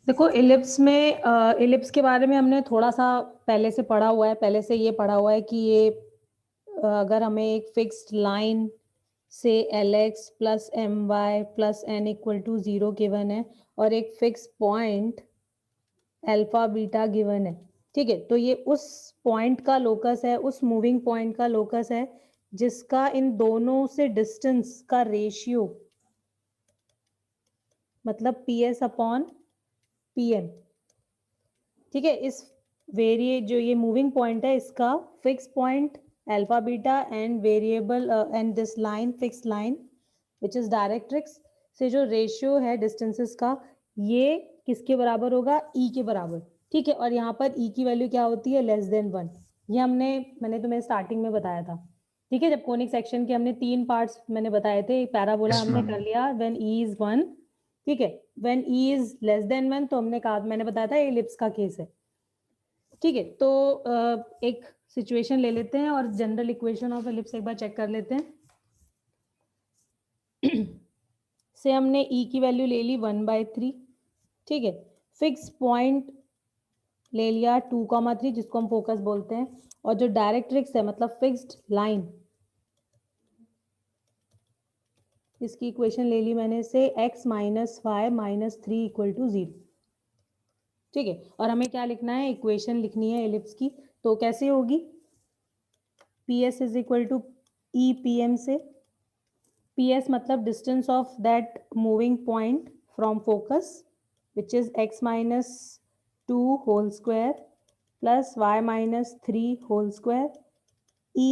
देखो इलिप्स में इलिप्स के बारे में हमने थोड़ा सा पहले से पढ़ा हुआ है, पहले से ये पढ़ा हुआ है कि ये अगर हमें एक फिक्स्ड लाइन से L X plus M Y plus N equal to 0 given है और एक fix point alpha beta given है, ठीक है। तो ये उस पॉइंट का लोकस है, उस मूविंग पॉइंट का लोकस है जिसका इन दोनों से डिस्टेंस का रेशियो मतलब P S upon P M, ठीक है। इस वेरिए जो ये मूविंग पॉइंट है इसका fix point alpha beta and variable and this line fix line which is directrix से जो रेशियो है डिस्टेंसेस का, ये किसके बराबर होगा? ई के बराबर, ठीक है। और यहाँ पर ई की वैल्यू क्या होती है? Less than 1। ये मैंने तुम्हें स्टार्टिंग में बताया था, ठीक है। जब कोनिक सेक्शन के हमने 3 पार्ट्स मैंने बताए थे, पैराबोला Yes, हमने ma'am. कर लिया व्हेन ई इज 1, ठीक है। When E is less than 1 तो हमने कहा, मैंने बताया था एलिप्स का केस है, ठीक है। तो एक सिचुएशन ले लेते हैं और जनरल इक्वेशन ऑफ एलिप्स एक बार चेक कर लेते हैं। से हमने ई की वैल्यू ले ली 1/3, ठीक है। फिक्स पॉइंट ले लिया 2,3 जिसको हम फोकस बोलते हैं, और जो डायरेक्ट्रिक्स है मतलब फिक्स्ड लाइन, इसकी इक्वेशन ले ली मैंने से x minus Y minus 3 equal to 0, ठीक है। और हमें क्या लिखना है? इक्वेशन लिखनी है एलिप्स की। तो कैसे होगी? P S is equal to E P M से, पी एस मतलब distance of that moving point from focus which is x minus 2 whole square plus y minus 3 whole square, e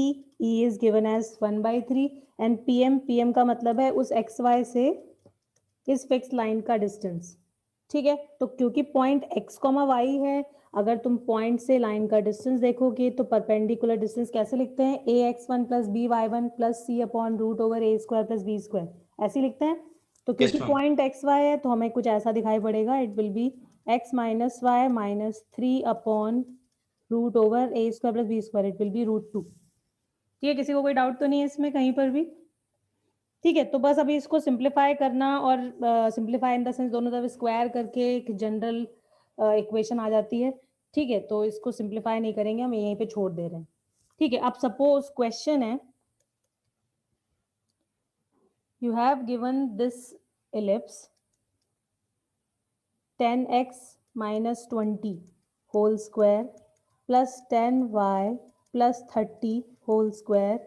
is given as 1/3 and pm का मतलब है उस xy से इस fix line का distance, ठीक है। तो क्योंकि पॉइंट x, y है, अगर तुम पॉइंट से लाइन का डिस्टेंस देखोगे तो परपेंडिकुलर डिस्टेंस कैसे लिखते हैं? ax1 plus by1 plus c upon root over a square plus b square, ऐसे लिखते हैं। तो Yes, क्योंकि ma'am. पॉइंट xy है तो हमें कुछ ऐसा दिखाई पड़ेगा, it will be x minus Y minus 3 upon root over a square plus b square, it will be √2, ठीक है। किसी को कोई डाउट तो नहीं है इसमें कहीं पर भी? ठीक है। तो बस अभी इसको सिंप्लीफाई करना, और सिंप्लीफाई इन द सेंस दोनों तरफ स्क्वायर करके एक जनरल इक्वेशन आ जाती है, ठीक है। तो इसको सिंप्लीफाई नहीं करेंगे, हम यहीं पे छोड़ दे रहे हैं, ठीक है। अब सपोज क्वेश्चन है, you have given this ellipse 10x minus 20 whole square plus 10y plus 30 whole square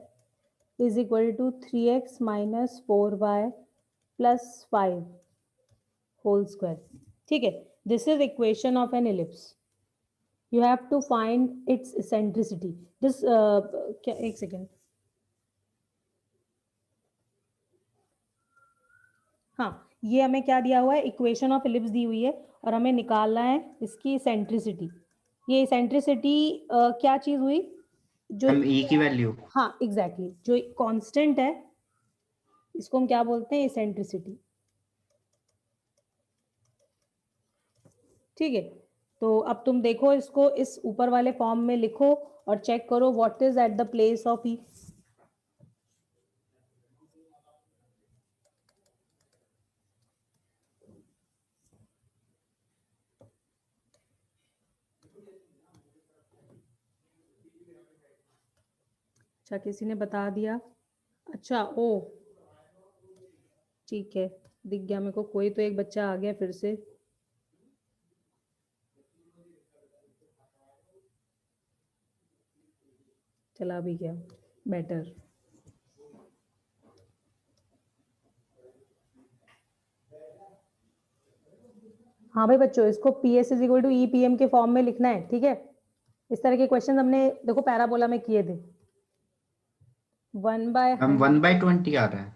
is equal to 3x minus 4y plus 5 whole square, ठीक है। This is equation of an ellipse, you have to find its eccentricity। this क्या, एक second, हाँ, ये हमें क्या दिया हुआ है? इक्वेशन ऑफ ellipse दी हुई है और हमें निकालना है इसकी eccentricity। ये eccentricity क्या चीज हुई? जो हम E की वैल्यू. हाँ एग्जैक्टली जो कांस्टेंट है इसको हम क्या बोलते हैं? eccentricity, ठीक है। तो अब तुम देखो इसको इस ऊपर वाले फॉर्म में लिखो और चेक करो what is at the place of e. अच्छा, किसी ने बता दिया? अच्छा, ओ ठीक है, दिख गया मेरे को, कोई तो एक बच्चा आ गया फिर से। चला भी गया, बेटर। हाँ भाई बच्चों, इसको P S is equal to E P M के फॉर्म में लिखना है, ठीक है। इस तरह के क्वेश्चन हमने देखो पैराबोला में किए थे। 1/100 हम 1/20 आ रहा है.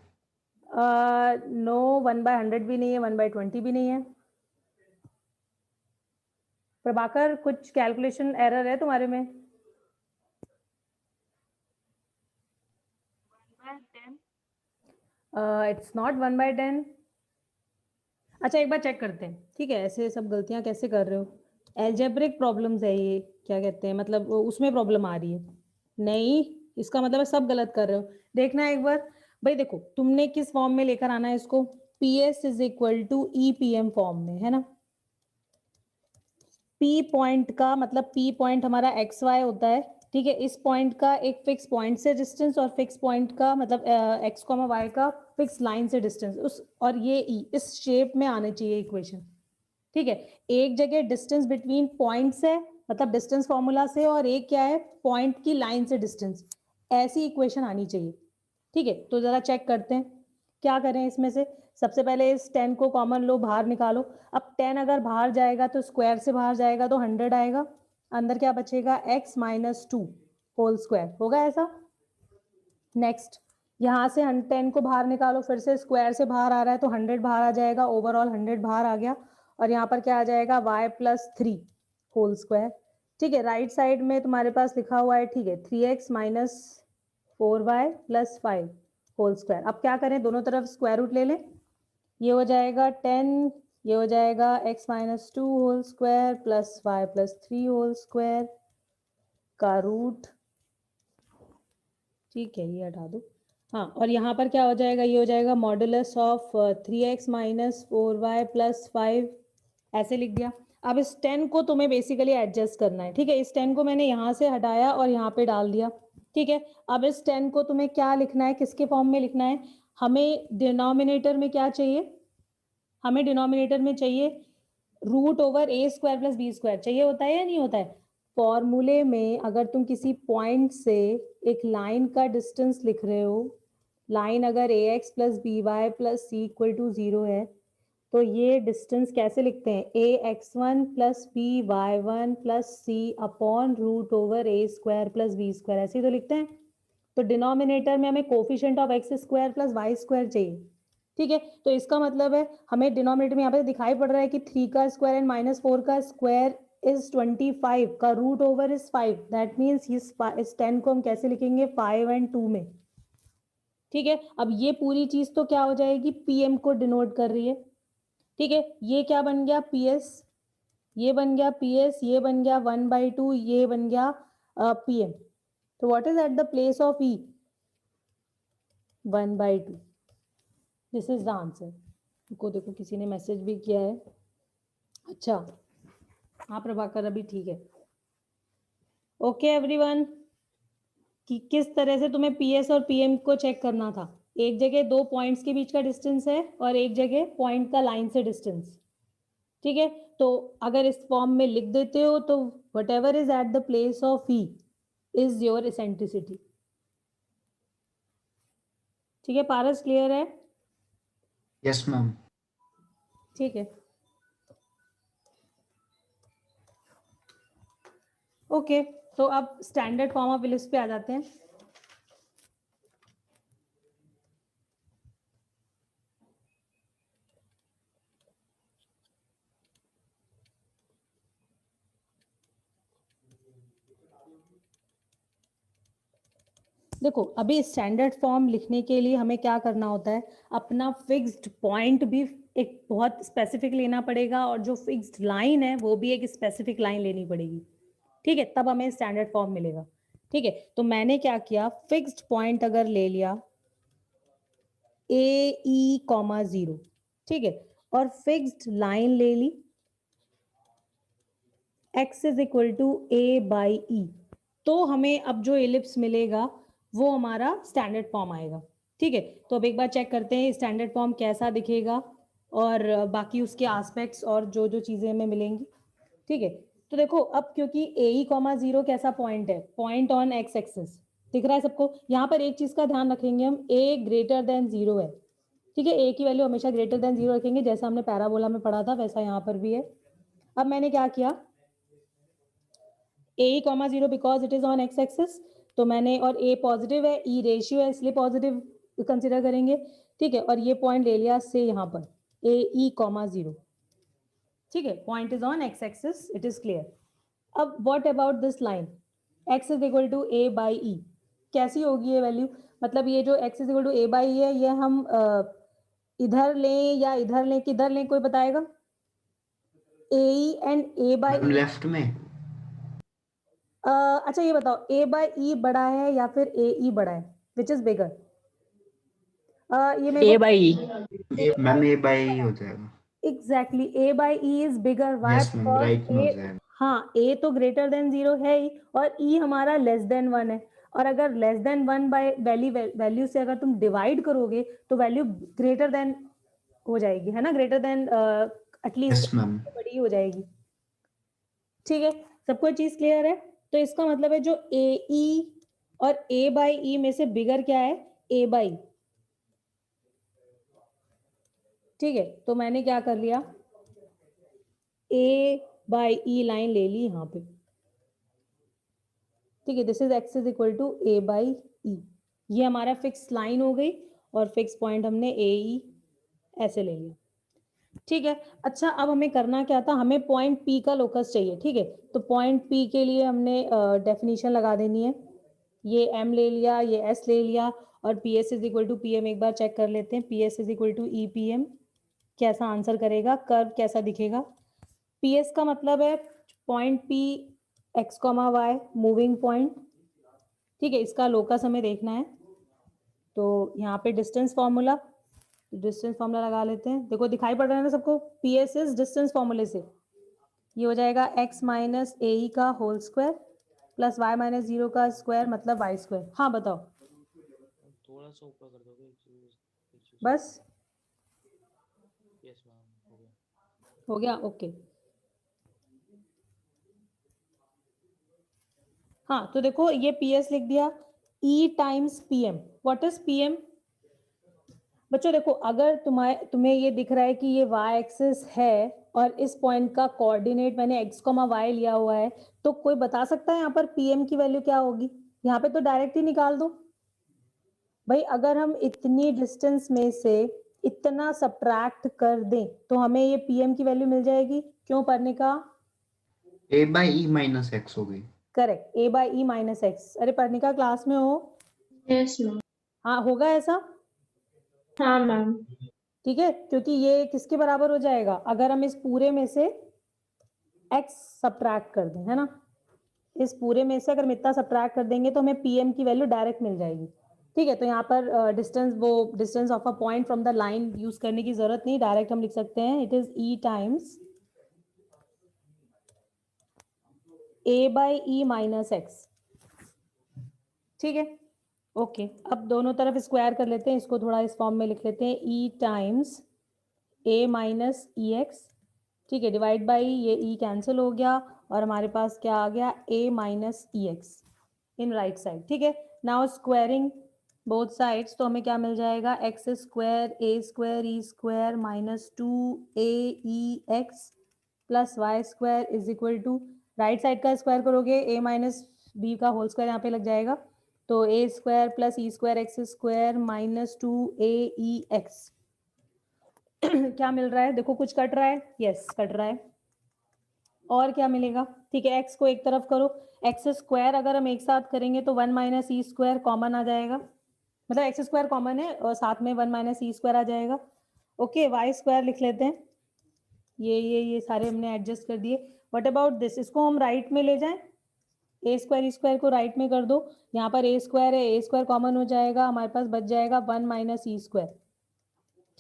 नो, 1/100 भी नहीं है, 1/20 भी नहीं है। प्रभाकर, कुछ कैलकुलेशन एरर है तुम्हारे में? 1/10 इट्स नॉट 1/10। अच्छा एक बार चेक करते हैं, ठीक है। ऐसे सब गलतियां कैसे कर रहे हो? एल्जेब्रिक प्रॉब्लम्स है ये, क्या कहते हैं, मतलब उसमें प्रॉब्लम आ रही है। नहीं, इसका मतलब है सब गलत कर रहे हो। देखना एक बार भाई, देखो तुमने किस फॉर्म में लेकर आना है इसको? P S is equal to E P M form में, है ना। P पॉइंट का मतलब P पॉइंट हमारा एक्स वाई होता है, ठीक है। इस पॉइंट का एक फिक्स पॉइंट से डिस्टेंस और फिक्स पॉइंट का मतलब एक्स कॉमा वाई का फिक्स लाइन से डिस्टेंस, उस और ये ई इस शेप में आने चाहिए इक्वेशन, ठीक है। एक जगह डिस्टेंस बिटवीन पॉइंट्स है मतलब डिस्टेंस फॉर्मूला से, और एक क्या है पॉइंट की लाइन से डिस्टेंस, ऐसी इक्वेशन आनी चाहिए, ठीक है। तो जरा चेक करते हैं क्या करें इसमें से। सबसे पहले इस 10 को कॉमन लो, बाहर निकालो। अब 10 अगर बाहर जाएगा तो स्क्वायर से बाहर जाएगा तो 100 आएगा, अंदर क्या बचेगा x माइनस 2 होल स्क्वायर, होगा ऐसा। नेक्स्ट यहाँ से 10 को बाहर निकालो, फिर से स्क्वायर से बाहर आ रहा है तो 100 बाहर आ जाएगा, ओवरऑल 100 बाहर आ गया, और यहाँ पर क्या आ जाएगा y प्लस 3 होल स्क्वायर, ठीक है। राइट साइड में तुम्हारे पास लिखा हुआ है, ठीक है, 3x minus 4y plus 5 whole square. अब क्या करें, दोनों तरफ स्क्वायर रूट ले लें, ये हो जाएगा 10, ये हो जाएगा x minus 2 whole square plus y plus 3 whole square का रूट, ठीक है, ये हटा दो। हाँ, और यहाँ पर क्या हो जाएगा, ये हो जाएगा modulus of 3x minus 4y plus 5, ऐसे लिख दिया। अब इस 10 को तुम्हें बेसिकली एडजस्ट करना है, ठीक है। इस 10 को मैंने यहाँ से हटाया और यहाँ पे डाल दिया, ठीक है। अब इस 10 को तुम्हें क्या लिखना है, किसके फॉर्म में लिखना है, हमें डिनोमिनेटर में क्या चाहिए, हमें डिनोमिनेटर में चाहिए root over a square plus b square, चाहिए होता है या नहीं होता है। फॉर्मूले में अगर तुम किसी पॉइंट से एक लाइन का डिस्टेंस लिख रहे हो, लाइन अगर a x plus b y plus c equal to 0 है, तो ये डिस्टेंस कैसे लिखते हैं, a x one plus b y one plus c upon root over a square plus b square, ऐसे ही तो लिखते हैं। तो डिनोमिनेटर में हमें coefficient of x square plus Y square चाहिए, ठीक है। तो इसका मतलब है हमें डिनोमिनेटर में यहाँ पे दिखाई पड़ रहा है कि 3 का स्क्वायर एंड माइनस 4 का स्क्वायर इज 25 का root over is 5, that means इस 10 को हम कैसे लिखेंगे 5 एंड 2 में, ठीक है। अब ये पूरी चीज तो क्या हो जाएगी, पीएम को डिनोट कर रही है, ठीक है। ये क्या बन गया पीएस, ये बन गया पीएस, ये बन गया 1/2, ये बन गया पीएम। तो what is at the place of E, 1/2, this is the answer. को देखो किसी ने मैसेज भी किया है, अच्छा हाँ प्रभाकर अभी ठीक है। ओके एवरीवन, कि किस तरह से तुम्हें पीएस और पीएम को चेक करना था, एक जगह दो पॉइंट्स के बीच का डिस्टेंस है और एक जगह पॉइंट का लाइन से डिस्टेंस, ठीक है। तो अगर इस फॉर्म में लिख देते हो तो what ever is at the place of E is your eccentricity, ठीक है। पारस क्लियर है, यस मैम। ठीक है, ओके। तो अब स्टैंडर्ड फॉर्म ऑफ इलिप्स पे आ जाते हैं। देखो अभी स्टैंडर्ड फॉर्म लिखने के लिए हमें क्या करना होता है, अपना फिक्स्ड पॉइंट भी एक बहुत स्पेसिफिक लेना पड़ेगा, और जो फिक्स्ड लाइन है वो भी एक स्पेसिफिक लाइन लेनी पड़ेगी, ठीक है, तब हमें स्टैंडर्ड फॉर्म मिलेगा, ठीक है। तो मैंने क्या किया, फिक्स्ड पॉइंट अगर ले लिया ए ई कॉमा 0, ठीक है, और फिक्स्ड लाइन ले ली x is equal to a by e, तो हमें अब जो एलिप्स मिलेगा वो हमारा स्टैंडर्ड फॉर्म आएगा, ठीक है। तो अब एक बार चेक करते हैं स्टैंडर्ड फॉर्म कैसा दिखेगा और बाकी उसके एस्पेक्ट्स और जो जो चीजें हमें मिलेंगी, ठीक है। तो देखो अब क्योंकि ए ई कॉमा 0 कैसा पॉइंट है, पॉइंट ऑन एक्स एक्सिस, दिख रहा है सबको। यहाँ पर एक चीज का ध्यान रखेंगे हम, ए ग्रेटर देन 0 है, ठीक है, ए की वैल्यू हमेशा ग्रेटर देन 0 रखेंगे, जैसा हमने पैराबोला में पढ़ा था वैसा यहाँ पर भी है। अब मैंने क्या किया, a comma 0 because it is on x axis, तो मैंने, और ए पॉजिटिव है, ई रेशियो है इसलिए पॉजिटिव कंसिडर करेंगे, ठीक है। और ये पॉइंट ले लिया से यहाँ पर ए ई कॉमा 0, ठीक है, point is on x axis, it is clear. अब what about this line x is equal to a by e, कैसी होगी ये वैल्यू, मतलब ये जो x is equal to a by e है, ये हम इधर लें या इधर लें, किधर लें, कोई बताएगा, a e and a by ma'am left में। अच्छा ये बताओ ए बाई ई बड़ा है या फिर ए ई बड़ा है, विच इज बिगर, ये मेरे ए को बाई मैम ए बाई हो जाएगा। Exactly A by E is bigger, why yes ma'am, because right में हो ए जाएगा। हाँ, a तो ग्रेटर देन 0 है ही और e हमारा लेस देन 1 है, और अगर लेस देन 1 बाय वैल्यू से अगर तुम डिवाइड करोगे तो वैल्यू ग्रेटर देन हो जाएगी, है ना, greater than at least yes ma'am. बड़ी हो जाएगी। ठीक है, सबको चीज क्लियर है? तो इसका मतलब है जो ए ई और a बाई ई में से बिगर क्या है? a by. ठीक है, तो मैंने क्या कर लिया, a बाई ई लाइन ले ली यहाँ पे। ठीक है, this is x is equal to a by e. ये हमारा फिक्स लाइन हो गई और फिक्स पॉइंट हमने ए ई ऐसे ले लिया। ठीक है, अच्छा अब हमें करना क्या था, हमें पॉइंट P का लोकस चाहिए। ठीक है, तो पॉइंट P के लिए हमने डेफिनेशन लगा देनी है। ये M ले लिया, ये S ले लिया, और P S is equal to P M. एक बार चेक कर लेते हैं, P S is equal to E P M कैसा आंसर करेगा, कर्व कैसा दिखेगा। पी एस का मतलब है point P x, y moving point. ठीक है, इसका लोकस हमें देखना है, तो यहाँ पे डिस्टेंस फॉर्मूला लगा लेते हैं। देखो दिखाई पड़ रहा है ना सबको, पी एस इज डिस्टेंस फॉर्मूले से ये हो जाएगा x माइनस ए ई का whole square plus y minus 0 का स्क्वायर मतलब y स्क्वायर। हाँ बताओ। थोड़ा सा ऊपर कर दोगे बस यस मैम, हो गया। हो गया, ओके। हाँ तो देखो ये पी एस लिख दिया, e times P M. What is P M? बच्चों देखो, अगर तुम्हें ये दिख रहा है कि ये y एक्सिस है और इस पॉइंट का कोऑर्डिनेट मैंने x, y लिया हुआ है, तो कोई बता सकता है यहाँ पर pm की वैल्यू क्या होगी? यहाँ पे तो डायरेक्ट ही निकाल दो भाई। अगर हम इतनी डिस्टेंस में से इतना सब्ट्रैक्ट कर दें तो हमें ये pm की वैल्यू मिल जाएगी। क्यों पर्णिका? ए बाई ई माइनस एक्स हो गई। Correct, a by E minus x. अरे पर्णिका क्लास में हो? Yes ma'am. हाँ होगा ऐसा। हाँ मैम। ठीक है, क्योंकि ये किसके बराबर हो जाएगा अगर हम इस पूरे में से x सब्ट्रैक्ट कर दें, है ना। इस पूरे में से अगर हम इतना सब्ट्रैक्ट कर देंगे तो हमें pm की वैल्यू डायरेक्ट मिल जाएगी। ठीक है, तो यहाँ पर distance of a point from the line use करने की जरूरत नहीं, डायरेक्ट हम लिख सकते हैं it is e times a by E minus x. ठीक है, ओके। अब दोनों तरफ स्क्वायर कर लेते हैं, इसको थोड़ा इस फॉर्म में लिख लेते हैं, e times a minus e x. ठीक है, डिवाइड बाई ये e कैंसिल हो गया और हमारे पास क्या आ गया, a minus e x in right side. ठीक है, नाउ स्क्वायरिंग बोथ साइड्स, तो हमें क्या मिल जाएगा, x square A square E square minus 2 A E X plus Y square is equal to, right side का स्क्वायर करोगे a माइनस बी का होल स्क्वायर यहाँ पे लग जाएगा, तो ए square plus E square X square minus 2 A E X. क्या मिल रहा है? देखो कुछ कट रहा है, यस कट रहा है। और क्या मिलेगा? ठीक है, x को एक तरफ करो, एक्स स्क्वायर अगर हम एक साथ करेंगे तो 1 माइनस ई स्क्वायर कॉमन आ जाएगा, मतलब एक्स स्क्वायर कॉमन है और साथ में 1 माइनस ई स्क्वायर आ जाएगा। ओके, वाई स्क्वायर लिख लेते हैं, ये सारे हमने एडजस्ट कर दिए। व्हाट अबाउट दिस, इसको हम राइट में ले जाएं, ए स्क्वायर ई स्क्वायर को राइट में कर दो, यहाँ पर ए स्क्वायर है, ए स्क्वायर कॉमन हो जाएगा, हमारे पास बच जाएगा 1 माइनस ई स्क्वायर।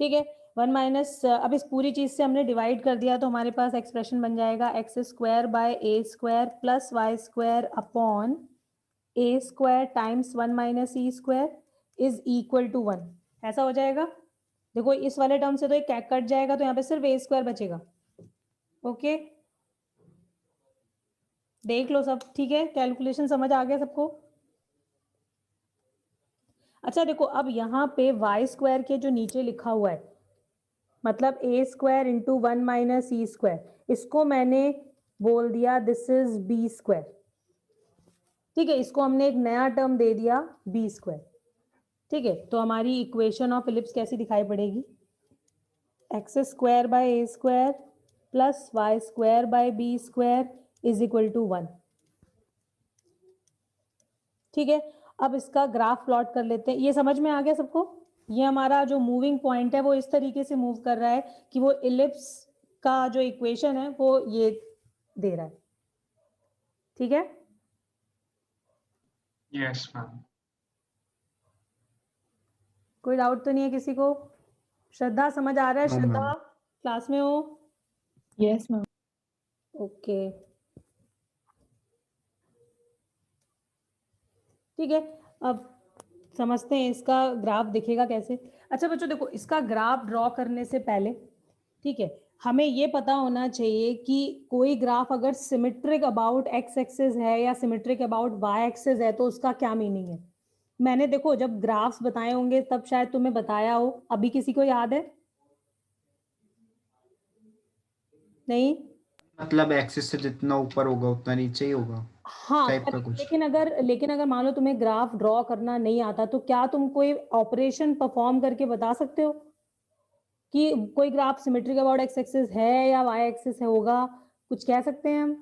ठीक है, 1 माइनस, अब इस पूरी चीज से हमने डिवाइड कर दिया तो हमारे पास एक्सप्रेशन बन जाएगा x square by A square plus Y square upon A square times 1 minus E square is equal to 1। ऐसा हो जाएगा। देखो इस वाले टर्म से तो एक कट जाएगा, तो यहाँ पे सिर्फ ए स्क्वायर बचेगा। ओके, देख लो सब ठीक है, कैलकुलेशन समझ आ गया सबको? अच्छा देखो, अब यहाँ पे वाई स्क्वायर के जो नीचे लिखा हुआ है, मतलब ए square into 1 minus E square, इसको मैंने बोल दिया दिस इज बी स्क्वायर। ठीक है, इसको हमने एक नया टर्म दे दिया बी स्क्वायर। ठीक है, तो हमारी इक्वेशन ऑफ इलिप्स कैसी दिखाई पड़ेगी, X square by A square plus Y square by B square is equal to 1। ठीक है, अब इसका ग्राफ प्लॉट कर लेते हैं। ये समझ में आ गया सबको? ये हमारा जो मूविंग पॉइंट है वो इस तरीके से मूव कर रहा है कि वो इलिप्स का जो इक्वेशन है वो ये दे रहा है। ठीक है, यस मैम। कोई डाउट तो नहीं है किसी को? श्रद्धा समझ आ रहा है? No, श्रद्धा ma'am. क्लास में हो? Yes ma'am. ओके, ठीक है, अब समझते हैं इसका ग्राफ दिखेगा कैसे। अच्छा बच्चों देखो, इसका ग्राफ ड्रॉ करने से पहले, ठीक है, हमें ये पता होना चाहिए कि कोई ग्राफ अगर सिमेट्रिक अबाउट एक्स एक्सिस है या सिमेट्रिक अबाउट वाई एक्सिस है तो उसका क्या मीनिंग है। मैंने देखो जब ग्राफ्स बताए होंगे तब शायद तुम्हें बताया हो, अभी किसी को याद है? नहीं? मतलब एक्सिस से जितना ऊपर होगा उतना नीचे ही होगा, हाँ, टाइप का कुछ। लेकिन अगर मान लो तुम्हें ग्राफ ड्रॉ करना नहीं आता तो क्या तुम कोई ऑपरेशन परफॉर्म करके बता सकते हो कि कोई graph symmetric about X axis है या वाई एक्सिस है होगा, कुछ कह सकते हैं हम?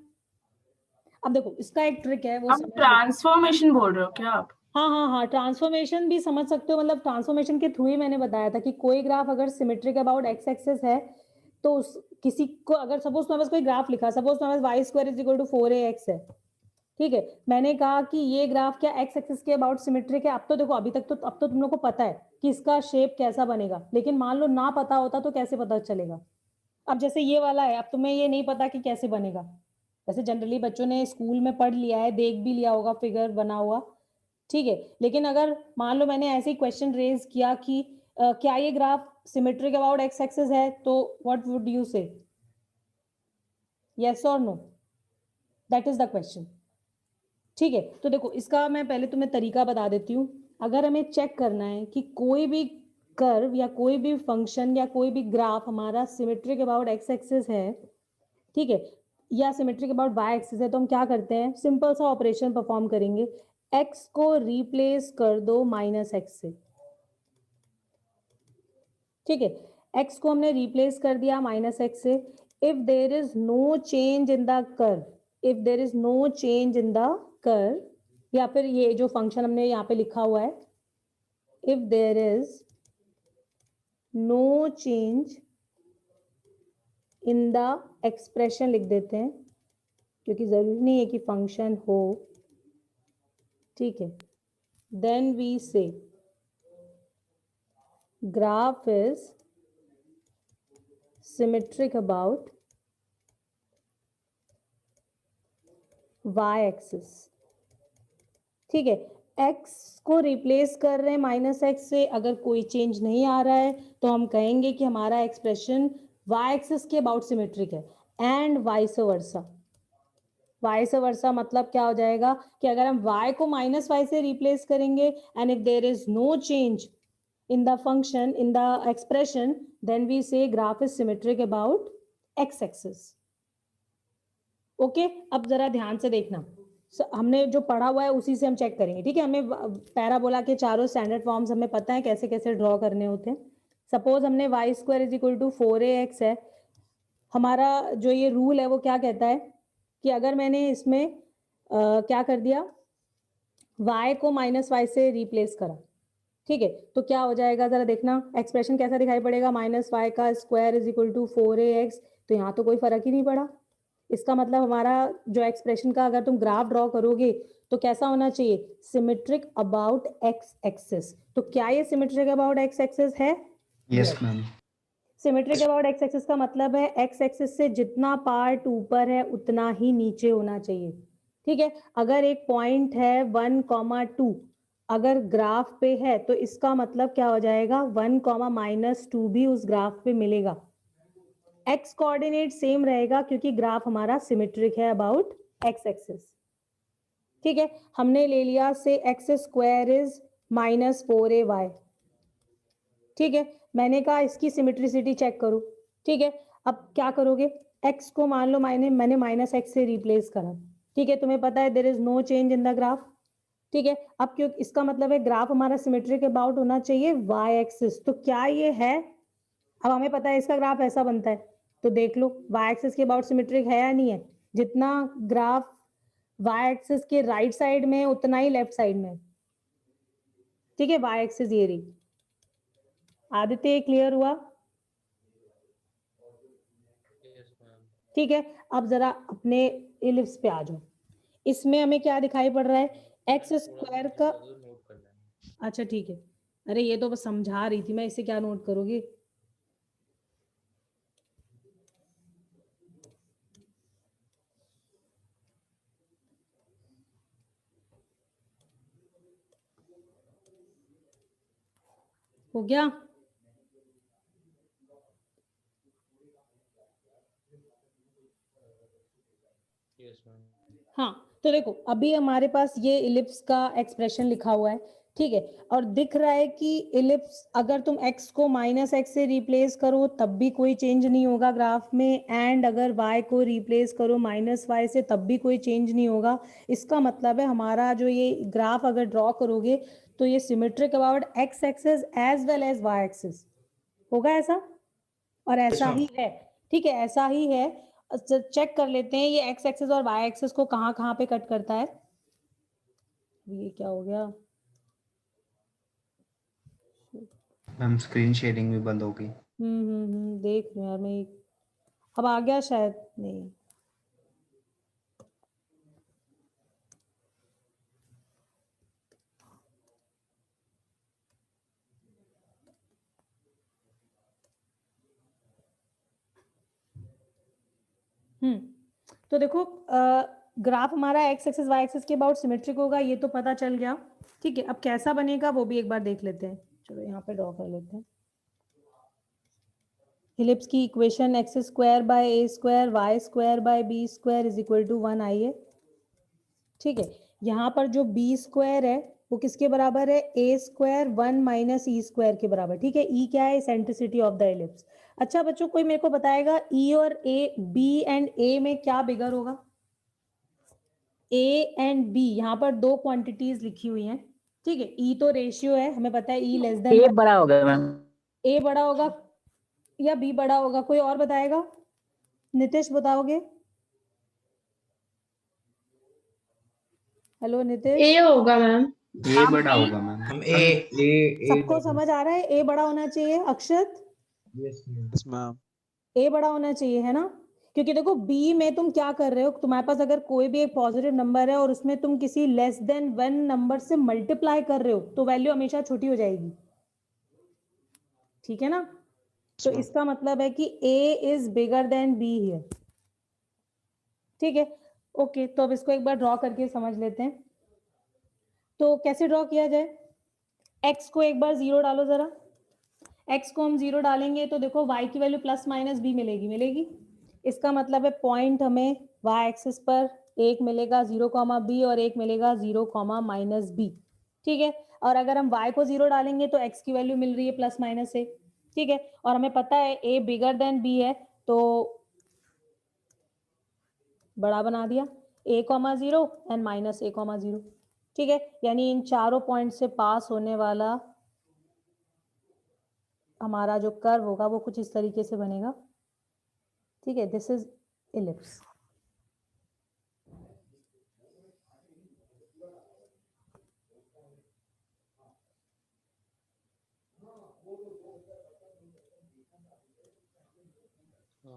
अब देखो इसका एक ट्रिक है, वो आप समझ लो। ट्रांसफॉर्मेशन बोल रहे हो क्या आप? हाँ हाँ हाँ, ट्रांसफॉर्मेशन भी समझ सकते हो, मतलब ट्रांसफॉर्मेशन के थ्रू ही मैंने बताया था कि कोई ग्राफ अगर सिमेट्रिक अबाउट एक्स एक्सिस है तो उस किसी को अगर सपोज तुम्हारे पास कोई ग्राफ लिखा, सपोज तुम्हारे पास y square is equal to 4ax है, ठीक है, मैंने कहा कि ये ग्राफ क्या एक्स एक्सिस के अबाउट सिमेट्रिक है। अब तो देखो, अभी तक तो अब तो तुम लोग को पता है कि इसका शेप कैसा बनेगा, लेकिन मान लो ना पता होता तो कैसे पता चलेगा। अब जैसे ये वाला है, अब तुम्हें ये नहीं पता कि कैसे बनेगा, वैसे जनरली बच्चों ने स्कूल में पढ़ लिया है, देख भी लिया होगा फिगर बना हुआ, ठीक है, लेकिन अगर मान लो मैंने ऐसे ही क्वेश्चन रेज किया कि क्या ये graph symmetric about X axis है, तो what would you say, yes और no, that is the question. ठीक है, तो देखो इसका मैं पहले तुम्हें तरीका बता देती हूँ। अगर हमें चेक करना है कि कोई भी कर्व या कोई भी फंक्शन या कोई भी ग्राफ हमारा सिमेट्रिक अबाउट एक्स एक्सिस है, ठीक है, या सिमेट्रिक अबाउट वाई एक्सिस है, तो हम क्या करते हैं, सिंपल सा ऑपरेशन परफॉर्म करेंगे, एक्स को रिप्लेस कर दो माइनस एक्स से, ठीक है, एक्स को हमने रिप्लेस कर दिया माइनस एक्स से। If there is no change in the curve, if there is no change in the curve, या फिर ये जो फंक्शन हमने यहाँ पे लिखा हुआ है, if there is no change in the expression लिख देते हैं क्योंकि जरूरी नहीं है कि फंक्शन हो, ठीक है, देन वी से graph is symmetric about y axis, ठीक है, x को रिप्लेस कर रहे हैं माइनस एक्स से, अगर कोई चेंज नहीं आ रहा है तो हम कहेंगे कि हमारा एक्सप्रेशन y एक्सिस के अबाउट सिमेट्रिक है, and vice versa. Vice versa मतलब क्या हो जाएगा कि अगर हम y को माइनस वाई से रिप्लेस करेंगे and if there is no change in the function in the expression, then we say graph is symmetric about x axis। Okay, अब जरा ध्यान से देखना, हमने जो पढ़ा हुआ है उसी से हम चेक करेंगे, ठीक है, हमें पैराबोला के चारों स्टैंडर्ड फॉर्म्स हमें पता है कैसे कैसे ड्रॉ करने होते हैं। सपोज हमने y square is equal to 4ax है, हमारा जो ये रूल है वो क्या कहता है कि अगर मैंने इसमें क्या कर दिया, y को माइनस वाई से रिप्लेस करा, ठीक है, तो क्या हो जाएगा जरा देखना, एक्सप्रेशन कैसा दिखाई पड़ेगा, माइनस वाई का square is equal to 4ax, तो यहाँ तो कोई फर्क ही नहीं पड़ा। इसका मतलब हमारा जो एक्सप्रेशन का अगर तुम ग्राफ ड्रॉ करोगे तो कैसा होना चाहिए, सिमेट्रिक अबाउट एक्स एक्सिस। तो क्या ये सिमेट्रिक अबाउट एक्स एक्सिस है? Yes ma'am. Symmetric about X axis का मतलब है एक्स एक्सिस से जितना पार्ट ऊपर है उतना ही नीचे होना चाहिए, ठीक है। अगर एक पॉइंट है 1,2 अगर ग्राफ पे है तो इसका मतलब क्या हो जाएगा, 1,-2 भी उस ग्राफ पे मिलेगा। एक्स कोऑर्डिनेट सेम रहेगा क्योंकि ग्राफ हमारा सिमेट्रिक है अबाउट एक्स एक्सिस, ठीक है। हमने ले लिया से एक्स स्क्वायर इज -4ay, ठीक है, मैंने कहा इसकी सिमेट्रिसिटी चेक करो, ठीक है। अब क्या करोगे, x को मान लो मैंने माइनस एक्स से रिप्लेस करा, ठीक है, तुम्हें पता है there is no change in the graph, ठीक है। अब क्यों, इसका मतलब है ग्राफ हमारा सिमेट्रिक अबाउट होना चाहिए y एक्सिस, तो क्या ये है, अब हमें पता है इसका ग्राफ ऐसा बनता है, तो देख लो y एक्सिस के अबाउट सिमेट्रिक है या नहीं है, जितना ग्राफ y एक्सिस के राइट साइड में उतना ही लेफ्ट साइड में, ठीक है, y एक्सिस ये रही। आदित्य क्लियर हुआ? Yes ma'am. ठीक है, अब जरा अपने इलिप्स पे आ जाओ, इसमें हमें क्या दिखाई पड़ रहा है, एक्स स्क्वायर का, नोट कर लेना। अच्छा ठीक है, अरे ये तो बस समझा रही थी मैं, इसे क्या नोट करोगे। हो गया? Yes ma'am. हाँ, तो देखो अभी हमारे पास ये इलिप्स का एक्सप्रेशन लिखा हुआ है, ठीक है, और दिख रहा है कि इलिप्स अगर तुम x को -x से रिप्लेस करो तब भी कोई चेंज नहीं होगा ग्राफ में, एंड अगर y को रिप्लेस करो -y से तब भी कोई चेंज नहीं होगा। इसका मतलब है हमारा जो ये ग्राफ अगर ड्रॉ करोगे तो ये symmetric about x axis as well as y axis होगा ऐसा, और ऐसा ही है, ठीक है, ऐसा ही है। चेक कर लेते हैं ये x एक्सिस और y एक्सिस को कहाँ कहाँ पे कट करता है। ये क्या हो गया? मैम स्क्रीन शेयरिंग भी बंद हो गई। देख रही हूँ यार मैं, अब आ गया शायद, नहीं तो देखो ग्राफ हमारा x एक्सिस y एक्सिस के अबाउट सिमेट्रिक होगा, ये तो पता चल गया, ठीक है। अब कैसा बनेगा वो भी एक बार देख लेते हैं, चलो यहाँ पे ड्रॉ कर लेते हैं। इलिप्स की equation x square by A square y square by B square is equal to 1 आई है, ठीक है। यहाँ पर जो बी स्क्वायर है वो किसके बराबर है? A square 1 minus E square के बराबर, ठीक है। ई क्या है? Centricity of the ellipse. अच्छा बच्चों, कोई मेरे को बताएगा ई और ए, बी एंड ए में क्या बिगर होगा? ए एंड बी, यहाँ पर दो क्वांटिटीज लिखी हुई हैं, ठीक है। ई तो रेशियो है, हमें पता है ई लेस देन ए बड़ा होगा मैम। ए बड़ा होगा या बी बड़ा होगा? कोई और बताएगा? नितिश बताओगे? हेलो नितिश। ए होगा मैम। ए बड़ा होगा मैम। हम ए सबको समझ आ रहा है? ए बड़ा होना चाहिए अक्षत, यस मैम। ए बड़ा होना चाहिए, है ना? क्योंकि देखो बी में तुम क्या कर रहे हो, तुम्हारे पास अगर कोई भी एक पॉजिटिव नंबर है और उसमें तुम किसी लेस देन 1 नंबर से मल्टीप्लाई कर रहे हो तो वैल्यू हमेशा छोटी हो जाएगी, ठीक है ना? तो इसका मतलब है कि a is bigger than b here, ठीक है। ओके, तो अब इसको एक बार ड्रॉ करके समझ लेते हैं। तो कैसे ड्रॉ किया जाए? x को एक बार 0 डालो जरा, x को हम 0 डालेंगे तो देखो y की वैल्यू प्लस माइनस b मिलेगी। इसका मतलब है पॉइंट हमें y एक्सिस पर एक मिलेगा 0, b और एक मिलेगा 0, -b, ठीक है। और अगर हम y को 0 डालेंगे तो x की वैल्यू मिल रही है प्लस माइनस a, ठीक है। और हमें पता है a बिगर देन b है तो बड़ा बना दिया, a, 0 एंड -a, 0, ठीक है। यानी इन चारों पॉइंट से पास होने वाला हमारा जो कर्व होगा वो कुछ इस तरीके से बनेगा, ठीक है। This is ellipse.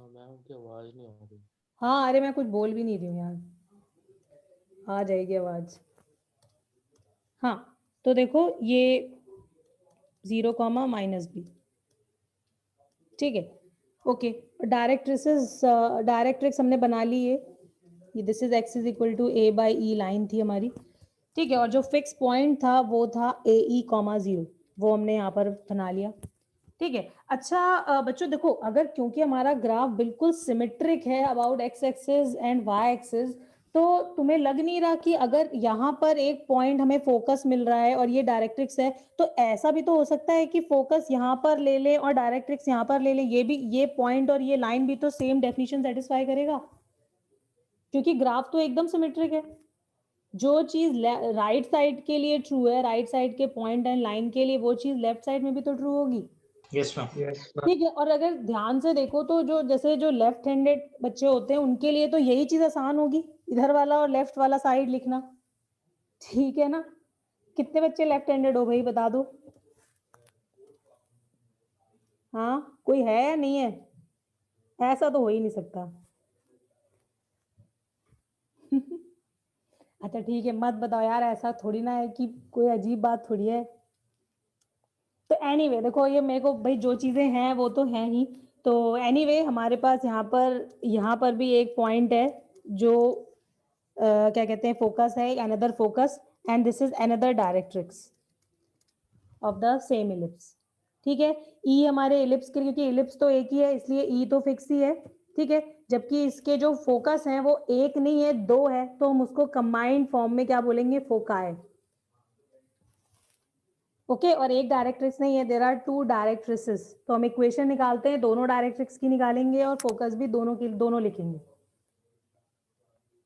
मैम की आवाज नहीं आ रही। हाँ, अरे मैं कुछ बोल भी नहीं रही हूँ यार, आ जाएगी आवाज। हाँ, तो देखो ये 0, -b, ठीक है। ओके, डायरेक्ट्रिक्स हमने बना ली है, ये this is x is equal to a by e line थी हमारी, ठीक है। और जो फिक्स पॉइंट था वो था ए ई, 0, वो हमने यहाँ पर बना लिया, ठीक है। अच्छा बच्चों देखो, अगर क्योंकि हमारा ग्राफ बिल्कुल सिमेट्रिक है about x axis and y axis, तो तुम्हें लग नहीं रहा कि अगर यहाँ पर एक पॉइंट हमें फोकस मिल रहा है और ये डायरेक्ट्रिक्स है तो ऐसा भी तो हो सकता है कि फोकस यहाँ पर ले लें और डायरेक्ट्रिक्स यहाँ पर ले लें, ये भी, ये पॉइंट और ये लाइन भी तो सेम डेफिनेशन सेटिस्फाई करेगा, क्योंकि ग्राफ तो एकदम सिमेट्रिक है। जो चीज राइट साइड के लिए ट्रू है, राइट साइड के पॉइंट एंड लाइन के लिए, वो चीज लेफ्ट साइड में भी तो ट्रू होगी, यस मैम। ठीक है। और अगर ध्यान से देखो तो जो जैसे जो लेफ्ट हैंडेड बच्चे होते हैं उनके लिए तो यही चीज आसान होगी, इधर वाला और लेफ्ट वाला साइड लिखना, ठीक है ना? कितने बच्चे लेफ्ट हैंडेड हो भाई, बता दो। हाँ, कोई है या नहीं है? ऐसा तो हो ही नहीं सकता। अच्छा ठीक है, मत बताओ यार, ऐसा थोड़ी ना है कि कोई अजीब बात थोड़ी है। तो एनीवे देखो, ये मेरे को भाई जो चीजें हैं वो तो हैं ही। तो एनीवे हमारे पास यहाँ पर भी एक पॉइंट है जो क्या कहते हैं, फोकस है, another focus, and this is another directrix of the same ellipse, ठीक है। ई हमारे इलिप्स के, क्योंकि इलिप्स तो एक ही है इसलिए ई तो फिक्स ही है, ठीक है। जबकि इसके जो फोकस हैं वो एक नहीं है, दो है, तो हम उसको कंबाइंड फॉर्म में क्या बोलेंगे, फोकाई। ओके, और एक डायरेक्ट्रिक्स नहीं है, देयर आर टू डायरेक्ट्रिसेस। तो हम इक्वेशन निकालते हैं, दोनों डायरेक्ट्रिक्स की निकालेंगे और फोकस भी दोनों की दोनों लिखेंगे,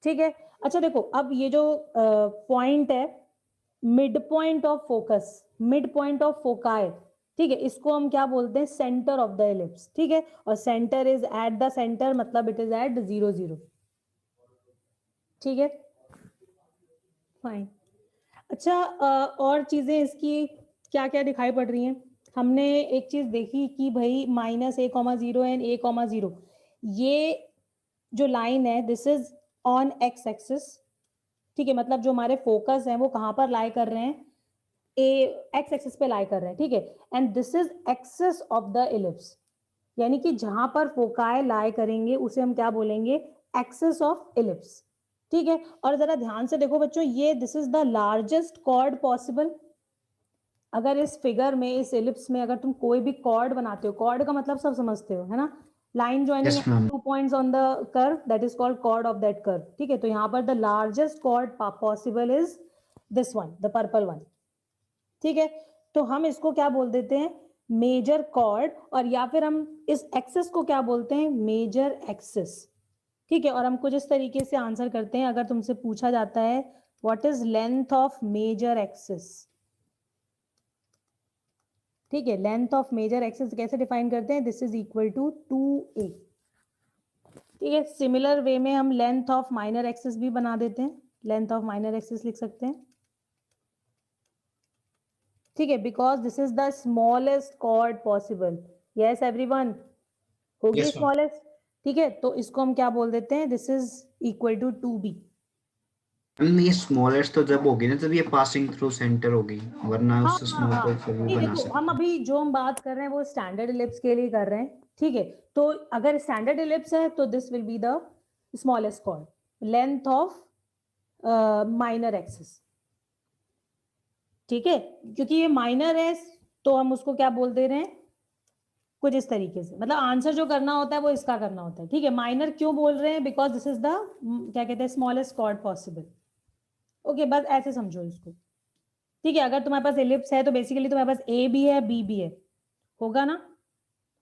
ठीक है। अच्छा देखो, अब ये जो पॉइंट है mid point of focus, mid point of foci, ठीक है, इसको हम क्या बोलते हैं, सेंटर ऑफ द इलिप्स, ठीक है। और centre is at the centre, मतलब इट इज एट 0 0, ठीक है, फाइन। अच्छा और चीजें इसकी क्या क्या दिखाई पड़ रही हैं, हमने एक चीज देखी कि भाई -a,0 एंड a,0, ये जो लाइन है this is on x axis, ठीक है, मतलब जो हमारे फोकस हैं वो कहां पर लाई कर रहे हैं, एक्स एक्सिस पे लाई कर रहे हैं, ठीक है। And this is axis of the ellipse, यानी कि जहां पर फोकाई लाई करेंगे उसे हम क्या बोलेंगे, एक्सिस ऑफ इलिप्स, ठीक है। और जरा ध्यान से देखो बच्चों, ये this is the largest chord possible. अगर इस फिगर में, इस इलिप्स में अगर तुम कोई भी कॉर्ड बनाते हो, कॉर्ड का मतलब सब समझते हो है ना, line joining Yes, ma'am. 2 points on the curve, that is called chord of that curve, ठीक है। तो यहाँ पर the largest chord possible is this one, the purple one, ठीक है। तो हम इसको क्या बोल देते हैं, मेजर कॉर्ड, और या फिर हम इस एक्सिस को क्या बोलते हैं, मेजर एक्सिस, ठीक है। और हम कुछ इस तरीके से आंसर करते हैं, अगर तुमसे पूछा जाता है what is length of major axis, ठीक है, लेंथ ऑफ मेजर एक्सिस कैसे डिफाइन करते हैं, this is equal to 2a, ठीक है। सिमिलर वे में हम लेंथ ऑफ माइनर एक्सिस भी बना देते हैं, लेंथ ऑफ माइनर एक्सिस लिख सकते हैं, ठीक है, because this is the smallest chord possible. Yes everyone, होगी Yes, ma'am. स्मॉलेस्ट, ठीक है। तो इसको हम क्या बोल देते हैं, this is equal to 2b। ये स्मॉलेस्ट तो जब होगी ना जब ये पासिंग थ्रू सेंटर होगी, वरना उससे स्मॉल तो फिर भी नहीं बना देखो, सकते हम हैं। अभी जो हम बात कर रहे हैं वो स्टैंडर्ड इलिप्स के लिए कर रहे हैं, ठीक है। तो अगर स्टैंडर्ड इलिप्स है तो this will be the smallest chord, length of minor axis, ठीक है। क्योंकि ये माइनर है तो हम उसको क्या बोल दे रहे हैं, कुछ इस तरीके से, मतलब आंसर जो करना होता है वो इसका करना होता है, ठीक है। माइनर क्यों बोल रहे हैं, बिकॉज दिस इज द क्या कहते हैं, स्मॉलेस्ट कॉर्ड पॉसिबल, ओके, बस ऐसे समझो इसको, ठीक है। अगर तुम्हारे पास एलिप्स है तो बेसिकली तुम्हारे पास ए भी है बी भी है, होगा ना।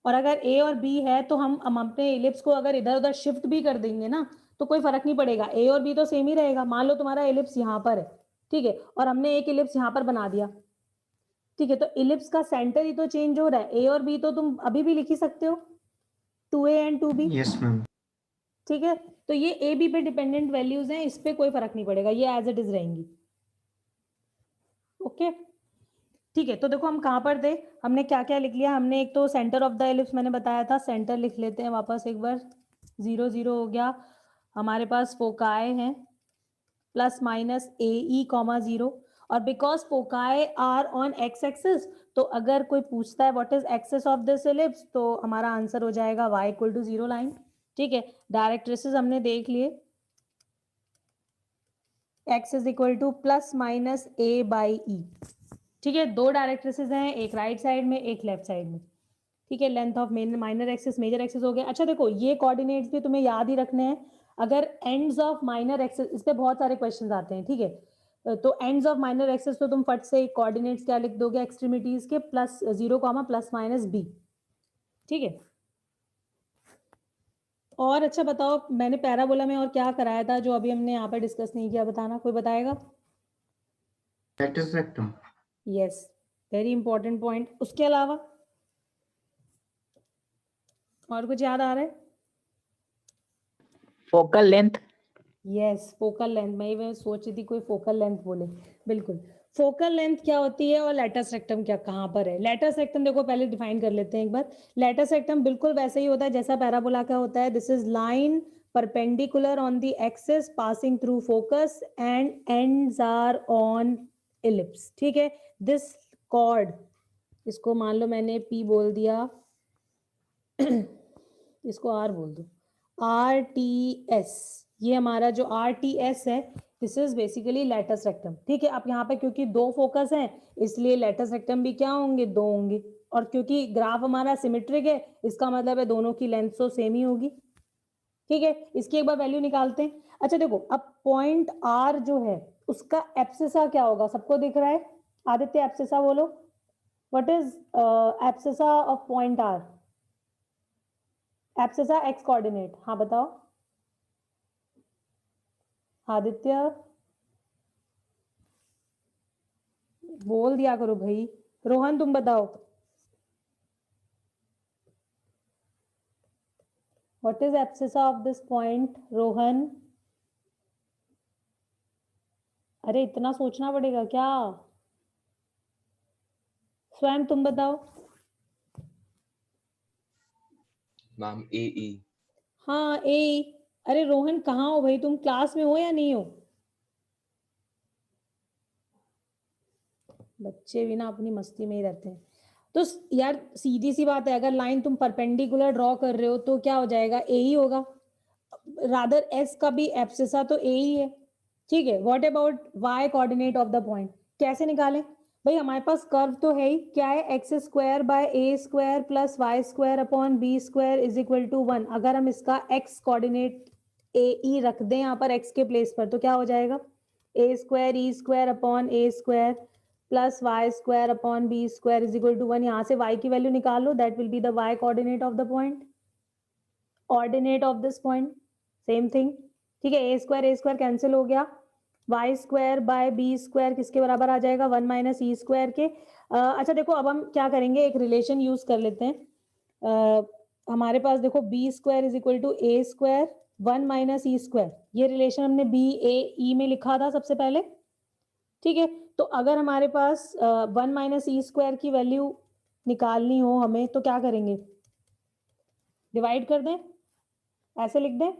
और अगर ए और बी है तो हम अपने एलिप्स को अगर इधर उधर शिफ्ट भी कर देंगे ना तो कोई फर्क नहीं पड़ेगा, ए और बी तो सेम ही रहेगा। मान लो तुम्हारा एलिप्स यहाँ पर है, ठीक है, और हमने एक एलिप्स यहाँ पर बना दिया, ठीक है, तो एलिप्स का सेंटर ही तो चेंज हो रहा है, ए और बी तो तुम अभी भी लिख ही सकते हो, 2a and 2b, yes ma'am. ठीक है। तो ये ए बी पे डिपेंडेंट वैल्यूज हैं, इस पे कोई फर्क नहीं पड़ेगा, ये एज इट इज रहेंगी, ओके, ठीक है। तो देखो हम कहां पर थे, हमने क्या क्या लिख लिया, हमने एक तो सेंटर ऑफ द एलिप्स मैंने बताया था, सेंटर लिख लेते हैं वापस एक बार, 0 0 हो गया, हमारे पास फोकाई है ±AE, 0, और because foci are on x axis, तो अगर कोई पूछता है what is axis of this ellipse तो हमारा आंसर हो जाएगा y = 0 लाइन, ठीक है। डायरेक्ट्रिसेस हमने देख लिए, x = ±A/E, ठीक है। दो डायरेक्ट्रिसेस हैं, एक राइट साइड में एक लेफ्ट साइड में, ठीक है। Length of minor axis major axis हो गया। अच्छा देखो ये कोऑर्डिनेट्स भी तुम्हें याद ही रखने हैं, अगर एंड्स ऑफ माइनर एक्सिस, इस पे बहुत सारे क्वेश्चंस आते हैं, ठीक है। तो एंड्स ऑफ माइनर एक्सिस तो तुम फट से कोऑर्डिनेट्स क्या लिख दोगे, एक्सट्रीमिटीज के +0, ±B, ठीक है। और अच्छा बताओ, मैंने पैराबोला में और क्या कराया था जो अभी हमने यहाँ पर डिस्कस नहीं किया, बताना, कोई बताएगा। Lattice rectum. Yes, very important point. उसके अलावा और कुछ याद आ रहा है, focal length. Yes, focal length, मैं सोच रही थी कोई फोकल लेंथ बोले, बिल्कुल। फोकल लेंथ क्या होती है और लेटस रेक्टम क्या कहाँ पर है। लेटस रेक्टम देखो पहले डिफाइन कर लेते हैं एक बार। लेटस रेक्टम बिल्कुल वैसे ही होता है जैसा पैराबोला का होता है, this is line perpendicular on the axis passing through focus and ends are on ellipse, ठीक है। दिस कॉर्ड, इसको मान लो मैंने P बोल दिया इसको R बोल दो, RTS, ये हमारा जो RTS है this is basically latus rectum, ठीक है। अब यहाँ पे क्योंकि दो फोकस हैं इसलिए लेटस रेक्टम भी क्या होंगे, दो होंगे, और क्योंकि ग्राफ हमारा सिमेट्रिक है, इसका मतलब है दोनों की लेंथ तो सेम ही होगी। ठीक है, इसकी एक बार वैल्यू निकालते हैं। अच्छा देखो, अब पॉइंट आर जो है उसका एब्सिसा क्या होगा, सबको दिख रहा है? आदित्य एब्सिसा बोलो, what is abscissa of point R? Abscissa x coordinate, हाँ बताओ आदित्य, बोल दिया करो भाई। रोहन तुम बताओ, what is abscissa of this point? Rohan, अरे इतना सोचना पड़ेगा क्या? स्वयं तुम बताओ। Ma'am AE। हाँ ए। अरे रोहन कहाँ हो भाई, तुम क्लास में हो या नहीं हो? बच्चे भी ना अपनी मस्ती में ही रहते हैं। तो यार सीधी सी बात है, अगर लाइन तुम परपेंडिकुलर ड्रॉ कर रहे हो तो क्या हो जाएगा, ए ही होगा। रादर एस का भी एब्सिसा तो ए ही है। ठीक है, what about y coordinate of the point? कैसे निकालें भाई? हमारे पास कर्व तो है ही, क्या है? X square by A square plus Y square upon b square is equal to 1। अगर हम इसका एक्स कोऑर्डिनेट ए ई रख दें यहाँ पर एक्स के प्लेस पर, तो क्या हो जाएगा? A square E square upon A square plus Y square upon b square is equal to 1। यहाँ से y की वैल्यू निकाल लो, that will be the y coordinate of the point, ordinate of this point, same thing. ठीक है, a square cancel हो गया, y square by B square किसके बराबर आ जाएगा? 1 माइनस ई स्क्वायर के। अच्छा देखो, अब हम क्या करेंगे, एक रिलेशन यूज कर लेते हैं। हमारे पास देखो b square is equal to a square 1 minus E square, ये रिलेशन हमने बी ए ई में लिखा था सबसे पहले। ठीक है, तो अगर हमारे पास 1 माइनस ई स्क्वायर की वैल्यू निकालनी हो हमें, तो क्या करेंगे? डिवाइड कर दें, ऐसे लिख दें।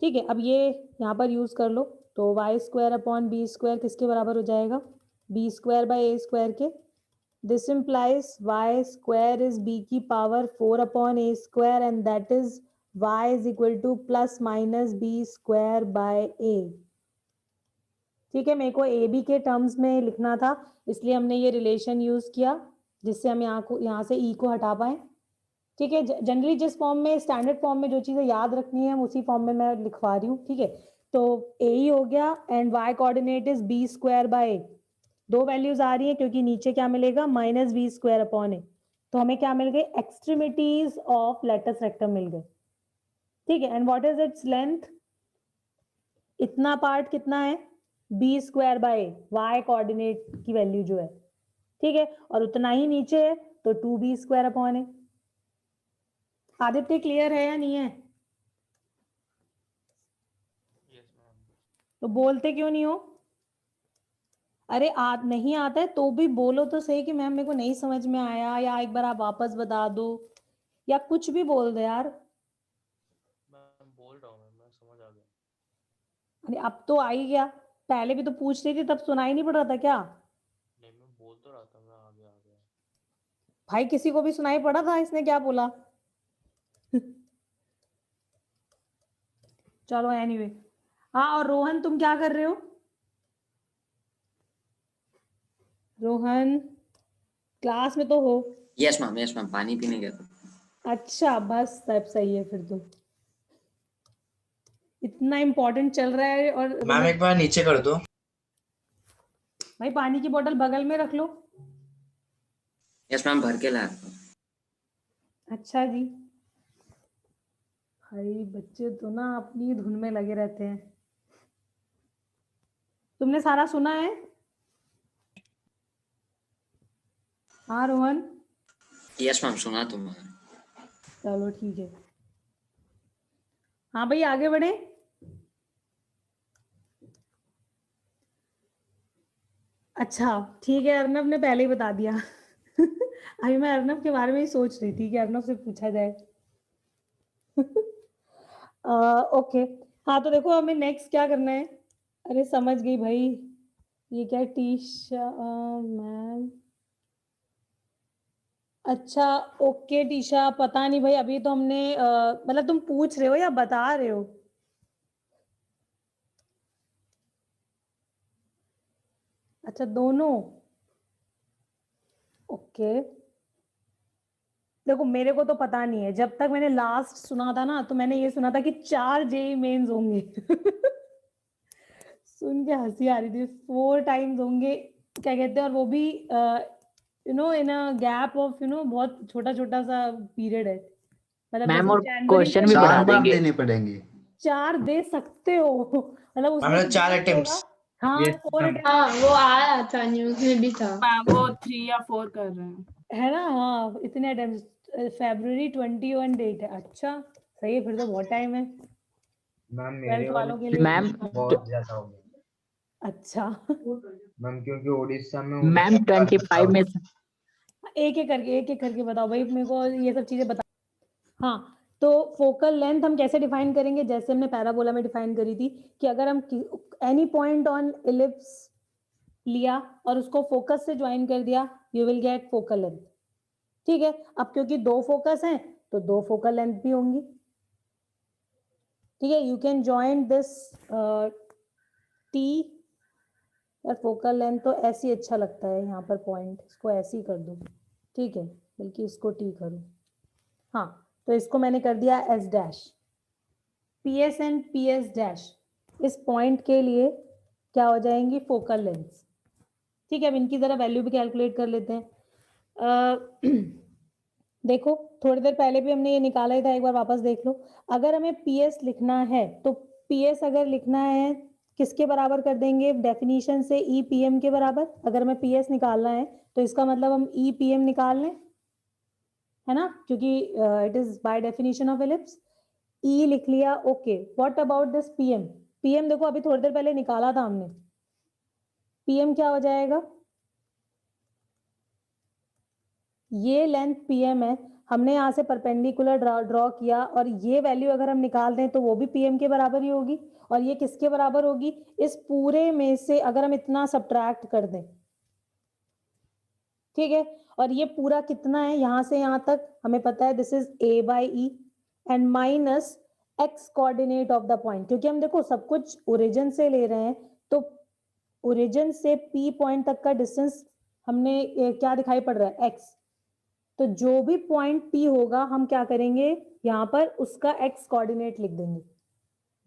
ठीक है, अब ये यहाँ पर यूज कर लो, तो y square upon b square किसके बराबर हो जाएगा? B square by A square के। This implies y square is b की power 4 upon A square and that is y is equal to plus minus b square by a. ठीक है, मेरे को ए बी के टर्म्स में लिखना था, इसलिए हमने ये रिलेशन यूज किया जिससे हम यहाँ से ई को हटा पाए। ठीक है, जनरली जिस फॉर्म में, स्टैंडर्ड फॉर्म में जो चीजें याद रखनी है उसी फॉर्म में मैं लिखवा रही हूँ। ठीक है, तो ए ही हो गया and y coordinate is b square by a. दो वैल्यूज आ रही है क्योंकि नीचे क्या मिलेगा? Minus b square upon a. तो हमें क्या मिल गई? एक्सट्रीमिटीज ऑफ लेटस रेक्टम मिल गए। ठीक है, and what is its length? इतना पार्ट कितना है? B square by a, y coordinate की वैल्यू जो है। ठीक है, और उतना ही नीचे है तो 2b स्क्वायर अपॉन ए। आदित्य क्लियर है या नहीं है? Yes ma'am. तो बोलते क्यों नहीं हो? अरे नहीं आता है तो भी बोलो तो सही कि मैम मेरे को नहीं समझ में आया, या एक बार आप वापस बता दो, या कुछ भी बोल दो यार। मैं बोल रहा हूँ मैम, मैं समझ आ गया। अरे अब तो आ ही गया, पहले भी तो पूछ रही थी तब सुनाई नहीं पड़ रहा था क्या? नहीं मैं बोल तो रहा था, मैं आ गया। भाई किसी को भी सुनाई पड़ा था इसने क्या बोला? चलो एनीवे। हाँ, और रोहन तुम क्या कर रहे हो? रोहन क्लास में तो हो? यस मैम पानी पीने गया था। अच्छा बस तब सही है फिर तो, इतना इम्पोर्टेंट चल रहा है और मैम एक बार नीचे कर दो। भाई पानी की बोतल बगल में रख लो। यस मैम भर के लाया था। अच्छा जी, भाई बच्चे तो ना अपनी धुन में लगे रहते हैं। तुमने सारा सुना है? हाँ रोहन? यस मैम सुना तो मैं। चलो ठीक है, हाँ भाई आगे बढ़े। अच्छा ठीक है, अर्नब ने पहले ही बता दिया। अभी मैं अर्नब के बारे में ही सोच रही थी कि अर्नब से पूछा जाए। ओके, हाँ तो देखो हमें नेक्स्ट क्या करना है। अरे समझ गई भाई, ये क्या टीशा मैम? अच्छा ओके टीशा, पता नहीं भाई, अभी तो हमने मतलब तुम पूछ रहे हो या बता रहे हो? अच्छा दोनों, ओके देखो मेरे को तो पता नहीं है, जब तक मैंने लास्ट सुना था ना तो मैंने ये सुना था कि 4 जेई मेंस होंगे सुन के हंसी आ रही थी। 4 टाइम्स होंगे, क्या कहते हैं, और वो भी इन अ गैप ऑफ बहुत छोटा छोटा सा पीरियड है, मतलब मैम जैसे और जनवरी क्वेश्चन भी से बढ़ा 4 बार देंगे। देने पड़ेंगे। 4 दे सकते हो मतलब उसमें मतलब 4 difference अटेम्प्ट्स। होगा। हाँ Yes, 4 ma'am. अटेम्प्ट हाँ वो आया था, न्यूज में भी था। मैम वो 3 या 4 कर रहे हैं। है ना। हाँ इतने अटेम्प्ट, February 21 डेट है। अच्छा सही है, फिर तो बहुत टाइम है मैम 12th मेरे वाले वालों के लिए। मैम बहुत ज्यादा हो गए अच्छा मैम, क्योंकि उड़ीसा में हूँ तो मैम 25 में से एक एक करके बताओ भाई, मेरे को ये सब चीजें बता। हाँ तो फोकल लेंथ हम कैसे डिफाइन करेंगे, जैसे हमने पैराबोला में डिफाइन करी थी कि अगर हम एनी पॉइंट ऑन इलिप्स लिया और उसको फोकस से ज्वाइन कर दिया, you will get focal length. ठीक है, अब क्योंकि 2 फोकस हैं तो 2 फोकल लेंथ भी होंगी। ठीक है, you can join this T, और फोकल लेंथ तो ऐसे ही अच्छा लगता है यहाँ पर पॉइंट, इसको ऐसे ही कर दो। ठीक है, बल्कि इसको टी करो। हाँ तो इसको मैंने कर दिया S dash. P S and P S dash इस पॉइंट के लिए क्या हो जाएंगी, फोकल लेंथ। ठीक है, अब इनकी जरा वैल्यू भी कैलकुलेट कर लेते हैं। देखो थोड़ी देर पहले भी हमने ये निकाला ही था, एक बार वापस देख लो। अगर हमें पी एस लिखना है तो पी एस अगर लिखना है किसके बराबर कर देंगे, डेफिनेशन से ई पी एम के बराबर। अगर हमें पी एस निकालना है तो इसका मतलब हम ई पी एम निकाल लें, है ना, क्योंकि it is by definition of ellipse. E लिख लिया, okay. What about this PM. PM देखो अभी थोड़ी देर पहले निकाला था हमने, पीएम क्या हो जाएगा, ये लेंथ पीएम है, हमने यहाँ से परपेंडिकुलर ड्रॉ किया और ये वैल्यू अगर हम निकाल दें तो वो भी पीएम के बराबर ही होगी। और ये किसके बराबर होगी, इस पूरे में से अगर हम इतना सब्ट्रैक्ट कर दें। ठीक है, और ये पूरा कितना है, यहां से यहां तक हमें पता है this is a by E and minus x coordinate of the point, क्योंकि हम देखो सब कुछ ओरिजिन से ले रहे हैं तो ओरिजिन से पी पॉइंट तक का डिस्टेंस हमने क्या दिखाई पड़ रहा है, एक्स। तो जो भी पॉइंट पी होगा हम क्या करेंगे, यहाँ पर उसका एक्स कोऑर्डिनेट लिख देंगे,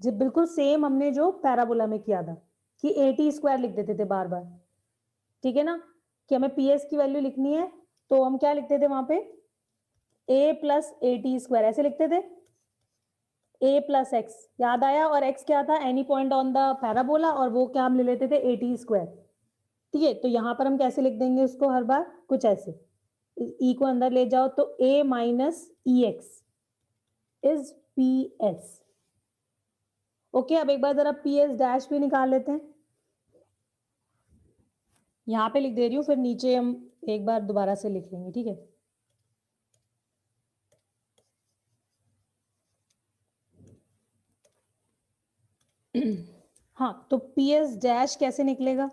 जो बिल्कुल सेम हमने जो पैराबोला में किया था कि ए टी स्क्वायर लिख देते थे बार बार। ठीक है ना, कि हमें पी एस की वैल्यू लिखनी है तो हम क्या लिखते थे वहां पे, ए प्लस ए टी स्क्वायर ऐसे लिखते थे, ए प्लस एक्स याद आया, और एक्स क्या था, any point on the parabola, और वो क्या हम ले लेते थे, ए टी स्क्वायर। ठीक है, तो यहां पर हम कैसे लिख देंगे उसको, हर बार कुछ ऐसे, ई को अंदर ले जाओ तो a minus e x is P S. Okay, अब एक बार जरा पी एस डैश भी निकाल लेते हैं, यहां पे लिख दे रही हूँ, फिर नीचे हम एक बार दोबारा से लिख लेंगे। ठीक है, हाँ तो पी एस डैश कैसे निकलेगा।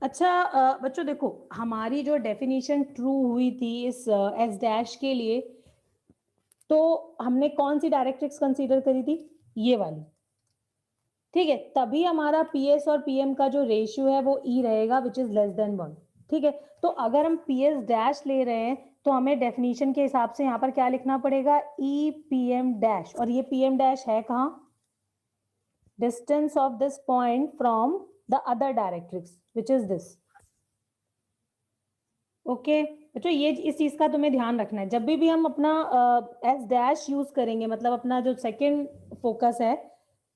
अच्छा बच्चों देखो, हमारी जो डेफिनेशन ट्रू हुई थी इस एस डैश के लिए, तो हमने कौन सी डायरेक्ट्रिक्स कंसीडर करी थी, ये वाली। ठीक है, तभी हमारा पी एस और पी एम का जो रेशियो है वो ई रहेगा विच इज लेस देन 1। ठीक है, तो अगर हम पी एस डैश ले रहे हैं तो हमें डेफिनेशन के हिसाब से यहाँ पर क्या लिखना पड़ेगा, ई पी एम डैश। और ये पी एम डैश है कहाँ, distance of this point from the other directrix which is this। Okay बच्चों, ये इस चीज का तुम्हें ध्यान रखना है, जब भी हम अपना एस डैश यूज करेंगे, मतलब अपना जो सेकंड फोकस है,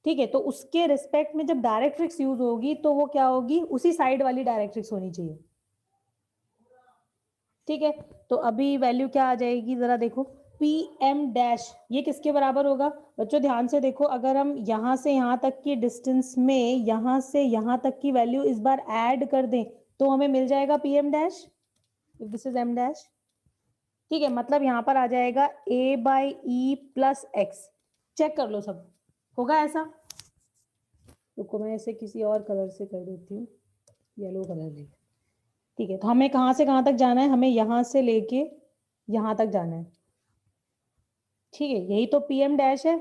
ठीक है, तो उसके रिस्पेक्ट में जब डायरेक्ट्रिक्स यूज होगी तो वो क्या होगी, उसी साइड वाली डायरेक्ट्रिक्स होनी चाहिए। ठीक है, तो अभी वैल्यू क्या आ जाएगी जरा देखो, पी एम डैश ये किसके बराबर होगा बच्चों, ध्यान से देखो, अगर हम यहां से यहां तक की डिस्टेंस में यहां से यहां तक की वैल्यू इस बार ऐड कर दें तो हमें मिल जाएगा P M dash, if this is M dash. ठीक है, मतलब यहां पर आ जाएगा a by e plus x. Check कर लो सब होगा ऐसा। रुको मैं इसे किसी और कलर से कर देती हूँ, येलो कलर ले। ठीक है, तो हमें कहां से कहां तक जाना है, हमें यहां से लेके यहां तक जाना है। ठीक है, यही तो पीएम डैश है।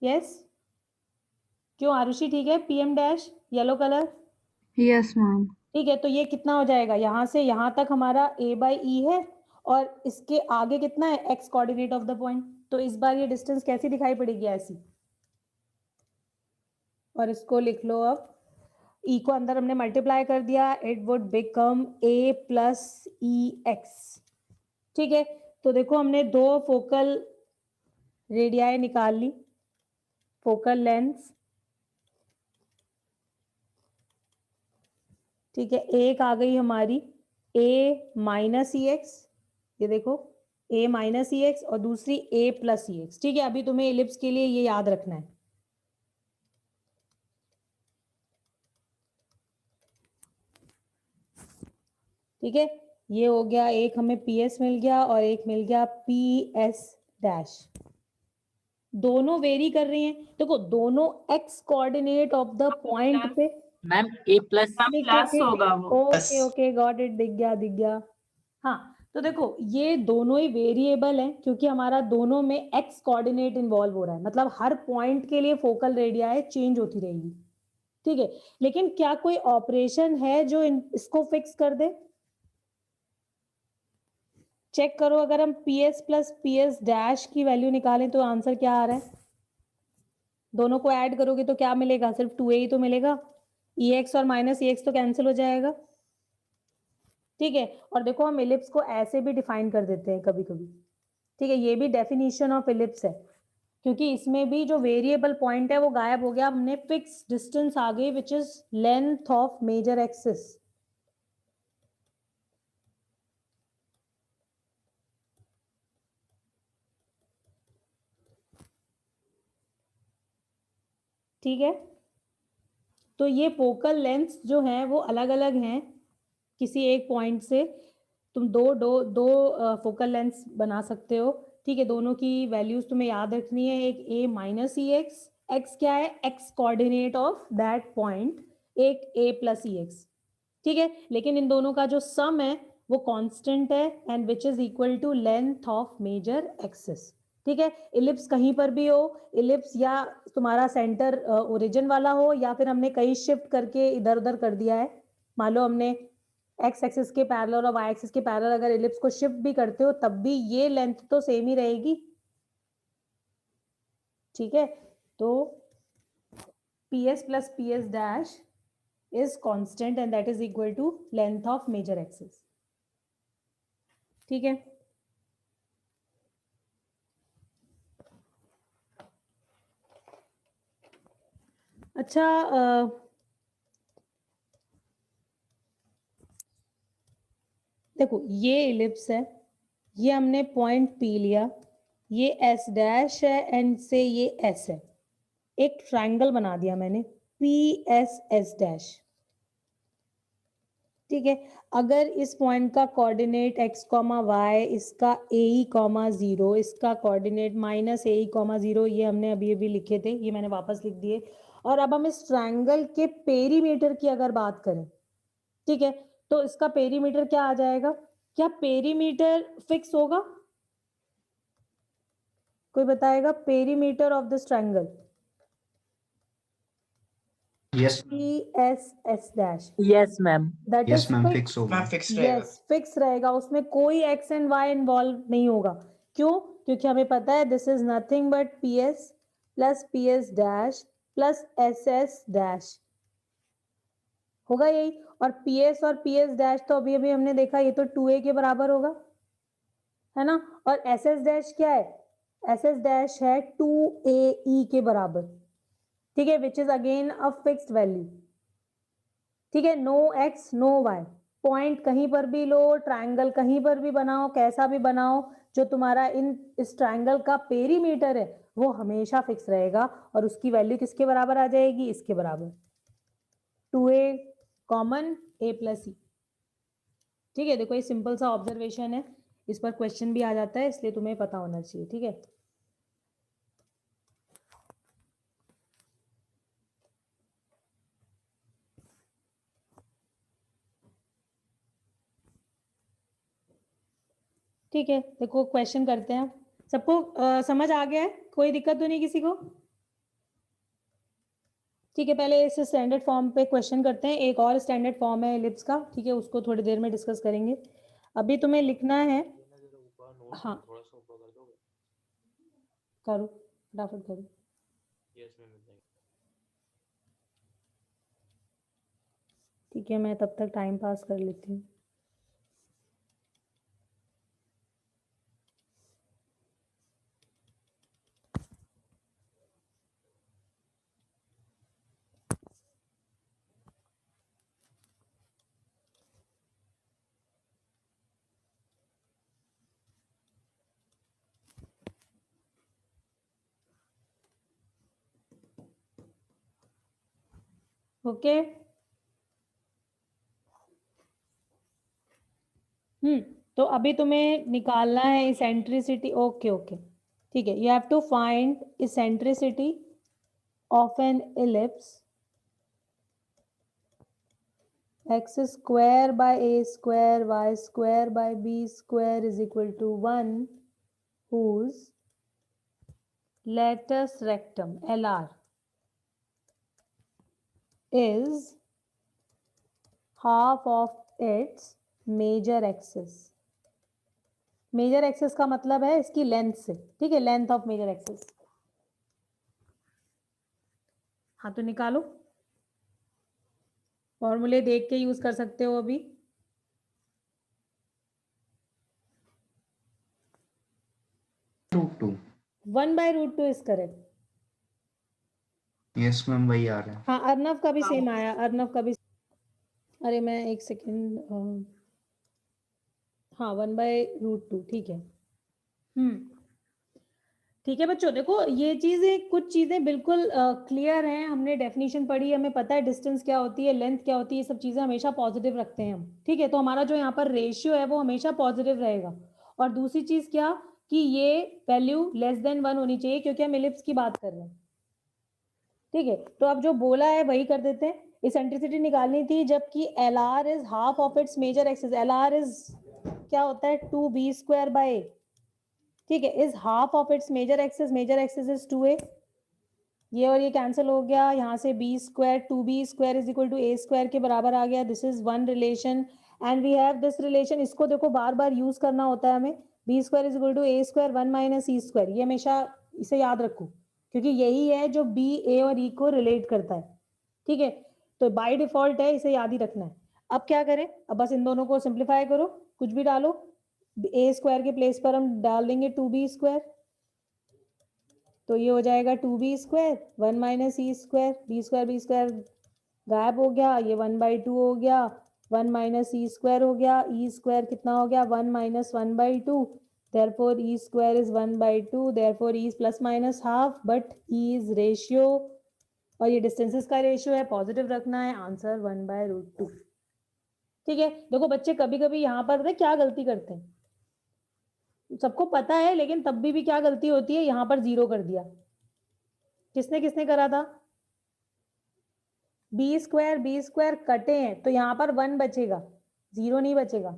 यस, क्यों आरुषि ठीक है, PM dash yellow colour. Yes ma'am. ठीक है, तो ये कितना हो जाएगा, यहाँ से यहाँ तक हमारा a/e है और इसके आगे कितना है x coordinate of the point. तो इस बार ये डिस्टेंस कैसी दिखाई पड़ेगी, ऐसी। और इसको लिख लो, अब e को अंदर हमने मल्टीप्लाई कर दिया, it would become a + ex। ठीक है, तो देखो हमने दो फोकल रेडियाई निकाल ली, फोकल लेंथ। ठीक है, एक आ गई हमारी a - ex, ये देखो a - ex, और दूसरी a + ex। ठीक है, अभी तुम्हें इलिप्स के लिए ये याद रखना है। ठीक है, ये हो गया, एक हमें ps मिल गया और एक मिल गया ps-। दोनों वेरी कर रही हैं, देखो दोनों x coordinate of the point पे। मैम a प्लस प्लस होगा वो। ओके ओके, गॉट इट, दिख गया। हाँ, तो देखो ये दोनों ही वेरिएबल हैं क्योंकि हमारा दोनों में x कोऑर्डिनेट इन्वॉल्व हो रहा है, मतलब हर पॉइंट के लिए फोकल रेडियाई चेंज होती रहेगी। ठीक है, लेकिन क्या कोई ऑपरेशन है जो इसको फिक्स कर दे? चेक करो, अगर हम ps + ps' की वैल्यू निकालें तो आंसर क्या आ रहा है? दोनों को ऐड करोगे तो क्या मिलेगा, सिर्फ 2a ही तो मिलेगा, ex और -ex तो कैंसिल हो जाएगा। ठीक है, और देखो हम इलिप्स को ऐसे भी डिफाइन कर देते हैं कभी कभी। ठीक है, ये भी डेफिनेशन ऑफ इलिप्स है क्योंकि इसमें भी जो वेरिएबल पॉइंट है वो गायब हो गया, हमने फिक्स डिस्टेंस आ गई which is length of major axis. ठीक है, तो ये फोकल लेंथ्स जो हैं वो अलग अलग हैं, किसी एक पॉइंट से तुम दो फोकल लेंथ्स बना सकते हो। ठीक है, दोनों की वैल्यूज तुम्हें याद रखनी है, एक a - ex, x क्या है, x coordinate of that point, एक a + ex। ठीक है, लेकिन इन दोनों का जो सम है वो कांस्टेंट है and which is equal to length of major axis. ठीक है, इलिप्स कहीं पर भी हो, इलिप्स या तुम्हारा सेंटर ओरिजिन वाला हो या फिर हमने कहीं शिफ्ट करके इधर उधर कर दिया है, मान लो हमने x एक्सिस के पैरेलल और y एक्सिस के पैरेलल अगर इलिप्स को शिफ्ट भी करते हो तब भी ये लेंथ तो सेम ही रहेगी। ठीक है, तो ps + ps' is constant and that is equal to length of major axis। ठीक है, अच्छा देखो ये इलिप्स है, ये हमने पॉइंट P लिया, ये s' है एंड से ये s है, एक ट्रायंगल बना दिया मैंने PSS'। ठीक है, अगर इस पॉइंट का कोऑर्डिनेट x, y, इसका ae, 0, इसका कोऑर्डिनेट -ae, 0, ये हमने अभी लिखे थे, ये मैंने वापस लिख दिए। और अब हम इस ट्रायंगल के पेरीमीटर की अगर बात करें, ठीक है, तो इसका पेरीमीटर क्या आ जाएगा? क्या पेरीमीटर फिक्स होगा? कोई बताएगा perimeter of this triangle? Yes PSS', yes ma'am. That yes is ma'am, fix. Fix होगा। यस, फिक्स रहेगा, उसमें कोई x एंड y इन्वॉल्व नहीं होगा। क्यों? क्योंकि हमें पता है this is nothing but ps + ps' + ss' होगा यही। और ps और ps' तो अभी हमने देखा ये तो 2a के बराबर होगा, है ना। और ss' क्या है? ss' है 2ae के बराबर। ठीक है, which is again a fixed value. ठीक है, no x no y, point कहीं पर भी लो, ट्रायंगल कहीं पर भी बनाओ, कैसा भी बनाओ, जो तुम्हारा इस ट्रायंगल का पेरीमीटर है वो हमेशा फिक्स रहेगा और उसकी वैल्यू किसके बराबर आ जाएगी? इसके बराबर, 2a कॉमन a + e। ठीक है, देखो ये सिंपल सा ऑब्जर्वेशन है, इस पर क्वेश्चन भी आ जाता है, इसलिए तुम्हें पता होना चाहिए। ठीक है, ठीक है, देखो क्वेश्चन करते हैं। सबको समझ आ गया है? कोई दिक्कत तो नहीं किसी को? ठीक है, पहले इस स्टैंडर्ड फॉर्म पे क्वेश्चन करते हैं। एक और स्टैंडर्ड फॉर्म है एलिप्स का, ठीक है, उसको थोड़ी देर में डिस्कस करेंगे। अभी तुम्हें लिखना है, ये ना जरा ऊपर नोट्स हाँ थोड़ा सा ऊपर कर दोगे? करो, फटाफट करो। यस मैम, मिल जाएगा। ठीक है, मैं तब तक टाइम पास कर लेती हूँ। ओके, तो अभी तुम्हें निकालना है इसेंट्रिसिटी। ओके ओके, ठीक है, you have to find eccentricity of an ellipse x square by a square y square by b square is equal to 1 whose latus rectum LR is half of its major axis। Major axis का मतलब है इसकी length से, ठीक है, length of major axis. हाँ तो निकालो, फॉर्मूले देख के यूज कर सकते हो अभी। √2। 1/√2 इज करेक्ट। यस मैम, वही आ रहा है। हाँ, अर्नव का भी सेम आया, अर्नव का भी। अरे मैं एक सेकेंड, हाँ 1/√2, ठीक है। ठीक है बच्चों, देखो ये चीजें, कुछ चीजें बिल्कुल क्लियर हैं, हमने डेफिनेशन पढ़ी, हमें पता है डिस्टेंस क्या होती है, लेंथ क्या होती है, ये सब चीजें हमेशा पॉजिटिव रखते हैं हम, ठीक है। तो हमारा जो यहाँ पर रेशियो है वो हमेशा पॉजिटिव रहेगा। और दूसरी चीज क्या, कि ये वैल्यू लेस देन 1 होनी चाहिए, क्योंकि हम इलिप्स की बात कर रहे हैं, ठीक है। तो अब जो बोला है वही कर देते हैं। इसेंट्रिसिटी निकालनी थी, जबकि L R is half of its major axis. L R is क्या होता है, 2b² ठीक है, is half of its major axis. Major axis is 2a। ये और ये कैंसिल हो गया, यहाँ से b², 2b² is equal to a² के बराबर आ गया। This is one relation and we have this relation. इसको देखो बार बार यूज करना होता है हमें। b² is equal to a², 1 - e²। ये हमेशा इसे याद रखो, क्योंकि यही है जो b, a और e को रिलेट करता है, ठीक है। तो बाय डिफॉल्ट है, इसे याद ही रखना है। अब क्या करें, अब बस इन दोनों को सिंप्लीफाई करो, कुछ भी डालो। a² के प्लेस पर हम डाल देंगे 2b², तो ये हो जाएगा 2b², 1 - e², b² गायब हो गया, ये 1/2 हो गया, 1 - e² हो गया, e² कितना हो गया, 1 - 1/2। therefore e² is 1/2, therefore e is plus minus half, but e is ratio और ये डिस्टेंसेस का रेशियो है, पॉजिटिव रखना है। आंसर 1/√2, ठीक है। देखो बच्चे कभी कभी यहाँ पर क्या गलती करते हैं, सबको पता है, लेकिन तब भी क्या गलती होती है, यहाँ पर 0 कर दिया। किसने किसने करा था, b² कटे हैं, तो यहाँ पर 1 बचेगा, 0 नहीं बचेगा,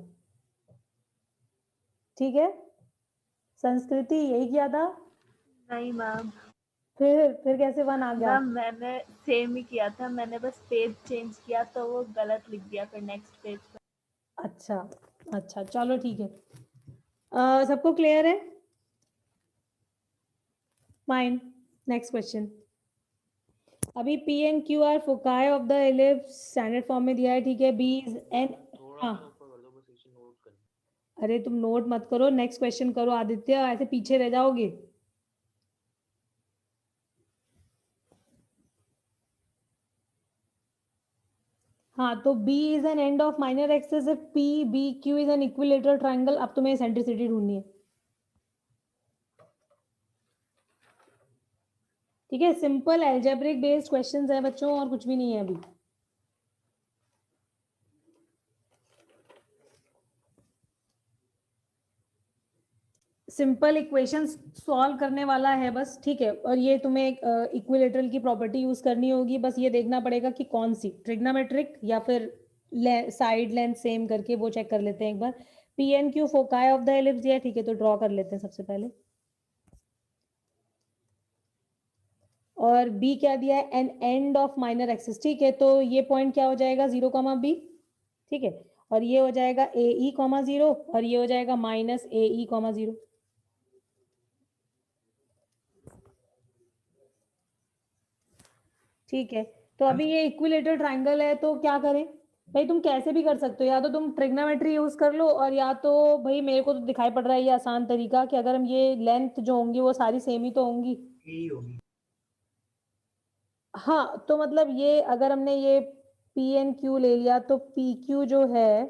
ठीक है। संस्कृति यही किया था, नहीं मैम, फिर कैसे 1 आ गया। मैम मैंने सेम ही किया था, मैंने बस पेज चेंज किया तो वो गलत लिख दिया फिर नेक्स्ट पेज पे। अच्छा अच्छा, चलो ठीक है। सबको क्लियर है, फाइन। Next question. अभी P and Q are foci of the ellipse standard form में दिया है, ठीक है। बी इज एन, थोड़ा हाँ सा ऊपर कर दो, बस इसे नोट करना। अरे तुम नोट मत करो, नेक्स्ट क्वेश्चन करो आदित्य, ऐसे पीछे रह जाओगे। हाँ, तो B is an end of minor axis if P, B, Q is an equilateral triangle. अब तुम्हें सेंट्रिसिटी ढूंढनी है, ठीक है। सिंपल एल्जेब्रिक बेस्ड क्वेश्चंस है बच्चों, और कुछ भी नहीं है अभी। सिंपल इक्वेशंस सॉल्व करने वाला है बस, ठीक है। और ये तुम्हें एक इक्विलेटरल की प्रॉपर्टी यूज करनी होगी, बस ये देखना पड़ेगा कि कौन सी, ट्रिग्नोमेट्रिक या फिर साइड लेंथ सेम करके, वो चेक कर लेते हैं एक बार। P and Q foci of the ellipse दिया, ठीक है, तो ड्रॉ कर लेते हैं सबसे पहले। और b क्या दिया है, an end of minor axis, ठीक है। तो ये पॉइंट क्या हो जाएगा, 0, b, ठीक है। और ये हो जाएगा ए ई, 0 और ये हो जाएगा माइनस ए ई, 0। ठीक है। तो अभी ये इक्विलेटरल ट्राइंगल है, तो क्या करें भाई, तुम कैसे भी कर सकते हो, या तो तुम ट्रिग्नोमेट्री यूज कर लो, और या तो भाई मेरे को तो दिखाई पड़ रहा है ये आसान तरीका कि अगर हम ये लेंथ जो होंगी वो सारी सेम ही तो होंगी। यही होगी। हाँ, तो मतलब ये अगर हमने ये पी एन क्यू ले लिया तो पी क्यू जो है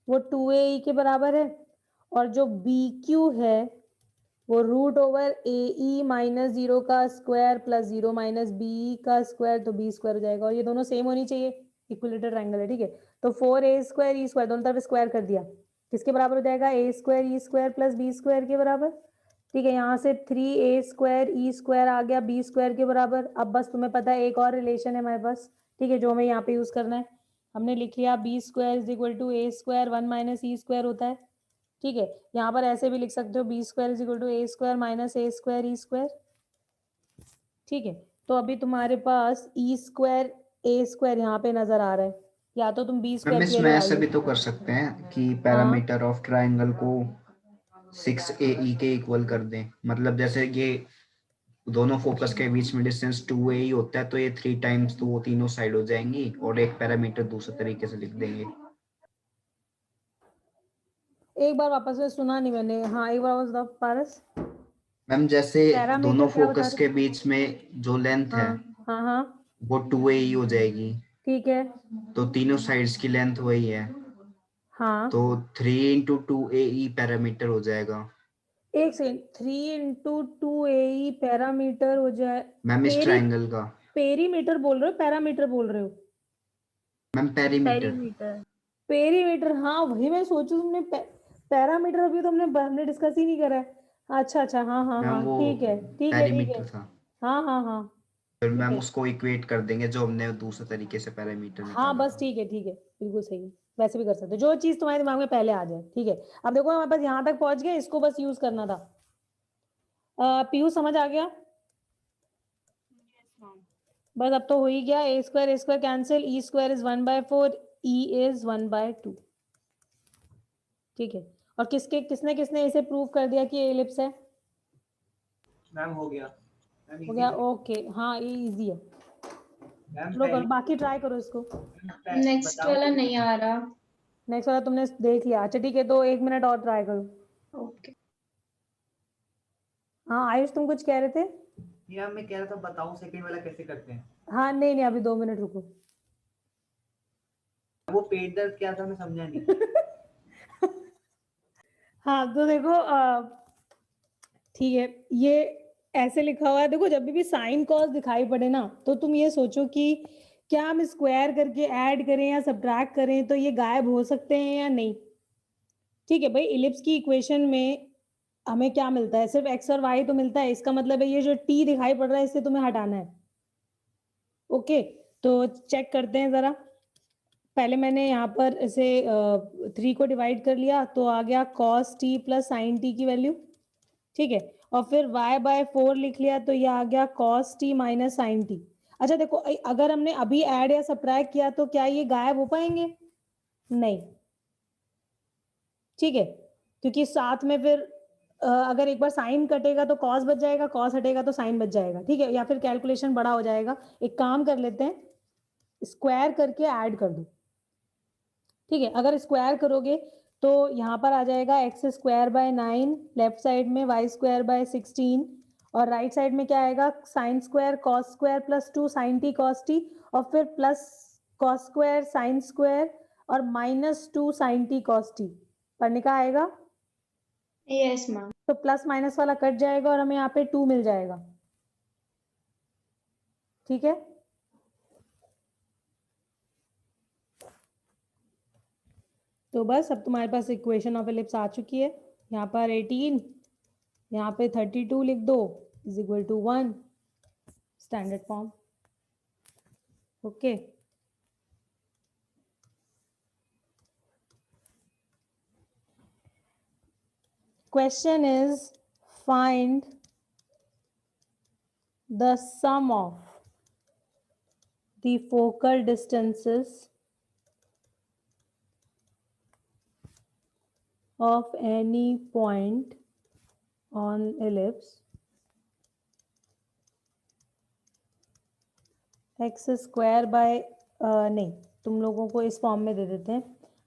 वो 2AE के बराबर है, और जो बी क्यू है वो रूट ओवर ए ई माइनस 0 का स्क्वायर प्लस 0 माइनस बी का स्क्वायर, तो बी स्क्वायर हो जाएगा, और ये दोनों सेम होनी चाहिए, इक्विलेटरल ट्रायंगल है, ठीक है। तो 4a स्क्वायर ई स्क्वायर दोनों तरफ स्क्वायर कर दिया, किसके बराबर हो जाएगा, a square E square plus b square के बराबर, ठीक है। यहाँ से 3a स्क्वायर ई स्क्वायर आ गया बी स्क्वायर के बराबर। अब बस तुम्हें पता है एक और रिलेशन है हमारे पास, ठीक है, जो हमें यहाँ पे यूज करना है। हमने लिख लिया b square is equal to a square 1 minus E square होता है, ठीक है। यहाँ पर ऐसे भी लिख सकते हो b square is equal to a square minus a square E square, ठीक है। तो अभी तुम्हारे पास ई स्क्वायर ए स्क्वायर यहाँ पे नजर आ रहा है, या तो तुम बी मैम स्क्वायर की इसमें वैल्यू ऐसा डाल भी दो। तो कर सकते हैं कि हाँ पैरामीटर ऑफ ट्रायंगल को 6AE के इक्वल कर दें, मतलब जैसे ये दोनों फोकस के बीच में डिस्टेंस 2AE होता है, तो ये 3 टाइम्स तो वो तीनों साइड हो जाएंगी, और एक पैरामीटर दूसरे तरीके से लिख देंगे। एक बार वापस से सुना नहीं मैंने, हाँ एक बार वापस बताओ पारस। मैम जैसे दोनों पैरामीटर क्या बता फोकस रहे? के बीच में जो लेंथ है हाँ हाँ हाँ, वो 2AE हो जाएगी, ठीक है। तो तीनों साइड्स की लेंथ वही है, हाँ तो 3 इंटू 2AE पैरामीटर हो जाएगा। एक सेकेंड, 3 इंटू 2AE पैरामीटर हो जाए, मैम इस पेरी ट्रायंगल का, पेरीमीटर बोल रहे हो पैरामीटर बोल रहे हो? Ma'am perimeter. पेरीमीटर। पेरीमीटर, हाँ वही मैं सोचू तुमने पैरामीटर अभी तो हमने डिस्कस ही नहीं करा है। अच्छा अच्छा, हाँ हाँ मैम हाँ, वो ठीक है ठीक है ठीक है, पेरीमीटर था, हाँ हाँ हाँ फिर ठीक मैम है। उसको इक्वेट कर देंगे जो हमने दूसरे तरीके से पैरामीटर हाँ निकाला बस था। ठीक है, बिल्कुल सही है। वैसे भी कर सकते हो, जो चीज तुम्हारे दिमाग में पहले आ जाए, ठीक है। अब देखो हमारे पास यहाँ तक पहुंच गए, इसको बस यूज करना था। पीयू समझ आ गया? बस अब तो हो ही गया, a square cancel, e square is 1/4, e is 1/2, ठीक है। और किसने किसने इसे प्रूव कर दिया कि ये एलिप्स है? मैम हो गया। मैम हो इजी गया, है। ओके, हाँ ये इजी है। मैम चलो करो, बाकी ट्राई करो इसको। नेक्स्ट बताऊं? वाला नहीं आ रहा। नेक्स्ट वाला तुमने देख लिया, अच्छा ठीक है, तो 1 मिनट और ट्राई करो। ओके। हाँ आयुष तुम कुछ कह रहे थे? या मैं कह रहा था बताऊं सेकंड वाला कैसे करते हैं। हाँ नहीं नहीं, अभी 2 मिनट रुको। वो पेट दर्द क्या था मैं समझा नहीं। हाँ तो देखो ठीक है, ये ऐसे लिखा हुआ है, देखो जब भी साइन कॉस दिखाई पड़े ना, तो तुम ये सोचो कि क्या हम स्क्वायर करके ऐड करें या सब्ट्रैक्ट करें तो ये गायब हो सकते हैं या नहीं, ठीक है। भाई इलिप्स की इक्वेशन में हमें क्या मिलता है, सिर्फ एक्स और वाई तो मिलता है, इसका मतलब है ये जो टी दिखाई पड़ रहा है इससे तुम्हें हटाना है। ओके, तो चेक करते हैं जरा। पहले मैंने यहाँ पर इसे 3 को डिवाइड कर लिया, तो आ गया cos t plus sign T की वैल्यू, ठीक है। और फिर y/4 लिख लिया, तो ये आ गया cos t minus sine t. अच्छा देखो, अगर हमने अभी ऐड या सब्ट्रैक्ट किया तो क्या ये गायब हो पाएंगे? नहीं, ठीक है, क्योंकि साथ में फिर अगर एक बार साइन कटेगा तो कॉस बच जाएगा, कॉस हटेगा तो साइन बच जाएगा, ठीक है। या फिर कैलकुलेशन बड़ा हो जाएगा, एक काम कर लेते हैं, स्क्वायर करके ऐड कर दो, ठीक है। अगर स्क्वायर करोगे तो यहाँ पर आ जाएगा x square by 9 left side में, वाई स्क्वायर बाय 16, और राइट साइड में क्या आएगा, sine square cos square plus 2 sine t cos t, और फिर plus cos square sine square और -2 साइन टी कॉस टी, पढ़ने का आएगा। Yes ma'am. तो प्लस माइनस वाला कट जाएगा और हमें यहाँ पे 2 मिल जाएगा, ठीक है। तो बस अब तुम्हारे पास इक्वेशन ऑफ एलिप्स आ चुकी है। यहाँ पर 18, यहाँ पे 32 लिख दो, is equal to 1, standard form, okay. Question is find the sum of the focal distances of any point on ellipse x square bye नहीं, तुम लोगों को इस फॉर्म में दे देते हैं.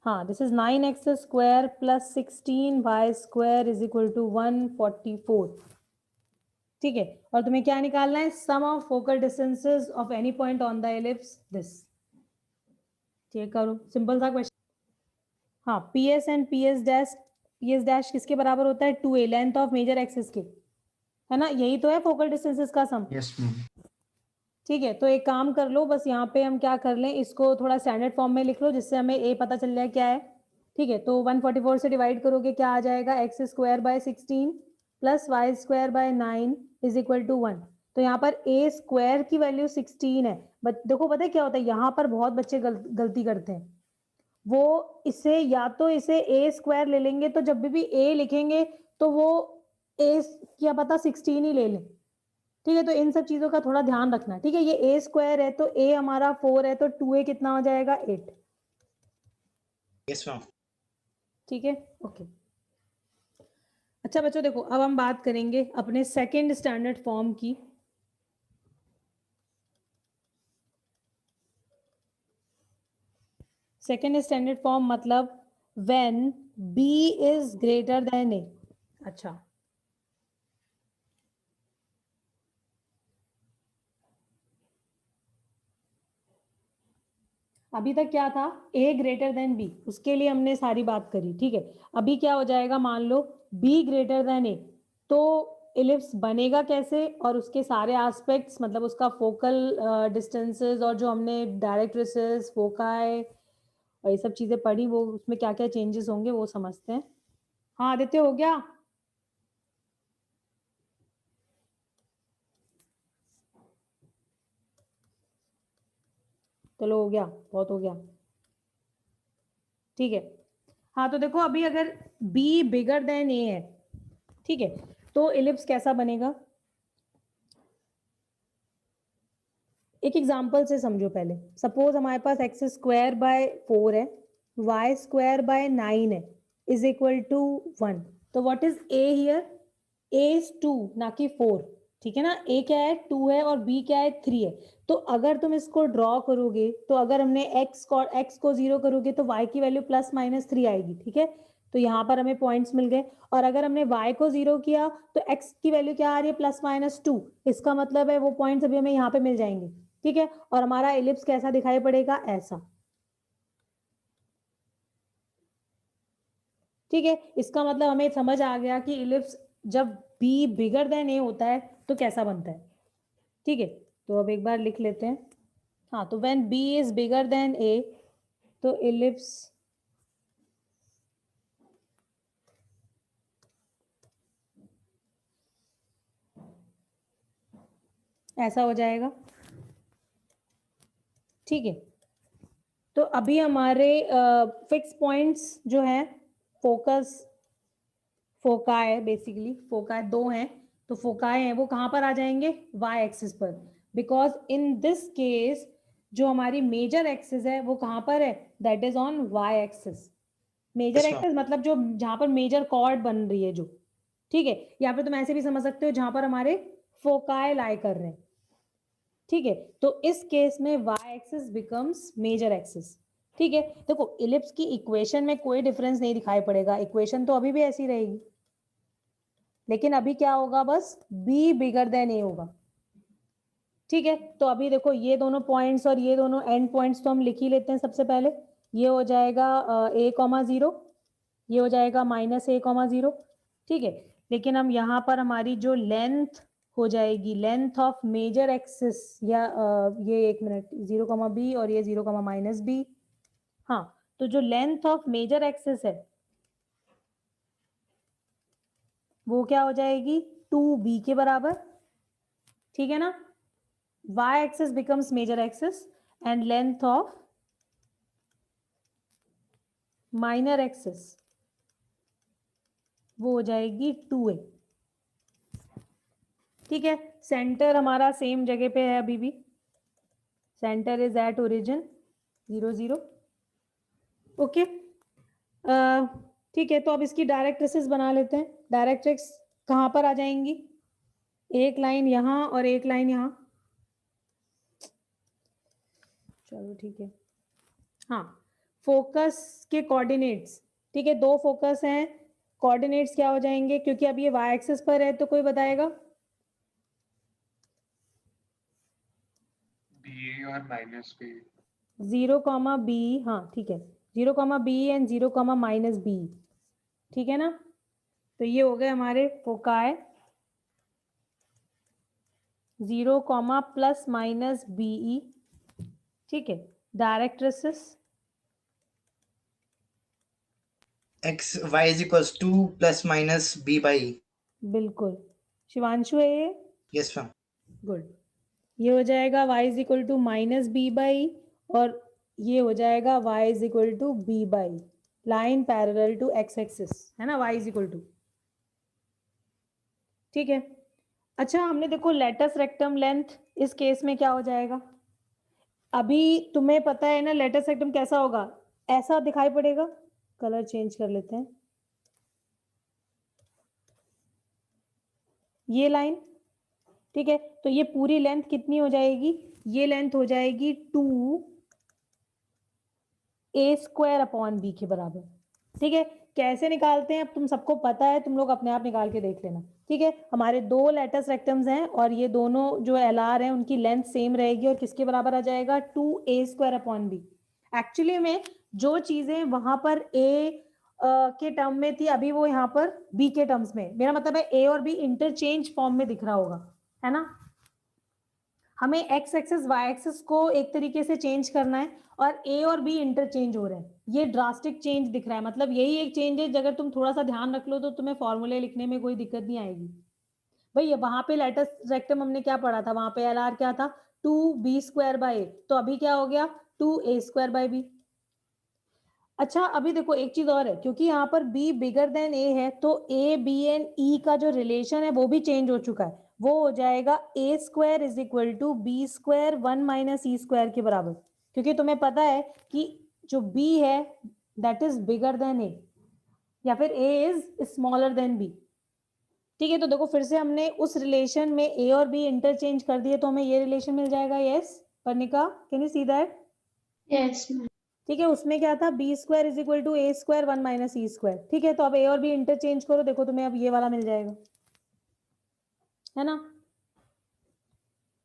हाँ, this is 9x square plus 16y square is equal to 144. ठीक है, और तुम्हें क्या निकालना है? Sum of focal distances of any point on the ellipse this. Check करो, सिंपल सा क्वेश्चन. हाँ, PS एंड PS डैश किसके बराबर होता है? 2a, length of major axis के, है ना? यही तो है फोकल डिस्टेंसेस का सम. Yes ma'am. ठीक है, तो एक काम कर लो, बस यहाँ पे हम क्या कर लें, इसको थोड़ा स्टैंडर्ड फॉर्म में लिख लो जिससे हमें a पता चल जाए क्या है. ठीक है, तो 144 से डिवाइड करोगे क्या आ जाएगा? x स्क्वायर बाय 16 प्लस Y square by 9 is equal to 1. तो यहाँ पर a स्क्वायर की वैल्यू 16 है. बट देखो पता है क्या होता है, यहाँ पर बहुत बच्चे गलती करते हैं. वो इसे या तो इसे a स्क्वायर ले लेंगे, तो जब भी a लिखेंगे तो वो a क्या पता 16 ही ले लें. ठीक है, तो इन सब चीजों का थोड़ा ध्यान रखना. ठीक है, ये a स्क्वायर है तो a हमारा 4 है, तो 2a कितना हो जाएगा? 8. Yes ma'am. ठीक है, ओके. अच्छा बच्चों देखो, अब हम बात करेंगे अपने सेकंड स्टैंडर्ड फॉर्म की. सेकंड स्टैंडर्ड फॉर्म मतलब when b is greater then a. अच्छा, अभी तक क्या था? a ग्रेटर देन b, उसके लिए हमने सारी बात करी. ठीक है, अभी क्या हो जाएगा? मान लो b ग्रेटर देन a, तो इलिप्स बनेगा कैसे और उसके सारे एस्पेक्ट्स, मतलब उसका फोकल डिस्टेंसेस और जो हमने डायरेक्ट्रिसेस, फोकाई और ये सब चीजें पढ़ी, वो उसमें क्या क्या चेंजेस होंगे वो समझते हैं. हाँ आदित्य, हो गया? चलो हो गया, बहुत हो गया. ठीक है, हाँ तो देखो अभी अगर b बिगर देन a है, ठीक है, तो इलिप्स कैसा बनेगा? एक एग्जांपल से समझो पहले. सपोज हमारे पास x स्क्वायर बाय 4 है, y स्क्वायर बाय 9 है, इज इक्वल टू 1. तो what is a here? a is 2 ना कि 4. ठीक है ना, a क्या है? 2 है और b क्या है? 3 है. तो अगर तुम इसको ड्रॉ करोगे, तो अगर हमने x को 0 करोगे तो y की वैल्यू प्लस माइनस 3 आएगी. ठीक है, तो यहाँ पर हमें पॉइंट्स मिल गए. और अगर हमने y को 0 किया तो x की वैल्यू क्या आ रही है? Plus minus 2. इसका मतलब है वो पॉइंट्स अभी हमें यहाँ पे मिल जाएंगे. ठीक है, और हमारा इलिप्स कैसा दिखाई पड़ेगा? ऐसा. ठीक है, इसका मतलब हमें समझ आ गया कि इलिप्स जब b बिगर देन a होता है तो कैसा बनता है. ठीक है, तो अब एक बार लिख लेते हैं. हाँ, तो when b is bigger then a, तो इलिप्स ऐसा हो जाएगा. ठीक है, तो अभी हमारे फिक्स पॉइंट्स जो है, फोकाई, बेसिकली फोकाई 2 हैं, तो फोकाई हैं वो कहाँ पर आ जाएंगे? y एक्सिस पर. बिकॉज इन दिस केस जो हमारी मेजर एक्सिस है वो कहाँ पर है? That is on y axis. Major axis मतलब जो जहां पर मेजर कॉर्ड बन रही है जो. ठीक है, या फिर तुम ऐसे भी समझ सकते हो जहां पर हमारे फोकाई लाई कर रहे हैं. ठीक है, तो इस केस में y axis becomes major axis. ठीक है, देखो इलिप्स की इक्वेशन में कोई डिफरेंस नहीं दिखाई पड़ेगा, इक्वेशन तो अभी भी ऐसी रहेगी, लेकिन अभी क्या होगा? बस b बिगर देन a होगा. ठीक है, तो अभी देखो ये दोनों पॉइंट्स और ये दोनों एंड पॉइंट्स तो हम लिख ही लेते हैं. सबसे पहले ये हो जाएगा a,0, ये हो जाएगा -a,0. ठीक है, लेकिन हम यहाँ पर हमारी जो लेंथ हो जाएगी, लेंथ ऑफ मेजर एक्सिस, या ये एक मिनट, 0,b और ये 0,-b. हाँ, तो जो लेंथ ऑफ मेजर एक्सिस है वो क्या हो जाएगी? 2b के बराबर. ठीक है ना, y axis becomes major axis and length of minor axis वो हो जाएगी 2a. ठीक है, सेंटर हमारा सेम जगह पे है अभी भी, centre is at origin 0 0। Okay, ठीक है, तो अब इसकी डायरेक्ट्रिसेस बना लेते हैं। डायरेक्ट्रिक्स कहाँ पर आ जाएंगी? एक लाइन यहाँ और एक लाइन यहाँ। चलो ठीक है, हाँ, फोकस के कोऑर्डिनेट्स, ठीक है, दो फोकस हैं, कोऑर्डिनेट्स क्या हो जाएंगे? क्योंकि अब ये वाई एक्सिस पर है तो कोई बताएगा? बी और माइनस बी। 0, बी, हाँ ठीक है, 0, बी एंड 0, माइनस बी, ठीक है ना? तो ये हो गए हमारे फोकाई, 0, प्लस माइनस बीई, ठीक है। Directrices x y is equals to plus minus b by. बिल्कुल, शिवांशु है ये? Yes ma'am. गुड, ये हो जाएगा y is equal to minus b by, और ये हो जाएगा y is equal to b by, line parallel to x axis, है ना, y इज इक्वल टू, ठीक है। अच्छा, हमने देखो लेटस रेक्टम लेंथ, इस केस में क्या हो जाएगा? अभी तुम्हें पता है ना लेटस रेक्टम कैसा होगा? ऐसा दिखाई पड़ेगा। कलर चेंज कर लेते हैं, ये लाइन, ठीक है, तो ये पूरी लेंथ कितनी हो जाएगी? ये लेंथ हो जाएगी 2a² के बराबर, ठीक है। कैसे निकालते हैं अब तुम सबको पता है, तुम लोग अपने आप निकाल के देख लेना, ठीक है। हमारे दो लेटस रेक्टम्स हैं और ये दोनों जो LR हैं उनकी लेंथ सेम रहेगी और किसके बराबर आ जाएगा? 2a² एक्चुअली में जो चीजें वहां पर a के टर्म में थी, अभी वो यहाँ पर b के टर्म्स में, मेरा मतलब है a और b इंटरचेंज फॉर्म में दिख रहा होगा, है ना। हमें x एक्सिस y एक्सिस को एक तरीके से चेंज करना है और a और b इंटरचेंज हो रहे हैं, ये ड्रास्टिक चेंज दिख रहा है, मतलब यही एक चेंज है। अगर तुम थोड़ा सा ध्यान रख लो तो तुम्हें फॉर्मूले लिखने में कोई दिक्कत नहीं आएगी। भाई वहां पे लेटस रेक्टम हमने क्या पढ़ा था? वहां पे LR क्या था? 2b²/a, तो अभी क्या हो गया? 2a²/b। अच्छा, अभी देखो एक चीज और है, क्योंकि यहाँ पर b बिगर देन a है तो a b एंड e का जो रिलेशन है वो भी चेंज हो चुका है, वो हो जाएगा a² is equal to b² 1 minus e² के बराबर, क्योंकि तुम्हें पता है कि जो b है that is bigger then a, या फिर a is smaller than b, ठीक है। तो देखो फिर से हमने उस रिलेशन में a और b इंटरचेंज कर दिए तो हमें ये रिलेशन मिल जाएगा। Yes Parnika, can you see that? Yes, ma'am. ठीक है, उसमें क्या था? b² is equal to a² 1 minus e², ठीक है। तो अब a और b इंटरचेंज करो, देखो तुम्हें अब ये वाला मिल जाएगा, है ना।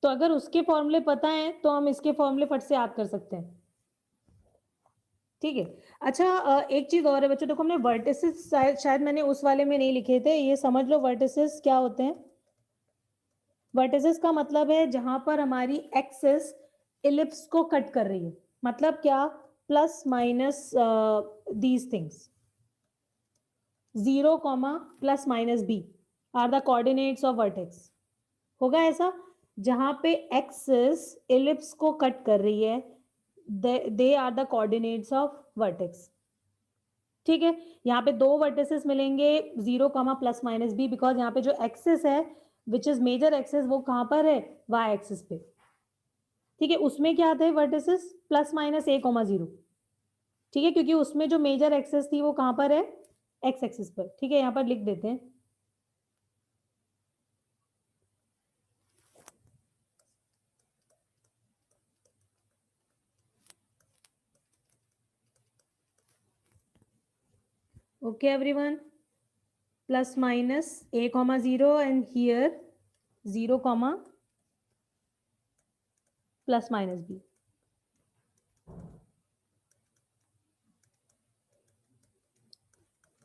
तो अगर उसके फॉर्मूले पता है तो हम इसके फॉर्मूले फट से याद कर सकते हैं, ठीक है। अच्छा, एक चीज और है बच्चों, देखो हमने वर्टिसेस शायद मैंने उस वाले में नहीं लिखे थे, ये समझ लो वर्टिसेस क्या होते हैं। वर्टिसेस का मतलब है जहां पर हमारी एक्सिस इलिप्स को कट कर रही है, मतलब क्या? Plus minus these things, 0, plus minus b are the coordinates of vertex. होगा ऐसा, जहां पे एक्सिस इलिप्स को कट कर रही है, they are the coordinates of vertex, ठीक है। यहाँ पे दो वर्टिसेस मिलेंगे, 0, प्लस माइनस b, बिकॉज यहाँ पे जो एक्सिस है विच इज मेजर एक्सिस वो कहां पर है? y एक्सिस पे, ठीक है। उसमें क्या थे वर्टिसेस? प्लस माइनस a, 0, ठीक है, क्योंकि उसमें जो मेजर एक्सिस थी वो कहां पर है? x एक्सिस पर, ठीक है। यहाँ पर लिख देते हैं, okay everyone, plus minus a, 0 and here 0, plus minus b.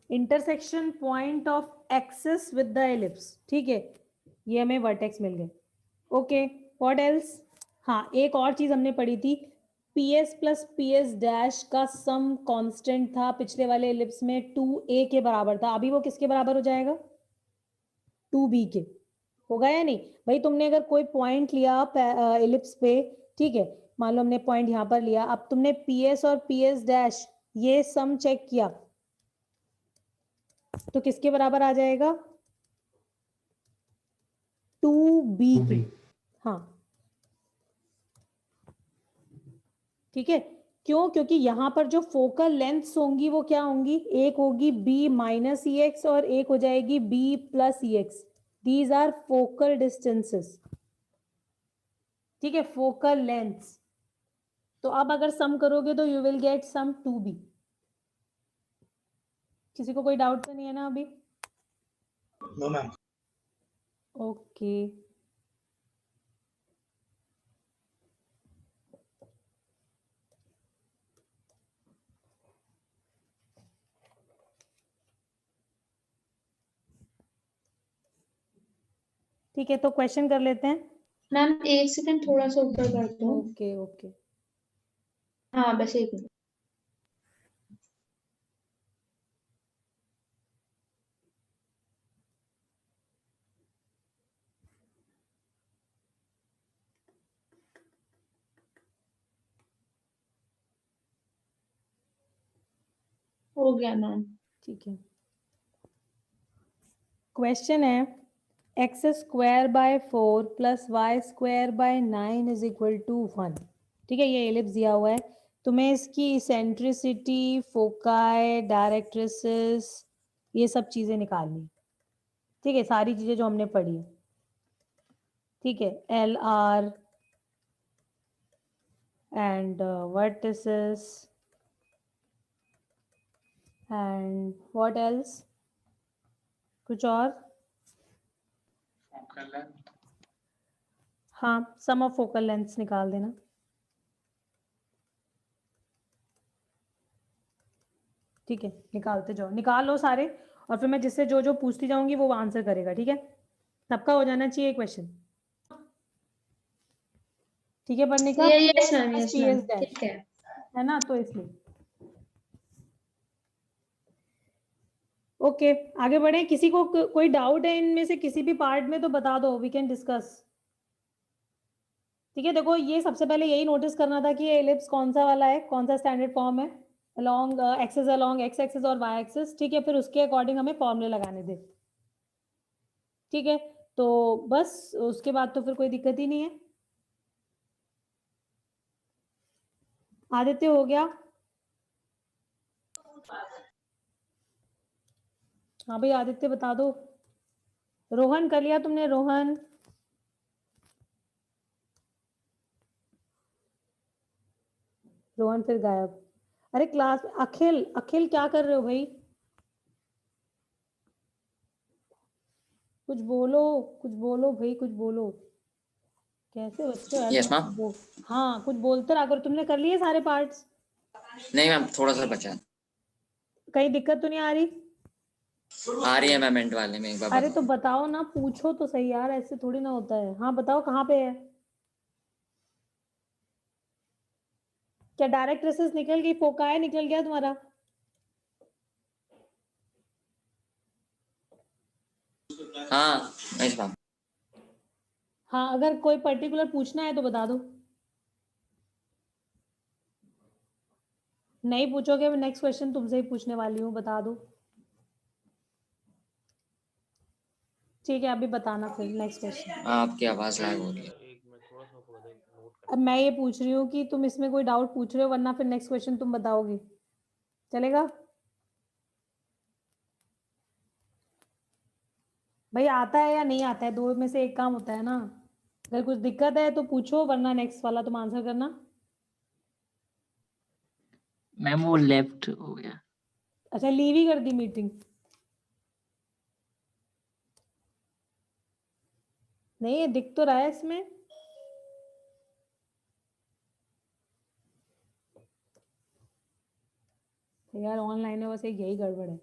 Intersection point of axis with the ellipse, ठीक है, ये हमें वर्टेक्स मिल गए। Okay, what else? हाँ, एक और चीज हमने पढ़ी थी, PS प्लस PS डैश का सम कांस्टेंट था पिछले वाले एलिप्स में, 2a के बराबर था, अभी वो किसके बराबर हो जाएगा? 2b के। होगा या नहीं भाई? तुमने अगर कोई पॉइंट लिया एलिप्स पे, ठीक है, मान लो हमने पॉइंट यहाँ पर लिया, अब तुमने PS और PS डैश ये सम चेक किया तो किसके बराबर आ जाएगा? 2b 2b। की। हाँ ठीक है, क्यों? क्योंकि यहाँ पर जो फोकल लेंथ्स होंगी वो क्या होंगी? एक होगी b माइनस ई एक्स और एक हो जाएगी b plus e x. These are focal distances, ठीक है, फोकल लेंथ्स। तो अब अगर सम करोगे तो you will get some 2b। किसी को कोई डाउट तो नहीं है ना अभी? No ma'am. ओके ठीक है, तो क्वेश्चन कर लेते हैं। मैम 1 सेकंड थोड़ा सा ऊपर कर दो। ओके ओके हाँ बस 1 मिनट। हो गया मैम। ठीक है, क्वेश्चन है x square by 4 plus Y square by 9 is equal to 1। ठीक है, ये एलिप्स दिया हुआ है, तुम्हें इसकी इसेंट्रिसिटी, फोकाई, डायरेक्ट्रिसेस, ये सब चीजें निकालनी। ठीक है, सारी चीजें जो हमने पढ़ी है। ठीक है, L R and vertices and what else, कुछ और? focal length, हाँ, सम ऑफ फोकल लेंथ्स निकाल देना। ठीक है, निकालते जाओ, निकाल लो सारे, और फिर मैं जिससे जो जो पूछती जाऊंगी वो आंसर करेगा। ठीक है, सबका हो जाना चाहिए क्वेश्चन। ठीक है, पढ़ने का yes ma'am, yes ma'am, PS dash ठीक है। है ना, तो इसलिए ओके आगे बढ़े। किसी को कोई डाउट है इनमें से किसी भी पार्ट में तो बता दो, वी कैन डिस्कस। ठीक है, देखो ये सबसे पहले यही नोटिस करना था कि ये एलिप्स कौन सा वाला है, कौन सा स्टैंडर्ड फॉर्म है, along axes, along x axes और वाई एक्सेस। ठीक है, फिर उसके अकॉर्डिंग हमें फॉर्मूले लगाने दे। ठीक है, तो बस उसके बाद तो फिर कोई दिक्कत ही नहीं है। आदित्य हो गया? हाँ भाई आदित्य बता दो। रोहन कर लिया तुमने? रोहन, रोहन फिर गायब। अरे क्लास, अखिल, अखिल क्या कर रहे हो भाई? कुछ बोलो, कुछ बोलो भाई, कुछ बोलो। कैसे बच्चे हो यार यस तुम? मैम। हाँ कुछ बोलते रहा करो। तुमने कर लिए सारे पार्ट्स? नहीं मैम, थोड़ा सा बचा। कहीं दिक्कत तो नहीं आ रही? आ रही है मैम, एंड वाले में एक बार अरे तो बताओ। बताओ ना, पूछो तो सही यार, ऐसे थोड़ी ना होता है। हाँ बताओ कहाँ पे है? क्या डायरेक्ट रेसेस निकल गई, फोकाई निकल गया तुम्हारा? हाँ यस मैम। हाँ, अगर कोई पर्टिकुलर पूछना है तो बता दो। नहीं पूछोगे, मैं नेक्स्ट क्वेश्चन तुमसे ही पूछने वाली हूँ, बता दो। ठीक है, अभी बताना फिर नेक्स्ट क्वेश्चन। आपकी आवाज लैग हो रही है। एक मिनट थोड़ा सा ऊपर नोट अब मैं ये पूछ रही हूँ कि तुम इसमें कोई डाउट पूछ रहे हो, वरना फिर नेक्स्ट क्वेश्चन तुम बताओगे, चलेगा? भाई आता है या नहीं आता है, दो में से एक काम होता है ना। अगर कुछ दिक्कत है तो पूछो, वरना नेक्स्ट वाला तुम आंसर करना। मैम वो लेफ्ट हो गया। अच्छा, लीव ही कर दी मीटिंग? नहीं, ये दिख तो रहा है इसमें। यार ऑनलाइन है, बस एक यही गड़बड़ है।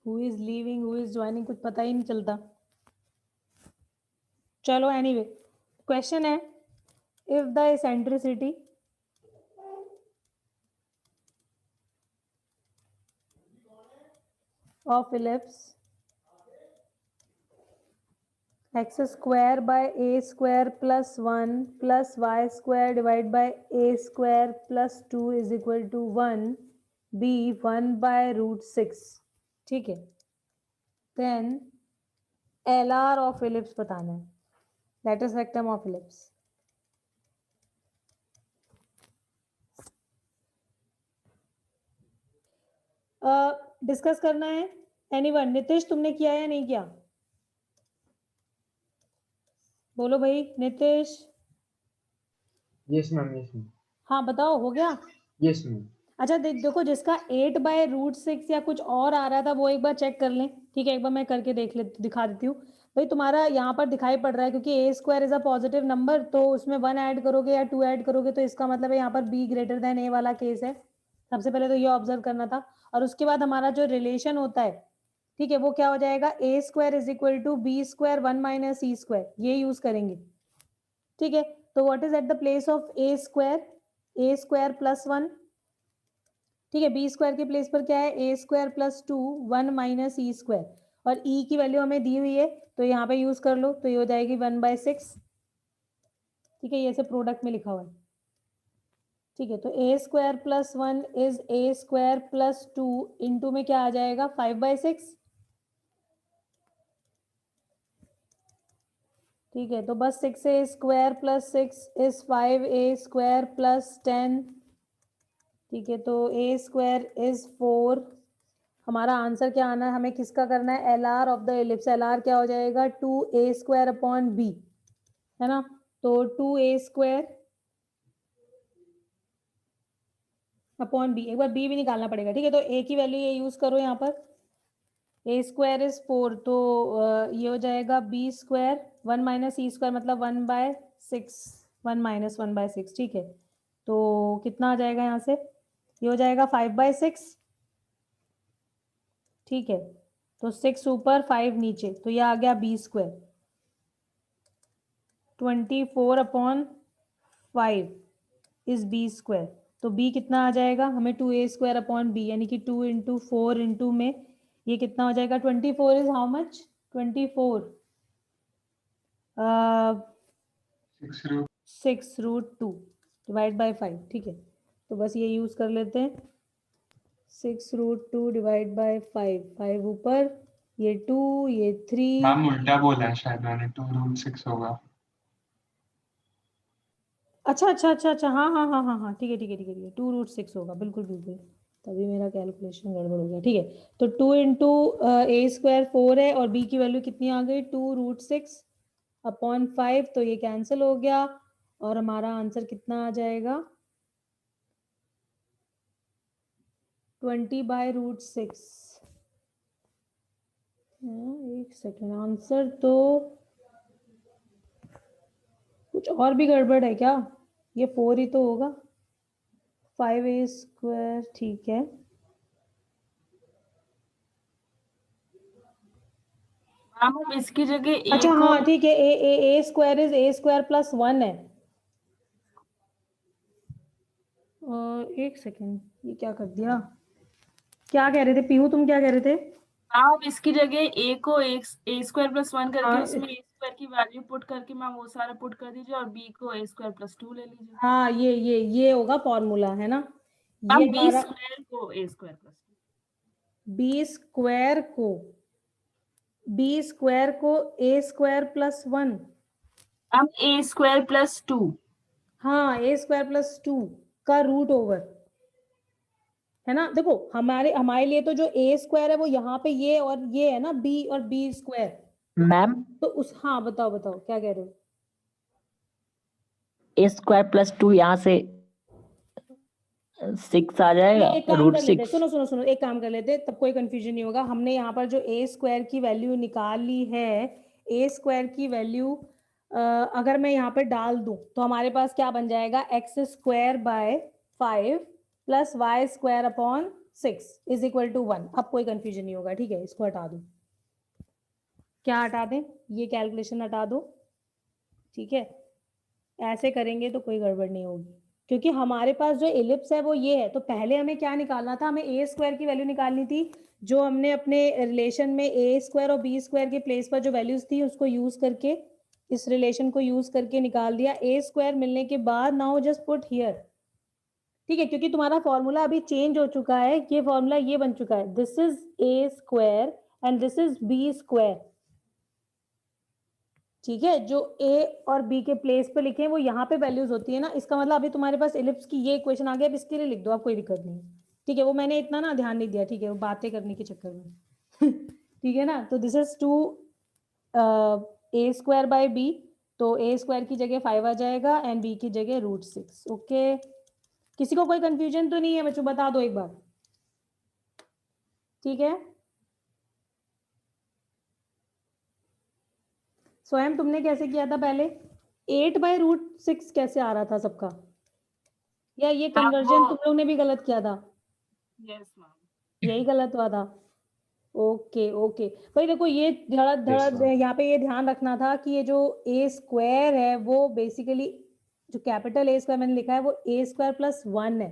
Who is leaving, who is joining, कुछ पता ही नहीं चलता। चलो एनीवे, क्वेश्चन है if the eccentricity of ellipse x square by a square plus 1 plus y square divided by a square plus 2 is equal to 1 be 1 by root 6. ठीक है, then LR of ellipse बताना है, lattice rectum of ellipse. Discuss करना है anyone? Nitish तुमने किया या नहीं किया? बोलो भाई Nitish. Yes ma'am, yes ma'am, हाँ बताओ, हो गया? Yes ma'am. अच्छा देखो, जिसका 8/√6 या कुछ और आ रहा था वो एक बार चेक कर लें, ठीक है? एक बार मैं करके दिखा देती हूँ। भाई तुम्हारा यहाँ पर दिखाई पड़ रहा है क्योंकि a² is a positive number, तो उसमें 1 ऐड करोगे या 2 ऐड करोगे तो इसका मतलब है यहाँ पर b ग्रेटर देन a वाला केस है। सबसे पहले तो ये ऑब्जर्व करना था। और उसके बाद हमारा जो रिलेशन होता है, ठीक है, वो क्या हो जाएगा? a² = b², 1 - c², ये यूज करेंगे, ठीक है? तो what is at the place of a²? a² + 1, ठीक है। b² के प्लेस पर क्या है? a² + 2, 1 - e², और e की वैल्यू हमें दी हुई है तो यहाँ पे यूज कर लो, तो ये हो जाएगी 1/6, ठीक है? ये ऐसे प्रोडक्ट में लिखा हुआ है, ठीक है? तो a² + 1 इज a² + 2 इंटू में क्या आ जाएगा? 5/6, ठीक है? तो बस 6a² + 6 इज 5a² + 10, ठीक है? तो a² इज 4। हमारा आंसर क्या आना है? हमें किसका करना है? LR of the ellipse. LR क्या हो जाएगा? 2a² अपॉन b, है ना? तो 2a² अपॉन b, एक बार b भी निकालना पड़ेगा, ठीक है? तो a की वैल्यू ये यूज करो यहाँ पर, a² इज 4, तो ये हो जाएगा b², 1 - e² मतलब 1/6, 1 - 1/6, ठीक है? तो कितना आ जाएगा यहाँ से? ये हो जाएगा 5/6, ठीक है? तो 6 ऊपर 5 नीचे, तो ये आ गया b², 24 अपॉन 5 इज b²। तो b कितना आ जाएगा? हमें 2a² अपॉन b, यानी कि 2 × 4 इंटू में ये कितना हो जाएगा? 24 is how much? 24 6√2 divide by 5, ठीक है? तो बस ये यूज कर लेते हैं, 6√2 डिवाइड बाय 5, 5 ऊपर, ये 2, ये 3। मैम उल्टा बोला है शायद मैंने, 2√6 होगा। अच्छा अच्छा अच्छा अच्छा, हाँ हाँ हाँ हाँ हाँ, ठीक है ठीक है ठीक है ठीक है, 2√6 होगा, बिल्कुल बिल्कुल, तभी मेरा कैलकुलेशन गड़बड़ हो गया, ठीक है? तो 2 × a² 4 है और b की वैल्यू कितनी आ गई? 2√6 अपॉन 5, तो ये कैंसिल हो गया और हमारा आंसर कितना आ जाएगा? 20/√6। एक सेकेंड, आंसर तो कुछ और भी गड़बड़ है क्या? ये 4 ही तो होगा, 5a², ठीक है? हम इसकी जगह अच्छा a को हाँ ठीक है, a² इज a² + 1 है। एक सेकेंड, ये क्या कर दिया? क्या कह रहे थे पीहू, तुम क्या कह रहे थे? आप इसकी जगह a को a² + 1 करके हाँ उसमें a² की वैल्यू पुट करके मैम वो सारा पुट कर दीजिए और b को a² + 2 ले लीजिए। हाँ, ये होगा फॉर्मूला, है ना? ये मैम b² हमारा को a² + 2, b² को a² + 1, मैम a² + 2, हाँ a² + 2 का रूट ओवर, है ना? देखो हमारे लिए तो जो a² है वो यहाँ पे ये और ये है ना, b और b², मैम तो उस, हाँ बताओ बताओ क्या कह रहे हो? a² + 2 यहाँ से 6 आ जाएगा, एक काम कर लेते हैं, √6। सुनो सुनो सुनो, एक काम कर लेते हैं, तब कोई कंफ्यूजन नहीं होगा। हमने यहाँ पर जो a² की वैल्यू निकाल ली है, a² की वैल्यू अगर मैं यहाँ पे डाल दूं तो हमारे पास क्या बन जाएगा? x² / 5 + y² upon 6 is equal to 1। अब कोई कंफ्यूजन नहीं होगा, ठीक है? इसको हटा दो, क्या हटा दें? ये कैलकुलेशन हटा दो, ठीक है? ऐसे करेंगे तो कोई गड़बड़ नहीं होगी, क्योंकि हमारे पास जो एलिप्स है वो ये है। तो पहले हमें क्या निकालना था? हमें a² की वैल्यू निकालनी थी, जो हमने अपने रिलेशन में a² और b² के प्लेस पर जो वैल्यूज थी उसको यूज करके, इस रिलेशन को यूज करके निकाल दिया। a² मिलने के बाद नाउ जस्ट पुट हियर, ठीक है? क्योंकि तुम्हारा फॉर्मूला अभी चेंज हो चुका है, ये फॉर्मूला ये बन चुका है, this is a² and this is b², ठीक है, जो ए और बी के प्लेस पे लिखे हैं वो यहाँ पे वैल्यूज होती है ना, इसका मतलब अभी तुम्हारे पास इलिप्स की ये इक्वेशन आ गया, अब इसके लिए लिख दो, आप कोई दिक्कत नहीं है। ठीक है, वो मैंने इतना ना ध्यान नहीं दिया, ठीक है, वो बातें करने के चक्कर में ठीक है ना। तो this is 2 a square by b, तो ए स्क्वायर की जगह 5 आ जाएगा एंड बी की जगह √6। ओके, किसी को कोई कंफ्यूजन तो नहीं है बच्चों, बता दो एक बार। ठीक है, स्वयं तुमने कैसे किया था पहले? 8/√6 कैसे आ रहा था सबका, या ये कन्वर्जन तुम लोग ने भी गलत किया था? Yes ma'am. यही गलत हुआ था। ओके ओके, भाई देखो ये धड़ा धड़ा यहाँ पे ये ध्यान रखना था कि ये जो ए स्क्वायर है वो बेसिकली जो कैपिटल ए स्क्वायर मैंने लिखा है वो a² + 1 है।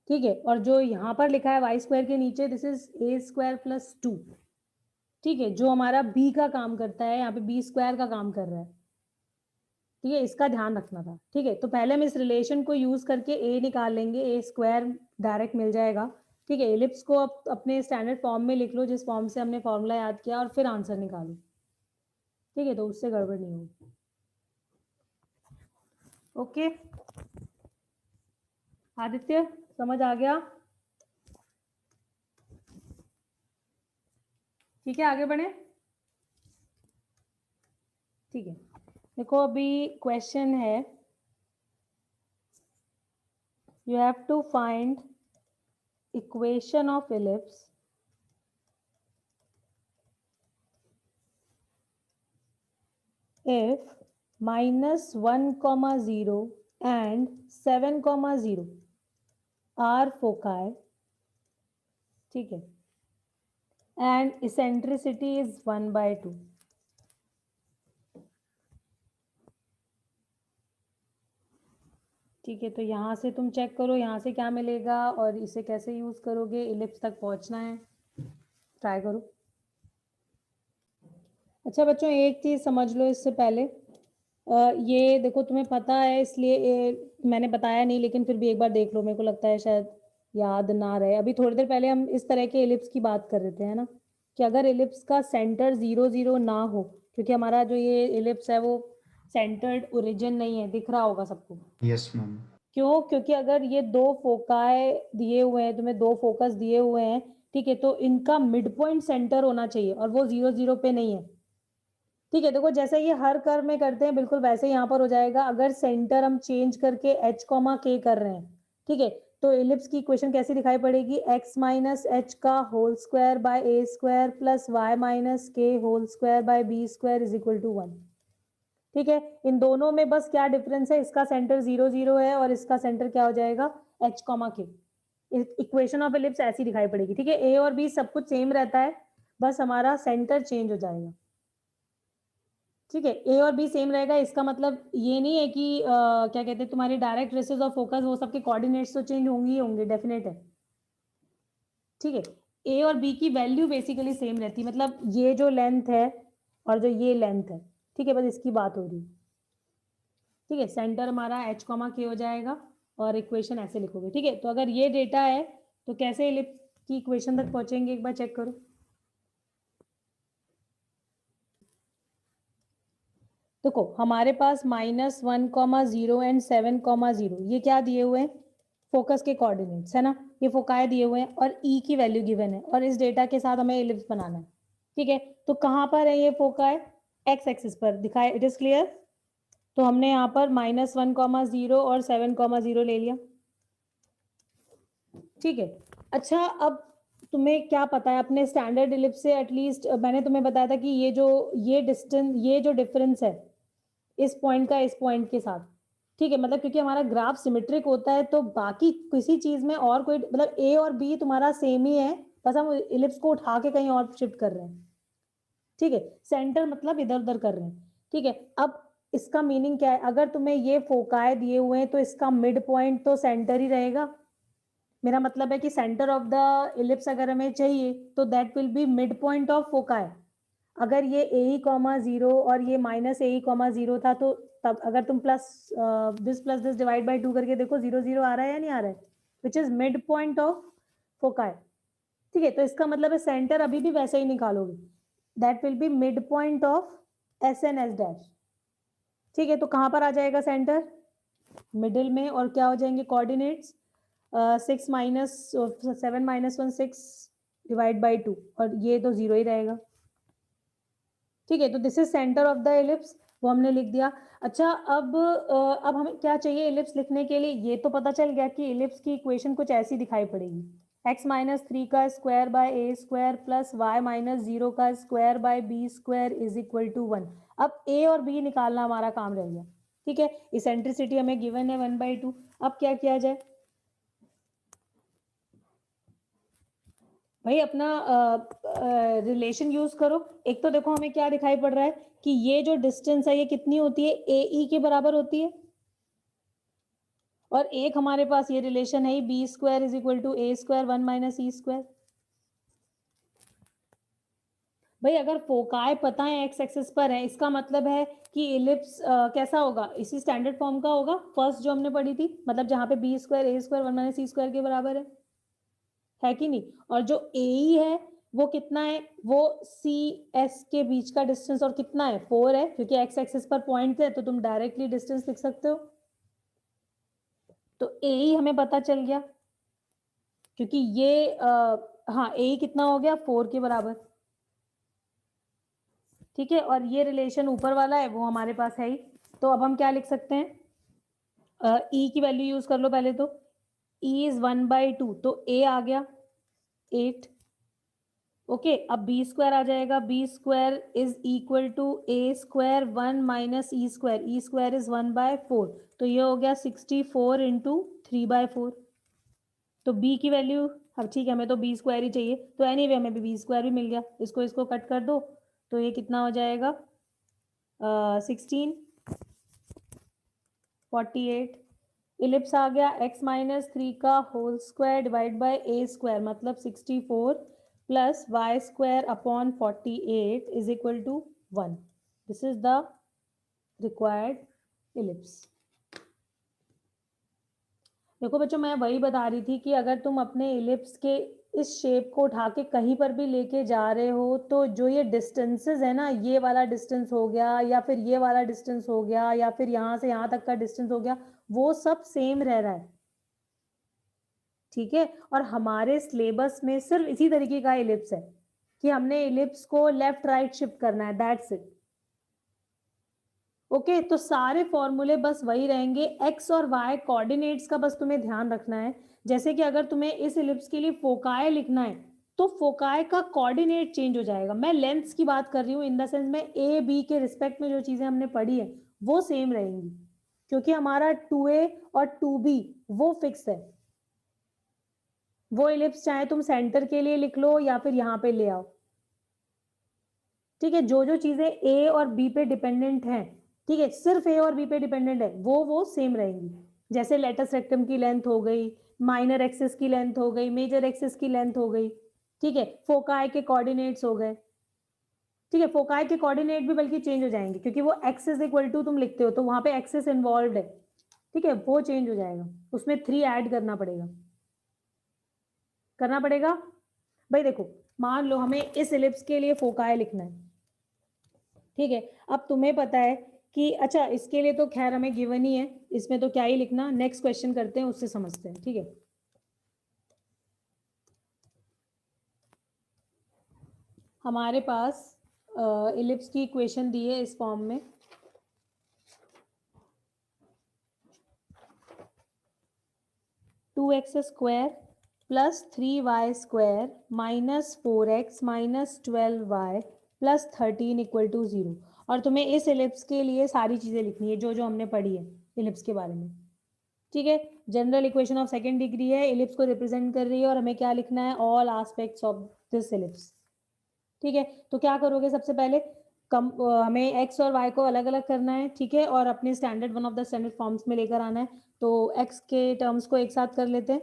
ठीक है, और जो यहाँ पर लिखा है y स्क्वायर के नीचे दिस इज a² + 2। ठीक है, जो हमारा b का काम करता है, यहाँ पे b² का काम कर रहा है। ठीक है, इसका ध्यान रखना था। ठीक है, तो पहले हम इस रिलेशन को यूज करके a निकाल लेंगे, a² डायरेक्ट मिल जाएगा। ठीक है, एलिप्स को आप अपने स्टैंडर्ड फॉर्म में लिख लो, जिस फॉर्म से हमने फॉर्मूला याद किया, और फिर आंसर निकालो। ठीक है, तो उससे गड़बड़ नहीं होगी। ओके आदित्य, समझ आ गया? ठीक है, आगे बढ़े। ठीक है, देखो अभी क्वेश्चन है, you have to find equation of ellipse if -1,0 and 7,0 are foci, ठीक है, and eccentricity is 1/2। ठीक है, तो यहाँ से तुम चेक करो यहाँ से क्या मिलेगा और इसे कैसे यूज करोगे, इलिप्स तक पहुंचना है, ट्राई करो। अच्छा बच्चों, एक चीज समझ लो इससे पहले, ये देखो तुम्हें पता है इसलिए मैंने बताया नहीं, लेकिन फिर भी एक बार देख लो, मेरे को लगता है शायद याद ना रहे। अभी थोड़ी देर पहले हम इस तरह के इलिप्स की बात कर रहे थे, है ना, कि अगर इलिप्स का सेंटर 0 0 ना हो, क्योंकि हमारा जो ये इलिप्स है वो सेंटर्ड ओरिजिन नहीं है, दिख रहा होगा सबको। Yes ma'am. क्यों? क्योंकि अगर ये 2 फोकाई दिए हुए हैं, तुम्हें 2 फोकस दिए हुए हैं, ठीक है, तो इनका मिड पॉइंट सेंटर होना चाहिए और वो 0 0 पे नहीं है। ठीक है, देखो जैसे ये हर कर्व में करते हैं बिल्कुल वैसे यहाँ पर हो जाएगा। अगर सेंटर हम चेंज करके h, k कर रहे हैं, ठीक है, तो इलिप्स की इक्वेशन कैसी दिखाई पड़ेगी? x - h का whole square by a² plus y - k whole square by b² is equal to 1। ठीक है, इन दोनों में बस क्या डिफरेंस है, इसका सेंटर 0 0 है और इसका सेंटर क्या हो जाएगा? h, k। Equation of ellipse ऐसी दिखाई पड़ेगी। ठीक है, a और b सब कुछ सेम रहता है, बस हमारा सेंटर चेंज हो जाएगा। ठीक है, ए और बी सेम रहेगा, इसका मतलब ये नहीं है कि क्या कहते हैं तुम्हारे डायरेक्ट रेसेस ऑफ फोकस वो सबके कोऑर्डिनेट्स तो चेंज होंगे ही होंगे, डेफिनेट है। ठीक है, ए और बी की वैल्यू बेसिकली सेम रहती है, मतलब ये जो लेंथ है और जो ये लेंथ है, ठीक है, बस इसकी बात हो रही है। ठीक है, सेंटर हमारा h, k हो जाएगा और इक्वेशन ऐसे लिखोगे। ठीक है, तो अगर ये डेटा है तो कैसे इलिप्स की इक्वेशन तक पहुंचेंगे, एक बार चेक करो। देखो हमारे पास -1,0 एंड 7,0 ये क्या दिए हुए हैं? फोकस के कोऑर्डिनेट्स है ना, ये फोकाई दिए हुए हैं और ई की वैल्यू गिवन है और इस डेटा के साथ हमें इलिप्स बनाना है। ठीक है, तो कहाँ पर है ये फोकाई? एक्स एक्सिस पर दिखाए, इट इज क्लियर। तो हमने यहाँ पर -1,0 और 7,0 ले लिया। ठीक है, अच्छा अब तुम्हें क्या पता है अपने स्टैंडर्ड इलिप्स से, एटलीस्ट मैंने तुम्हें बताया था कि ये डिस्टेंस, ये जो डिफरेंस है इस पॉइंट का इस पॉइंट के साथ, ठीक है, मतलब क्योंकि हमारा ग्राफ सिमेट्रिक होता है तो बाकी किसी चीज में और कोई, मतलब ए और बी तुम्हारा सेम ही है, बस हम इलिप्स को उठा के कहीं और शिफ्ट कर रहे हैं। ठीक है, सेंटर मतलब इधर उधर कर रहे हैं। ठीक है, अब इसका मीनिंग क्या है? अगर तुम्हें ये फोकाई दिए हुए हैं तो इसका मिड पॉइंट तो सेंटर ही रहेगा। मेरा मतलब है कि सेंटर ऑफ द इलिप्स अगर हमें चाहिए तो that will be mid point of foci. अगर ये ए कॉमा 0 और ये -a,0 था तो तब अगर तुम दिस डिवाइड बाय 2 करके देखो 0 0 आ रहा है या नहीं आ रहा है, which is mid point of foci. ठीक है, तो इसका मतलब है सेंटर अभी भी वैसे ही निकालोगे, that will be mid point of S N S dash. ठीक है, तो कहाँ पर आ जाएगा सेंटर? मिडिल में। और क्या हो जाएंगे coordinates? 6 minus 7 minus 1 6 divide by 2, और ये तो 0 ही रहेगा। ठीक है, तो this is centre of the ellipse, वो हमने लिख दिया। अच्छा, अब हमें क्या चाहिए एलिप्स लिखने के लिए? ये तो पता चल गया कि एलिप्स की इक्वेशन कुछ ऐसी दिखाई पड़ेगी, x माइनस 3 का square by A square plus y minus 0 का square by B square is equal to 1। अब a और b निकालना हमारा काम रह गया। ठीक है, इसेंट्रिसिटी हमें गिवन है 1/2। अब क्या किया जाए भाई? अपना रिलेशन यूज करो। एक तो देखो हमें क्या दिखाई पड़ रहा है कि ये जो डिस्टेंस है ये कितनी होती है? ए ई के बराबर होती है। और एक हमारे पास ये रिलेशन है b square is equal to a square 1 minus E square. भाई अगर फोकाई पता है एक्स एक्सिस पर है, इसका मतलब है कि एलिप्स कैसा होगा? इसी स्टैंडर्ड फॉर्म का होगा, फर्स्ट जो हमने पढ़ी थी, मतलब जहां पे B square A square 1 minus E square के बराबर है कि नहीं? और जो ए ई है वो कितना है? वो सी एस के बीच का डिस्टेंस, और कितना है? 4 है, क्योंकि एक्स एक्सिस पर पॉइंट है तो तुम डायरेक्टली डिस्टेंस लिख सकते हो। तो ए ई हमें पता चल गया, क्योंकि ये हाँ ए ई कितना हो गया? 4 के बराबर। ठीक है, और ये रिलेशन ऊपर वाला है वो हमारे पास है ही। तो अब हम क्या लिख सकते हैं? ई की वैल्यू यूज कर लो पहले तो। ई इज 1/2, तो ए आ गया 8। ओके, अब बी स्क्वायर आ जाएगा। B square is equal to a square 1 minus E square. E square is 1/4, तो ये हो गया 64 इंटू 3/4। तो बी की वैल्यू, अब ठीक है हमें तो बी स्क्वायर ही चाहिए, तो एनीवे हमें बी स्क्वायर भी मिल गया। इसको कट कर दो तो ये कितना हो जाएगा? 16 48। इलिप्स आ गया x माइनस 3 का whole square divide by A square, मतलब 64 plus Y square upon 48 is equal to 1। This is the required ellipse. देखो बच्चों, मैं वही बता रही थी कि अगर तुम अपने इलिप्स के इस शेप को उठा के कहीं पर भी लेके जा रहे हो, तो जो ये डिस्टेंसेस है ना, ये वाला डिस्टेंस हो गया, या फिर ये वाला डिस्टेंस हो गया, या फिर यहाँ से यहाँ तक का डिस्टेंस हो गया, वो सब सेम रह रहा है। ठीक है, और हमारे सिलेबस में सिर्फ इसी तरीके का इलिप्स है कि हमने इलिप्स को लेफ्ट राइट शिफ्ट करना है, दैट्स इट। ओके, तो सारे फॉर्मूले बस वही रहेंगे। एक्स और वाई कोऑर्डिनेट्स का बस तुम्हें ध्यान रखना है। जैसे कि अगर तुम्हें इस इलिप्स के लिए फोकाई लिखना है, तो फोकाई का कोऑर्डिनेट चेंज हो जाएगा। मैं लेंथ्स की बात कर रही हूँ, इन द सेंस में ए बी के रिस्पेक्ट में जो चीजें हमने पढ़ी है वो सेम रहेंगी, क्योंकि हमारा 2a और 2b वो फिक्स है। वो इलिप्स चाहे तुम सेंटर के लिए लिख लो या फिर यहाँ पे ले आओ। ठीक है, जो जो चीजें ए और बी पे डिपेंडेंट हैं, ठीक है, सिर्फ ए और बी पे डिपेंडेंट है, वो सेम रहेंगी। जैसे लेटस रेक्टम की लेंथ हो गई, माइनर एक्सिस की लेंथ हो गई, मेजर एक्सिस की लेंथ हो गई। ठीक है, फोकाई के कोऑर्डिनेट्स हो गए। ठीक है, फोकाई के कोऑर्डिनेट भी बल्कि चेंज हो जाएंगे, क्योंकि वो एक्स इज इक्वल टू तुम लिखते हो तो वहां पे एक्सिस इन्वॉल्व है। ठीक है, वो चेंज हो जाएगा, उसमें 3 ऐड करना पड़ेगा भाई। देखो मान लो हमें इस इलिप्स के लिए फोकाई लिखना है। ठीक है, अब तुम्हें पता है कि अच्छा इसके लिए तो खैर हमें गिवन ही है, इसमें तो क्या ही लिखना। नेक्स्ट क्वेश्चन करते हैं, उससे समझते हैं। ठीक है, हमारे पास इलिप्स की इक्वेशन दी है इस फॉर्म में। Two x square plus 3y square minus 4x minus 12y plus 13 equal to 0। और तुम्हें इस इलिप्स के लिए सारी चीजें लिखनी है जो जो हमने पढ़ी है इलिप्स के बारे में। ठीक है, general equation of second degree है, इलिप्स को रिप्रेजेंट कर रही है, और हमें क्या लिखना है? All aspects of this ellipse. ठीक है, तो क्या करोगे? सबसे पहले हमें x और y को अलग अलग करना है। ठीक है, और अपने standard one of the standard forms में लेकर आना है। तो x के टर्म्स को एक साथ कर लेते हैं।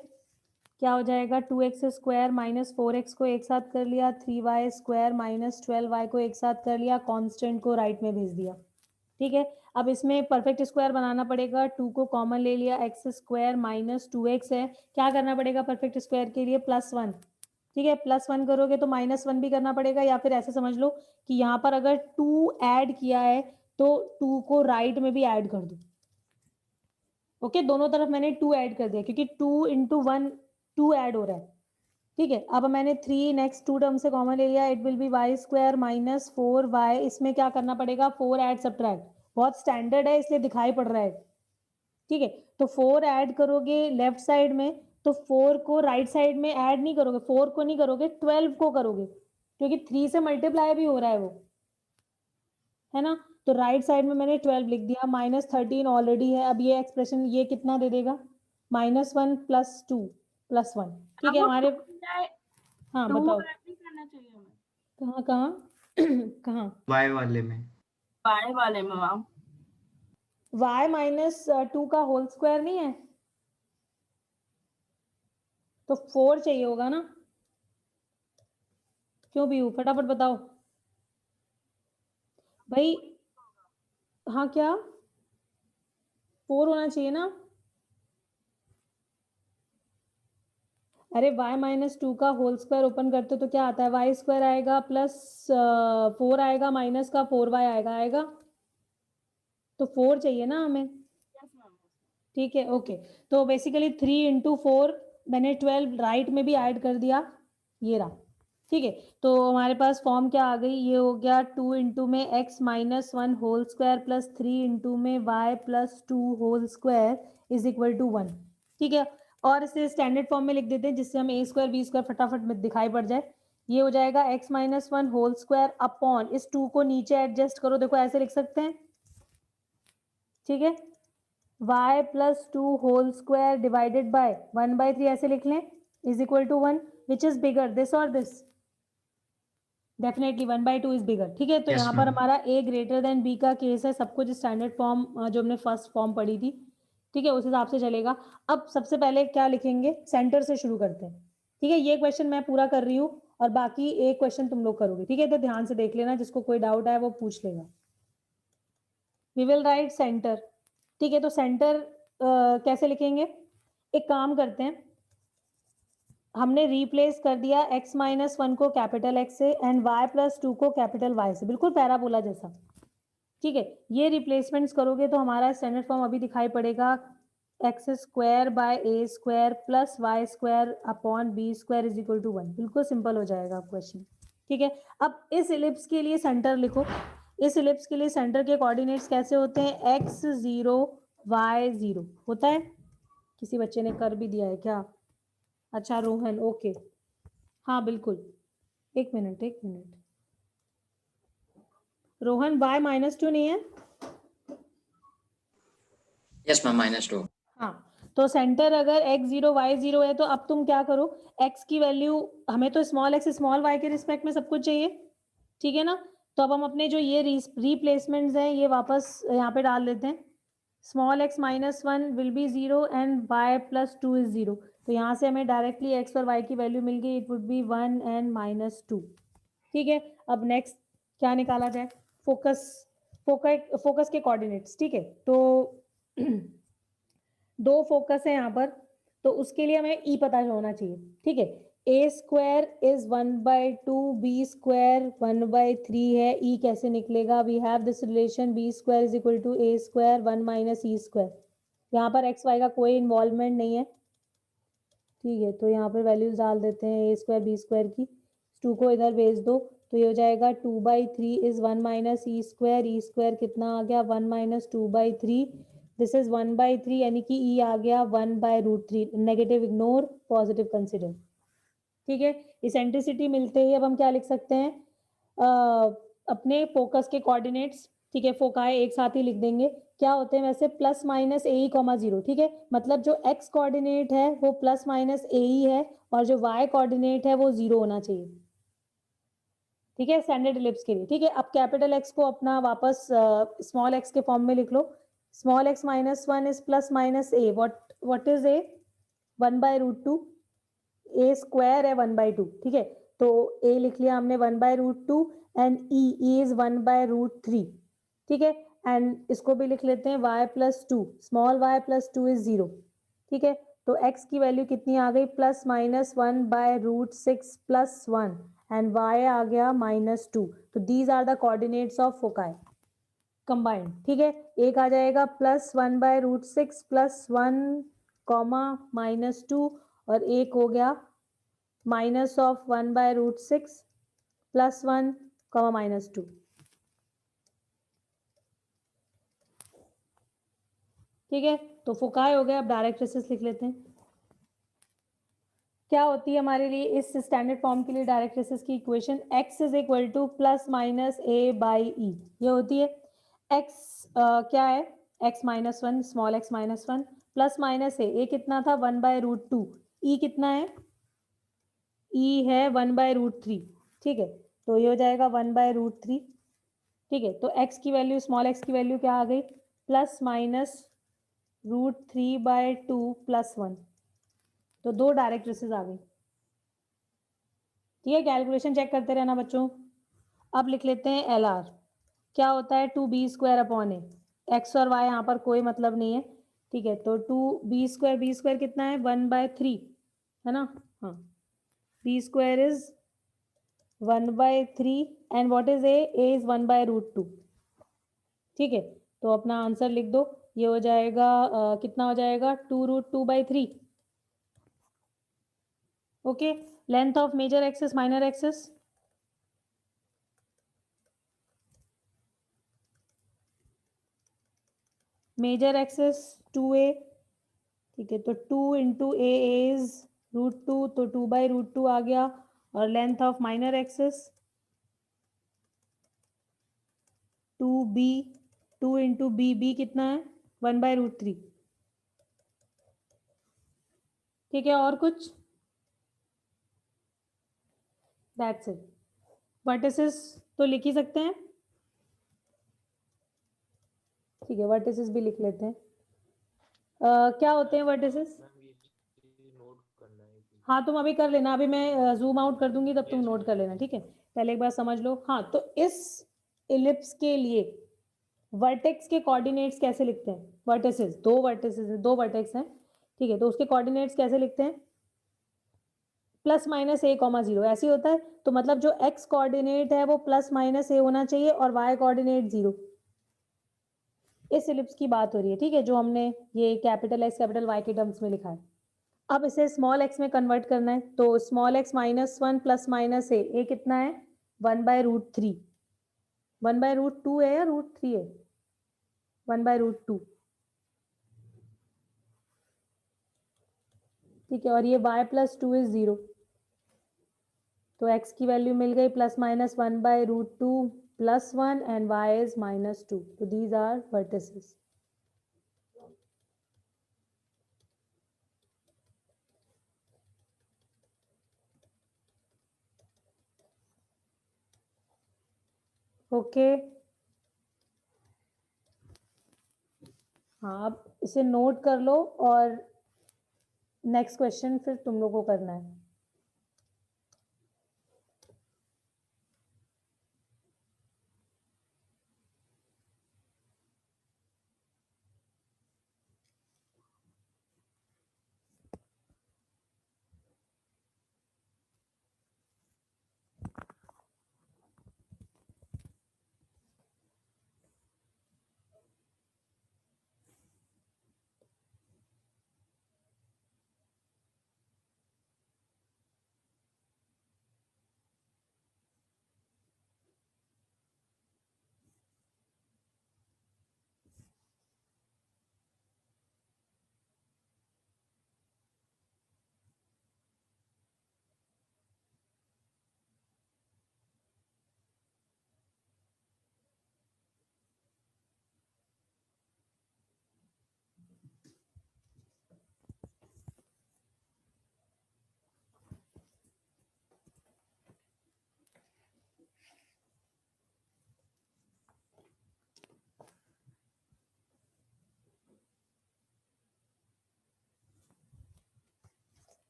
क्या हो जाएगा? 2x स्क्वायर माइनस 4x को एक साथ कर लिया, 3y स्क्वायर माइनस 12y को एक साथ कर लिया, कांस्टेंट को राइट में भेज दिया। ठीक है, अब इसमें परफेक्ट स्क्वायर बनाना पड़ेगा। 2 को कॉमन ले लिया, x स्क्वायर माइनस 2x है। क्या करना पड़ेगा परफेक्ट स्क्वायर के लिए? +1। ठीक है, +1 करोगे तो -1 भी करना पड़ेगा, या फिर ऐसे समझ लो कि यहाँ पर अगर 2 ऐड किया है तो 2 को राइट में भी ऐड कर दो। ओके, दोनों तरफ मैंने 2 ऐड कर दिया क्योंकि 2 into 1 2 ऐड हो रहा है। ठीक है, अब मैंने 3 नेक्स्ट 2 टर्म से कॉमन ले लिया, it will B y² minus 4y। इसमें क्या करना पड़ेगा, 4 ऐड सब्ट्रैक्ट, बहुत स्टैंडर्ड है इसलिए दिखाई पड़ रहा है। ठीक है, तो 4 ऐड करोगे लेफ्ट साइड में, तो 4 को राइट साइड में ऐड नहीं करोगे, 4 को नहीं करोगे, 12 को करोगे, क्योंकि 3 से मल्टीप्लाई भी हो रहा है वो, है ना। तो राइट साइड में मैंने 12 लिख दिया, -13 ऑलरेडी है। अब ये एक्सप्रेशन ये कितना दे देगा, -1 + 2 + 1। ठीक है, हमारे हाँ बताओ करना चाहिए हमें कहाँ कहाँ कहाँ y वाले में। बाय वाले में मैम। y - 2 का होल स्क्वायर नहीं है तो 4 चाहिए होगा ना। क्यों भी फटाफट बताओ भाई। हाँ क्या 4 होना चाहिए ना। अरे y - 2 का होल स्क्वायर ओपन करते तो क्या आता है, y² आएगा +4 आएगा, माइनस का 4y आएगा तो 4 चाहिए ना हमें। ठीक है, ओके। तो बेसिकली 3 × 4 मैंने 12 राइट में भी ऐड कर दिया, ये रहा। ठीक है, तो हमारे पास फॉर्म क्या आ गई, ये हो गया 2 × में x - 1 होल स्क्वायर + 3 × में y + 2 होल स्क्वायर = 1। ठीक है, और इसे स्टैंडर्ड फॉर्म में लिख देते हैं जिससे हमें a² b² फटाफट में दिखाई पड़ जाए। ये हो जाएगा x - 1 होल स्क्वायर अपॉन, इस 2 को नीचे एडजस्ट करो, देखो ऐसे लिख सकते हैं। ठीक है, y + 2 whole square divided by 1/3 ऐसे लिख लें = 1। विच इज बिगर, दिस और दिस? Definitely 1/2 is bigger. ठीक है, तो Yes, यहाँ पर ma'am. हमारा a > b का केस है, सब कुछ स्टैंडर्ड फॉर्म जो हमने फर्स्ट फॉर्म पढ़ी थी। ठीक है, उस हिसाब से चलेगा। अब सबसे पहले क्या लिखेंगे, सेंटर से शुरू करते हैं। ठीक है, ये क्वेश्चन मैं पूरा कर रही हूँ और बाकी एक क्वेश्चन तुम लोग करोगे। ठीक है, तो ध्यान से देख लेना, जिसको कोई डाउट है वो पूछ लेगा। We will write centre. ठीक है, तो सेंटर कैसे लिखेंगे, एक काम करते हैं, हमने रिप्लेस कर दिया x - 1 को कैपिटल X से एंड y + 2 को कैपिटल Y से, बिल्कुल पैराबोला जैसा। ठीक है, ये रिप्लेसमेंट्स करोगे तो हमारा स्टैंडर्ड फॉर्म अभी दिखाई पड़ेगा, x² / a² + y² upon b² = 1। बिल्कुल सिंपल हो जाएगा क्वेश्चन। ठीक है, अब इस इलिप्स के लिए सेंटर लिखो। इस इलिप्स के लिए सेंटर के कोऑर्डिनेट्स कैसे होते हैं, x0 y0 होता है। किसी बच्चे ने कर भी दिया है क्या, अच्छा रोहन, ओके, हाँ बिल्कुल। एक मिनट रोहन, y - 2 नहीं है। Yes ma'am -2। हाँ, तो सेंटर अगर x0 y0 है तो अब तुम क्या करो, x की वैल्यू, हमें तो स्मॉल x स्मॉल y के रिस्पेक्ट में सब कुछ चाहिए। ठीक है ना, तो अब हम अपने जो ये रिप्लेसमेंट्स हैं ये वापस यहाँ पे डाल देते हैं। Small x - 1 will be 0 and y + 2 is 0। तो यहाँ से हमें डायरेक्टली x और y की वैल्यू मिल गई, इट वुड बी 1 एंड -2। ठीक है, अब नेक्स्ट क्या निकाला जाए, फोकस के कोऑर्डिनेट्स। ठीक है, तो 2 फोकस है यहाँ पर, तो उसके लिए हमें E पता होना चाहिए। ठीक है, a² इज 1/2, b² 1/3 है। E कैसे निकलेगा, we have this relation b² = a² 1 - e²। यहाँ पर x y का कोई इन्वॉल्वमेंट नहीं है। ठीक है, तो यहाँ पर वैल्यूज डाल देते हैं a² b² की, 2 को इधर भेज दो तो ये हो जाएगा 2/3 इज 1 - e²। e² कितना आ गया, 1 - 2/3। दिस इज 1/3 यानी कि e आ गया 1/√3। Negative ignore, positive consider. ठीक है, इसेंट्रिसिटी मिलते ही अब हम क्या लिख सकते हैं, अपने फोकस के कोऑर्डिनेट्स। ठीक है, फोकाई एक साथ ही लिख देंगे, क्या होते हैं वैसे, ± ae, 0। ठीक है, मतलब जो x कोऑर्डिनेट है वो ± ae है और जो y कोऑर्डिनेट है वो 0 होना चाहिए। ठीक है, स्टैंडर्ड इलिप्स के लिए। ठीक है, अब कैपिटल X को अपना वापस स्मॉल x के फॉर्म में लिख लो। Small x - 1 is ± a, what is a, 1/√2। a² है 1/2। ठीक है, तो a लिख लिया हमने 1/√2 एंड e इज 1/√3। ठीक है, एंड इसको भी लिख लेते हैं y + 2, स्मॉल y + 2 इज 0। ठीक है, तो x की वैल्यू कितनी आ गई +-1/√6 + 1 एंड y आ गया -2. तो these are the coordinates of foci combined. ठीक है, एक आ जाएगा +1/√6 + 1, -2 और एक हो गया -1/√6 + 1, -2. ठीक है, तो फोकाई हो गया. अब डायरेक्ट रेसिस लिख लेते हैं. क्या होती है हमारे लिए इस स्टैंडर्ड फॉर्म के लिए डायरेक्ट रेसिस की इक्वेशन x = +-a/e. ये होती है x क्या है x-1 स्मॉल x-1 +-a कितना था 1/√2. e कितना है e है 1/√3. ठीक है, तो ये हो जाएगा 1/√3. ठीक है, तो x की वैल्यू स्मॉल x की वैल्यू क्या आ गई +-√3/2 + 1. तो दो डायरेक्ट रेसिस आ गई. ठीक है, कैलकुलेशन चेक करते रहना बच्चों. अब लिख लेते हैं LR. क्या होता है 2b² a. x और y यहाँ पर कोई मतलब नहीं है. ठीक है, तो 2b² कितना है 1/3 है ना. हाँ, b² is 1/3 and what is a is 1/√2. ठीक है, तो अपना आंसर लिख दो. ये हो जाएगा कितना हो जाएगा 2√2/3. Okay, length of major axis minor axis major axis 2a. ठीक है, तो 2 × a इज √2, तो 2/√2 आ गया. और length of minor axis 2b, 2 × b कितना है 1/√3. ठीक है, और कुछ दैट्स इट. वर्टिसेस तो लिख ही सकते हैं. ठीक है, वर्टिसेस भी लिख लेते हैं. क्या होते हैं वर्टिसेस. मैम ये नोट करना है कि हाँ, तुम अभी कर लेना. अभी मैं जूम आउट कर दूंगी तब तुम Yes, नोट ma'am. कर लेना. ठीक है, पहले एक बार समझ लो. हाँ, तो इस इलिप्स के लिए वर्टेक्स के कोऑर्डिनेट्स कैसे लिखते हैं. वर्टिसेस, दो वर्टिसेस हैं, दो वर्टेक्स हैं. ठीक है, तो उसके कोऑर्डिनेट्स कैसे लिखते हैं +-a, 0 ऐसे होता है. तो मतलब जो x कोऑर्डिनेट है वो +-a होना चाहिए और y कोऑर्डिनेट 0. इस इलिप्स की बात हो रही है. ठीक है, जो हमने ये कैपिटल X कैपिटल Y के टर्म्स में लिखा है. अब इसे स्मॉल x में कन्वर्ट करना है. तो स्मॉल x -1 +-a. a कितना है 1/√3. 1/√2 है या √3 है 1/√2. ठीक है, और ये y + 2 इज 0. तो x की वैल्यू मिल गई +-1/√2 + 1 एंड y इज -2. तो दीज आर वर्टिसेस. ओके. हाँ, अब इसे नोट कर लो और नेक्स्ट क्वेश्चन फिर तुम लोग को करना है.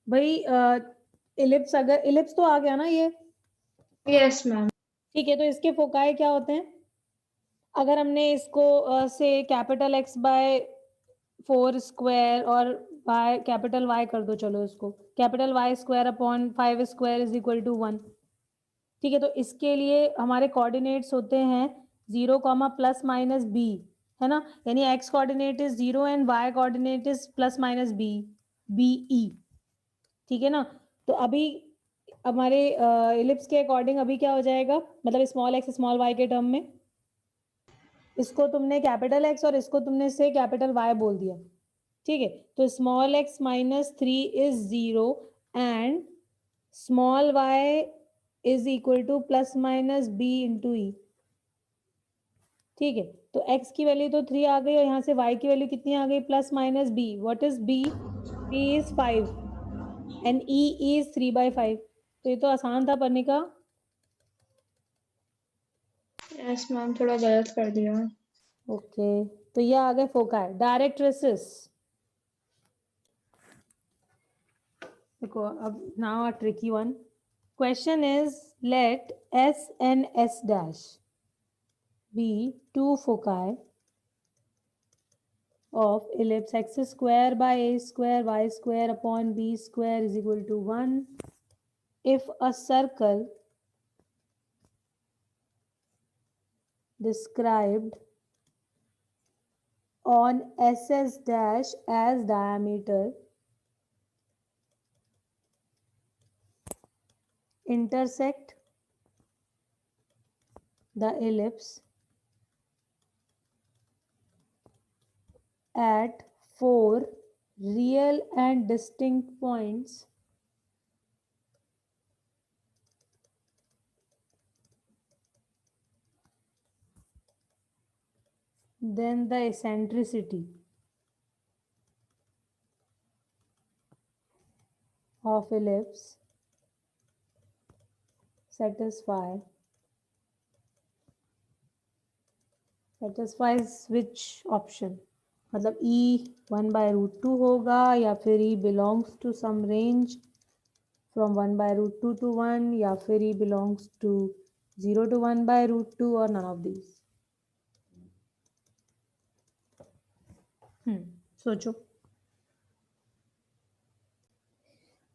भाई इलिप्स, अगर इलिप्स तो आ गया ना ये, यस मैम। ठीक है, तो इसके फोकाई क्या होते हैं? अगर हमने इसको से कैपिटल एक्स बाय 4 स्क्वायर और बाय कैपिटल वाई कर दो, चलो इसको capital y square upon 5 square is equal to 1, ठीक है, तो इसके लिए हमारे कोऑर्डिनेट्स होते हैं 0 कॉमा प्लस माइनस बी, है ना, यानी x coordinate is 0 and y coordinate is plus minus b, b e, ठीक है ना। तो अभी हमारे इलिप्स के अकॉर्डिंग अभी क्या हो जाएगा, मतलब स्मॉल एक्स स्मॉल वाई के टर्म में, इसको तुमने कैपिटल एक्स और इसको तुमने से कैपिटल वाई बोल दिया, ठीक है, तो small x minus 3 is 0 and small y is equal to plus minus b into e, ठीक है, तो x की वैल्यू तो 3 आ गई और यहाँ से y की वैल्यू कितनी आ गई, plus minus b, what is b, b is 5 and e is 3/5, तो ये तो आसान था पढ़ने का। यस मैम, थोड़ा गलत कर दिया। ओके, तो ये आ गए फोकाई। डायरेक्ट्रिसेस, देखो अब now a tricky one, question is let s and s dash be two foci of ellipse x square by a square y square upon b square is equal to 1 if a circle described on SS dash as diameter intersect the ellipse at 4 real and distinct points then the eccentricity of ellipse satisfies which option, मतलब e 1/√2 होगा या फिर e belongs to some range from 1/√2 to 1 या फिर e belongs to 0 to 1/√2 or none of these। सोचो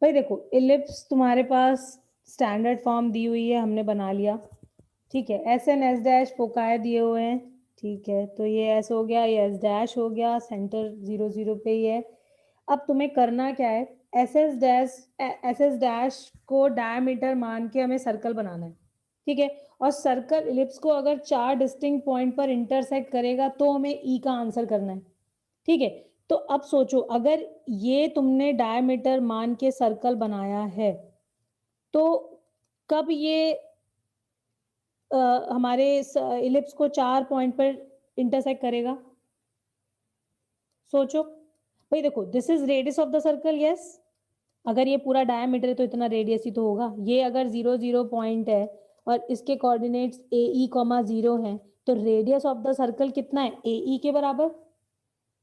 भाई। देखो ellipse तुम्हारे पास स्टैंडर्ड फॉर्म दी हुई है, हमने बना लिया, ठीक है, एस एन एस डैश फोकाई दिए हुए हैं, ठीक है, तो ये एस हो गया, ये एस डैश हो गया, सेंटर 0 0 पे ही है। अब तुम्हें करना क्या है, एस एस डैश को डायमीटर मान के हमें सर्कल बनाना है, ठीक है, और सर्कल इलिप्स को अगर 4 डिस्टिंक्ट पॉइंट पर इंटरसेक्ट करेगा तो हमें ई का आंसर करना है, ठीक है। तो अब सोचो, अगर ये तुमने डायमीटर मान के सर्कल बनाया है तो कब ये हमारे इलिप्स को 4 पॉइंट पर इंटरसेक्ट करेगा, सोचो भाई। देखो this is radius of the circle, yes, अगर ये पूरा डायमीटर है तो इतना रेडियस ही तो होगा। ये अगर 0 0 पॉइंट है और इसके कोऑर्डिनेट्स ए ई कॉमा 0 है तो रेडियस ऑफ द सर्कल कितना है, ए ई के बराबर,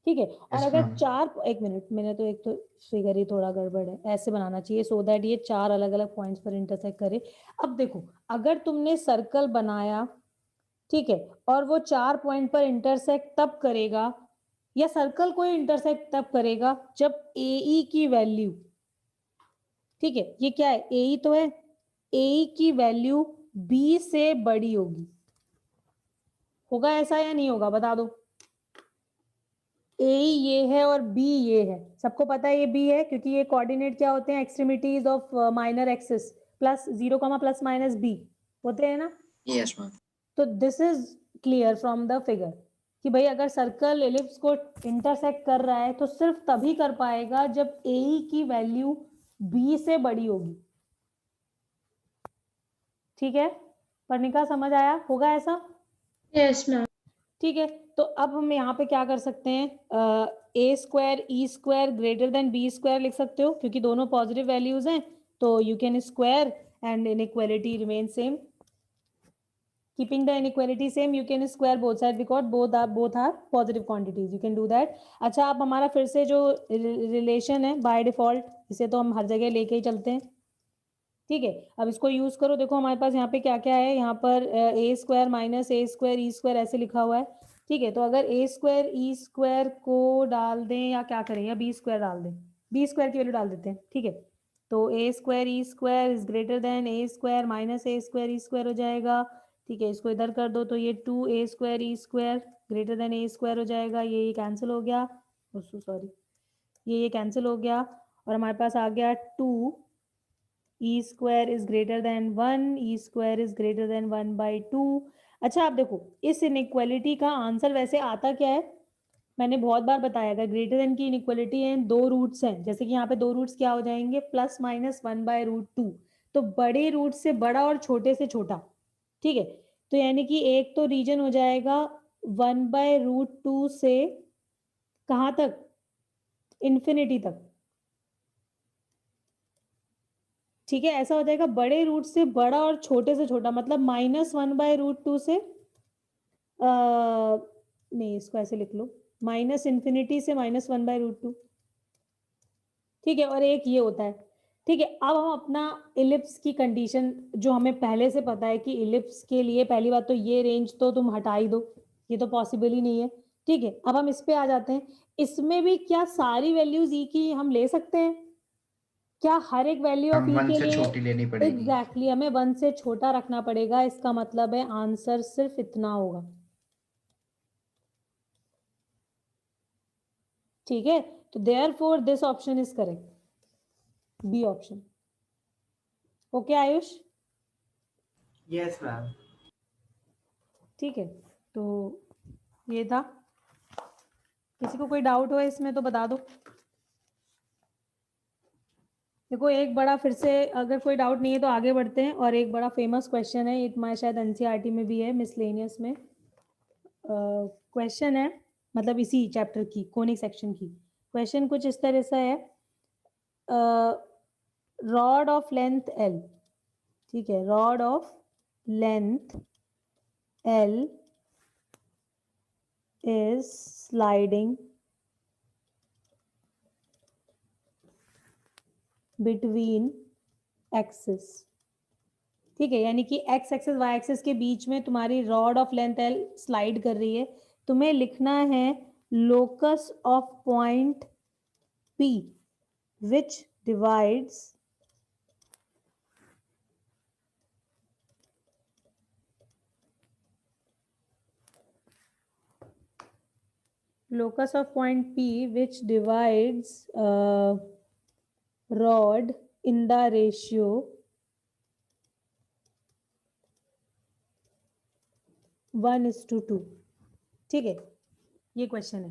ठीक है। और Yes, अगर ma'am. 4, एक मिनट, मैंने तो एक तो फिगर ही थोड़ा गड़बड़ है, ऐसे बनाना चाहिए सो दैट ये 4 अलग अलग पॉइंट्स पर इंटरसेक्ट करे। अब देखो अगर तुमने सर्कल बनाया, ठीक है, और वो 4 पॉइंट पर इंटरसेक्ट तब करेगा, या सर्कल को इंटरसेक्ट तब करेगा जब ए ई की वैल्यू, ठीक है, ये क्या है, ए ई तो है, ए ई की वैल्यू बी से बड़ी होगी, होगा ऐसा या नहीं होगा, बता दो। ए ये है और बी ये है, सबको पता है ये बी है क्योंकि ये कोऑर्डिनेट क्या होते हैं, extremities of minor axis, plus 0 plus minus b होते हैं ना। Yes ma'am. तो this is clear from the figure कि भाई अगर सर्कल एलिप्स को इंटरसेक्ट कर रहा है तो सिर्फ तभी कर पाएगा जब ए की वैल्यू बी से बड़ी होगी, ठीक है, पर्णिका समझ आया होगा ऐसा? Yes ma'am. ठीक है, तो अब हम यहाँ पे क्या कर सकते हैं, a square E square greater than b square लिख सकते हो क्योंकि दोनों पॉजिटिव वैल्यूज हैं, तो you can square and inequality remain same. keeping the inequality same, you can square both sides because both are positive quantities. You can do that. अच्छा, आप हमारा फिर से जो रिलेशन है बाय डिफॉल्ट, इसे तो हम हर जगह लेके ही चलते हैं, ठीक है। अब इसको यूज करो, देखो हमारे पास यहाँ पे क्या क्या है, यहाँ पर ए square minus a square E square ऐसे लिखा हुआ है, ठीक है। तो अगर ए स्क्वायर ई स्क्वायर को डाल दें या क्या करें, या बी स्क्वायर डाल दें, बी स्क्वायर की वैल्यू डाल देते हैं, ठीक है। तो ए square E square is greater than a square minus a square E square हो जाएगा, ठीक है। इसको इधर कर दो तो ये 2a square E square greater than a square हो जाएगा, ये कैंसिल हो गया, सॉरी ये कैंसिल हो गया, और हमारे पास आ गया 2 e square is greater than 1, e square is greater than 1/2। अच्छा, आप देखो इस इनइक्वालिटी का आंसर वैसे आता क्या है, मैंने बहुत बार बताया, अगर ग्रेटर देन की इनइक्वालिटी है, दो रूट्स हैं, जैसे कि यहाँ पे दो रूट्स क्या हो जाएंगे, +-1/√2, तो बड़े रूट से बड़ा और छोटे से छोटा, ठीक है। तो यानी कि एक तो रीजन हो जाएगा 1/√2 से कहाँ तक, इन्फिनिटी तक, ठीक है। ऐसा हो जाएगा बड़े रूट से बड़ा और छोटे से छोटा, मतलब -1/√2 से नहीं, इसको ऐसे लिख लो, -∞ से -1/√2, ठीक है। और एक ये होता है, ठीक है। अब हम अपना इलिप्स की कंडीशन जो हमें पहले से पता है कि इलिप्स के लिए पहली बात तो ये रेंज तो तुम हटा ही दो, ये तो पॉसिबल ही नहीं है, ठीक है। अब हम इस पे आ जाते हैं, इसमें भी क्या सारी वैल्यूज ई की हम ले सकते हैं, क्या हर एक वैल्यू ऑफ ई 1 के से लिए छोटी लेनी पड़ेगी। एग्जैक्टली हमें 1 से छोटा रखना पड़ेगा, इसका मतलब है आंसर सिर्फ इतना होगा, ठीक है। तो therefore this option is correct, B option. Okay Ayush, yes ma'am. ठीक है। तो ये था, किसी को कोई डाउट हो इसमें तो बता दो। देखो एक बड़ा, फिर से अगर कोई डाउट नहीं है तो आगे बढ़ते हैं, और एक बड़ा फेमस क्वेश्चन है, तुम्हारे शायद एनसीईआरटी में भी है, मिसलेनियस में क्वेश्चन है, मतलब इसी चैप्टर की कोनिक सेक्शन की। क्वेश्चन कुछ इस तरह से है, रॉड ऑफ लेंथ एल, ठीक है, rod of length L is sliding between axis, ठीक है। यानी कि x एक्सिस y एक्सिस के बीच में तुम्हारी rod of length L slide कर रही है, तुम्हें लिखना है locus of point P which divides locus of point P which divides rod in the ratio 1:2, ठीक है। ये क्वेश्चन है,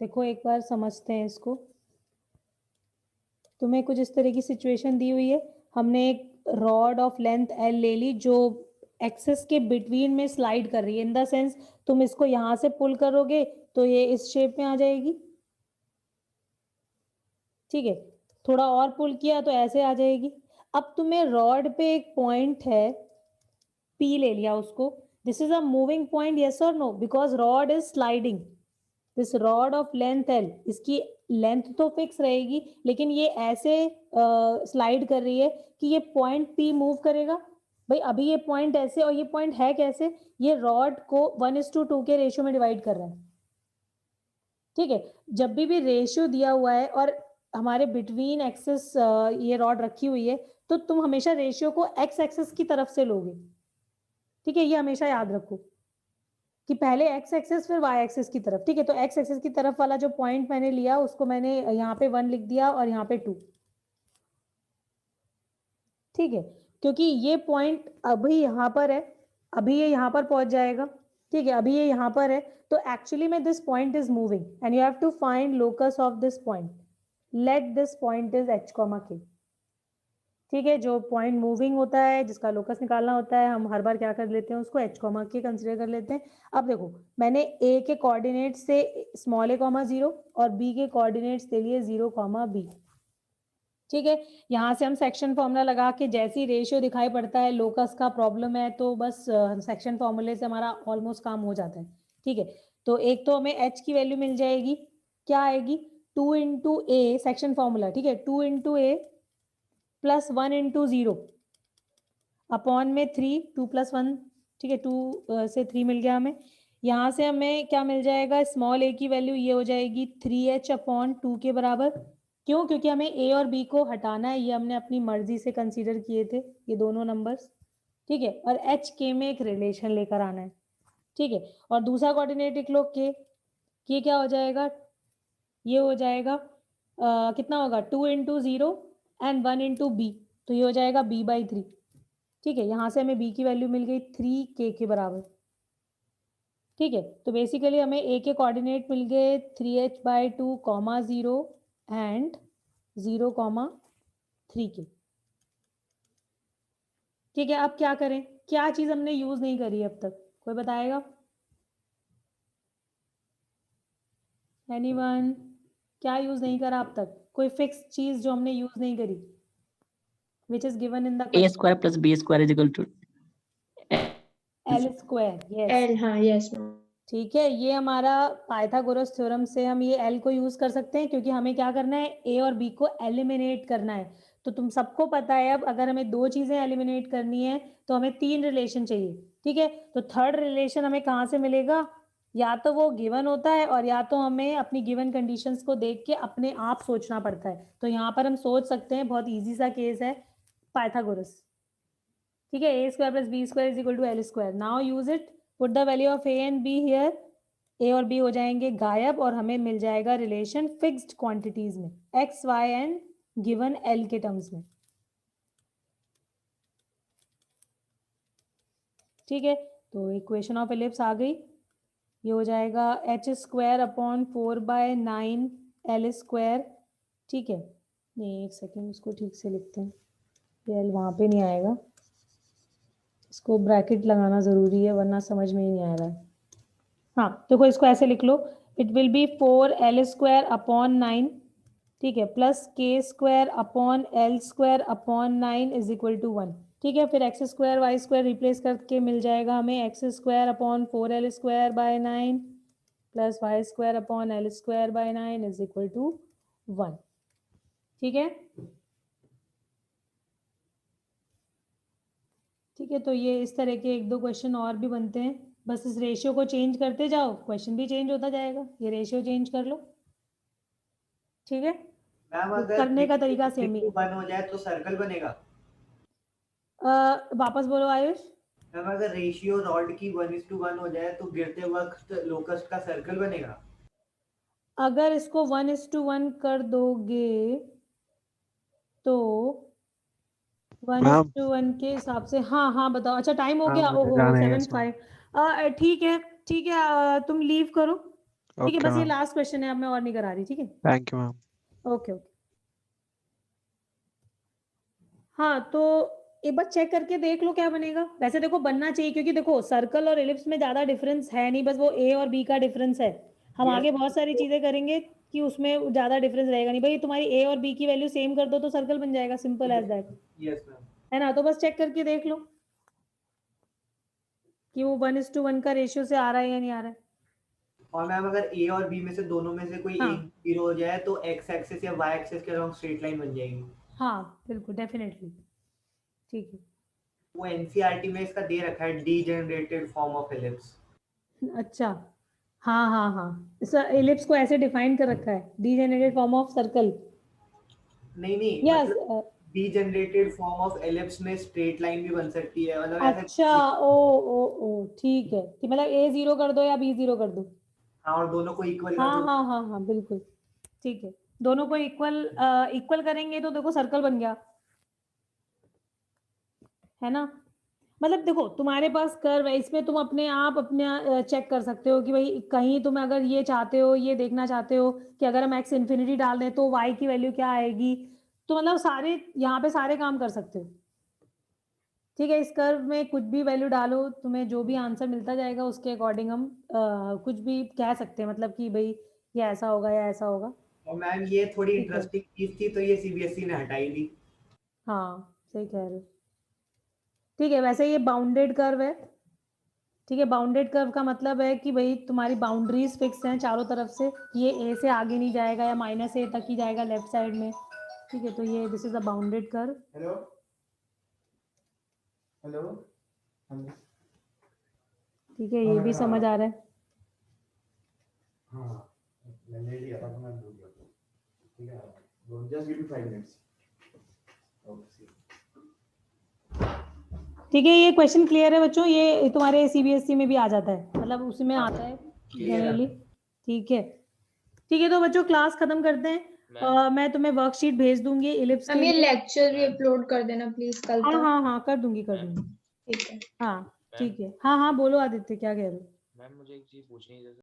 देखो एक बार समझते हैं इसको। तुम्हें कुछ इस तरह की सिचुएशन दी हुई है, हमने एक रॉड ऑफ लेंथ एल ले ली जो एक्सेस के बिटवीन में स्लाइड कर रही है, इन द सेंस तुम इसको यहां से पुल करोगे तो ये इस शेप में आ जाएगी, ठीक है। थोड़ा और पुल किया तो ऐसे आ जाएगी। अब तुम्हें रॉड पे एक पॉइंट है P ले लिया उसको, this is a moving point, yes और no, because rod is sliding, this rod of length l, इसकी लेंथ तो फिक्स रहेगी लेकिन ये ऐसे स्लाइड कर रही है कि ये पॉइंट P मूव करेगा। भाई अभी ये पॉइंट ऐसे, और ये पॉइंट है कैसे, ये रॉड को 1:2 के रेशियो में डिवाइड कर रहा है, ठीक है। जब भी रेशियो दिया हुआ है और हमारे बिटवीन एक्सेस ये रॉड रखी हुई है, तो तुम हमेशा रेशियो को एक्स एक्सेस की तरफ से लोगे, ठीक है। ये हमेशा याद रखो कि पहले एक्स एक्सेस फिर वाई एक्सेस की तरफ, ठीक है। तो एक्स एक्सेस की तरफ वाला जो पॉइंट मैंने लिया उसको मैंने यहाँ पे 1 लिख दिया और यहाँ पे 2, ठीक है। क्योंकि ये पॉइंट अभी यहाँ पर है, अभी ये यहाँ पर पहुंच जाएगा, ठीक है, अभी ये यहाँ पर है, तो एक्चुअली में this point is moving and you have to find locus of this point, let this point is h, ठीक है। जो पॉइंट मूविंग होता है जिसका लोकस निकालना होता है, हम हर बार क्या कर लेते हैं, उसको h, कंसिडर कर लेते हैं। अब देखो मैंने a के कोऑर्डिनेट से a, 0 और b के कोऑर्डिनेट्स ले लिए 0, b, ठीक है, यहाँ से हम सेक्शन फॉर्मूला लगा के जैसी रेशियो दिखाई पड़ता है लोकस का प्रॉब्लम है तो बस सेक्शन फॉर्मूले से हमारा ऑलमोस्ट काम हो जाता है। ठीक है, तो एक तो हमें h की वैल्यू मिल जाएगी, क्या आएगी 2 इंटू ए सेक्शन फॉर्मूला, ठीक है 2 इंटू ए प्लस 1 इंटू 0 अपॉन में 3, 2 प्लस 1, ठीक है 2 से 3 मिल गया हमें। यहाँ से हमें क्या मिल जाएगा, स्मॉल a की वैल्यू ये हो जाएगी 3h अपॉन 2 के बराबर। क्यों? क्योंकि हमें a और b को हटाना है, ये हमने अपनी मर्जी से कंसीडर किए थे ये दोनों नंबर्स। ठीक है, और h k में एक रिलेशन लेकर आना है। ठीक है, और दूसरा कोऑर्डिनेट लिख लो k, ये क्या हो जाएगा, ये हो जाएगा कितना होगा 2 इंटू 0 एंड 1 इंटू बी, तो ये हो जाएगा b/3। ठीक है, यहाँ से हमें b की वैल्यू मिल गई 3k के बराबर। ठीक है, तो बेसिकली हमें a के कोऑर्डिनेट मिल गए 3h/2, 0 एंड 0, 3k। ठीक है, अब क्या करें, क्या चीज हमने यूज नहीं करी अब तक, कोई बताएगा? एनीवन, क्या यूज नहीं करा अब तक, कोई फिक्स चीज जो हमने यूज नहीं करी, which is given in the a square plus b square is equal to l square. Yes, L, हाँ, yes मैम। ठीक है, ये हमारा पाइथागोरस थ्योरम से हम ये L को यूज कर सकते हैं, क्योंकि हमें क्या करना है, A और B को एलिमिनेट करना है। तो तुम सबको पता है अब अगर हमें दो चीजें एलिमिनेट करनी है तो हमें 3 रिलेशन चाहिए। ठीक है, तो थर्ड रिलेशन हमें कहाँ से मिलेगा, या तो वो गिवन होता है और या तो हमें अपनी गिवन कंडीशंस को देख के अपने आप सोचना पड़ता है। तो यहाँ पर हम सोच सकते हैं, बहुत ईजी सा केस है पाइथागोरस। ठीक है, a square plus b square is equal to l square. Now use it, put the value of a and b here, a और b हो जाएंगे गायब और हमें मिल जाएगा रिलेशन फिक्स्ड क्वांटिटीज में x, y and given l के टर्म्स में। ठीक है, तो इक्वेशन ऑफ एलिप्स आ गई, ये हो जाएगा h square upon 4/9 l square. ठीक है, नहीं एक सेकेंड, इसको ठीक से लिखते हैं, ये l वहाँ पे नहीं आएगा, इसको ब्रैकेट लगाना जरूरी है वरना समझ में ही नहीं आ रहा है। हाँ, देखो इसको ऐसे लिख लो, it will be 4l square upon 9, ठीक है, plus k square upon l square upon 9 is equal to 1। ठीक है, फिर x square y square replace करके मिल जाएगा हमें x square upon 4l square by 9 plus y square upon l square by 9 is equal to 1। ठीक है, ठीक है, तो ये इस तरह के एक दो क्वेश्चन और भी बनते हैं, बस इस रेशियो को चेंज करते जाओ, क्वेश्चन भी चेंज होता जाएगा, ये रेशियो चेंज कर लो। ठीक है, मैम तो अगर करने का तरीका सेम ही है। 1 हो जाए तो सर्कल बनेगा? वापस बोलो आयुष। मैम अगर रेशियो रॉड की 1:1 हो जाए तो गिरते वक्त लोकस का सर्कल बनेगा? अगर इसको 1:1 कर दोगे तो 1:1 के हिसाब से, हाँ हाँ बताओ, अच्छा टाइम हो गया, ओहो 7:05। ठीक है, ठीक है, तुम लीव करो। ठीक है, बस ये लास्ट क्वेश्चन है, अब मैं और नहीं करा रही। ठीक है, thank you ma'am. Okay okay. हाँ, तो एक बार चेक करके देख लो क्या बनेगा, वैसे देखो बनना चाहिए, क्योंकि देखो सर्कल और एलिप्स में ज्यादा डिफरेंस है नहीं, बस वो ए और बी का डिफरेंस है। हम Yes. आगे बहुत सारी चीजें करेंगे कि उसमें ज्यादा डिफरेंस रहेगा नहीं। भाई तुम्हारी ए और बी की वैल्यू सेम कर दो तो सर्कल बन जाएगा, simple as that, yes ma'am. है ना। तो बस चेक करके देख लो कि वो 1:1 का रेशियो से आ रहा है या नहीं आ रहा है। और मैम अगर ए और बी में से दोनों में से कोई हाँ। एक जीरो हो जाए तो एक्स एक्सिस या वाई एक्सिस के अलॉन्ग स्ट्रेट लाइन बन जाएगी। हाँ बिल्कुल, डेफिनेटली, ठीक है। वो एनसीईआरटी में इसका दे रखा है डीजेनरेटेड फॉर्म ऑफ एलिप्स। अच्छा, हाँ हाँ हाँ, इस एलिप्स को ऐसे डिफाइन कर रखा है, डीजेनरेटेड फॉर्म ऑफ सर्कल। नहीं यस, मतलब डीजेनरेटेड फॉर्म ऑफ एलिप्स में स्ट्रेट लाइन भी बन सकती है, मतलब ऐसे। अच्छा, ओ ठीक है, कि मतलब a 0 कर दो या b 0 कर दो। हाँ, और दोनों को इक्वल कर हाँ दो। हाँ हाँ हाँ बिल्कुल, ठीक है, दोनों को इक्वल करेंगे तो देखो सर्कल बन गया, है ना। मतलब देखो तुम्हारे पास कर्व है, इसमें तुम अपने आप अपने चेक कर सकते हो कि भाई कहीं तुम अगर ये चाहते हो, ये देखना चाहते हो कि अगर हम x इन्फिनिटी डाल दें तो y की वैल्यू क्या आएगी, तो मतलब सारे यहाँ पे सारे काम कर सकते हो। ठीक है, इस कर्व में कुछ भी वैल्यू डालो, तुम्हें जो भी आंसर मिलता जाएगा उसके अकॉर्डिंग हम कुछ भी कह सकते हैं, मतलब कि भाई ये ऐसा होगा या ऐसा होगा। और मैम ये थोड़ी ठीक है। इंटरेस्टिंग चीज थी तो ये सीबीएसई ने हटाई दी। हाँ सही कह रहे हो। ठीक है, वैसे ये बाउंडेड कर्व है। ठीक है, बाउंडेड कर्व का मतलब है कि भाई तुम्हारी बाउंड्रीज फिक्स हैं चारों तरफ से, ये ए से आगे नहीं जाएगा या माइनस ए तक ही जाएगा लेफ्ट साइड में। ठीक है, तो ये this is a bounded curve. Hello hello ठीक है, ये भी समझ आ रहा है। हाँ मैं ले लिया था तो मैं भूल गया। ठीक है, जस्ट गिव मी 5 मिनट्स। ठीक है, ये क्वेश्चन क्लियर है बच्चों? ये तुम्हारे सीबीएसई में भी आ जाता है, मतलब उसमें आता है जनरली। ठीक है, ठीक है, तो बच्चों क्लास खत्म करते हैं। मैं तुम्हें वर्कशीट भेज दूंगी इलिप्स के मैम ये लिए। लेक्चर भी अपलोड कर देना प्लीज कल हाँ तक। हाँ हाँ, कर दूंगी कर दूंगी। ठीक है। हाँ ठीक है। हाँ हाँ, बोलो आदित्य, क्या कह रहे हो? मैम मुझे एक चीज पूछनी है, जैसे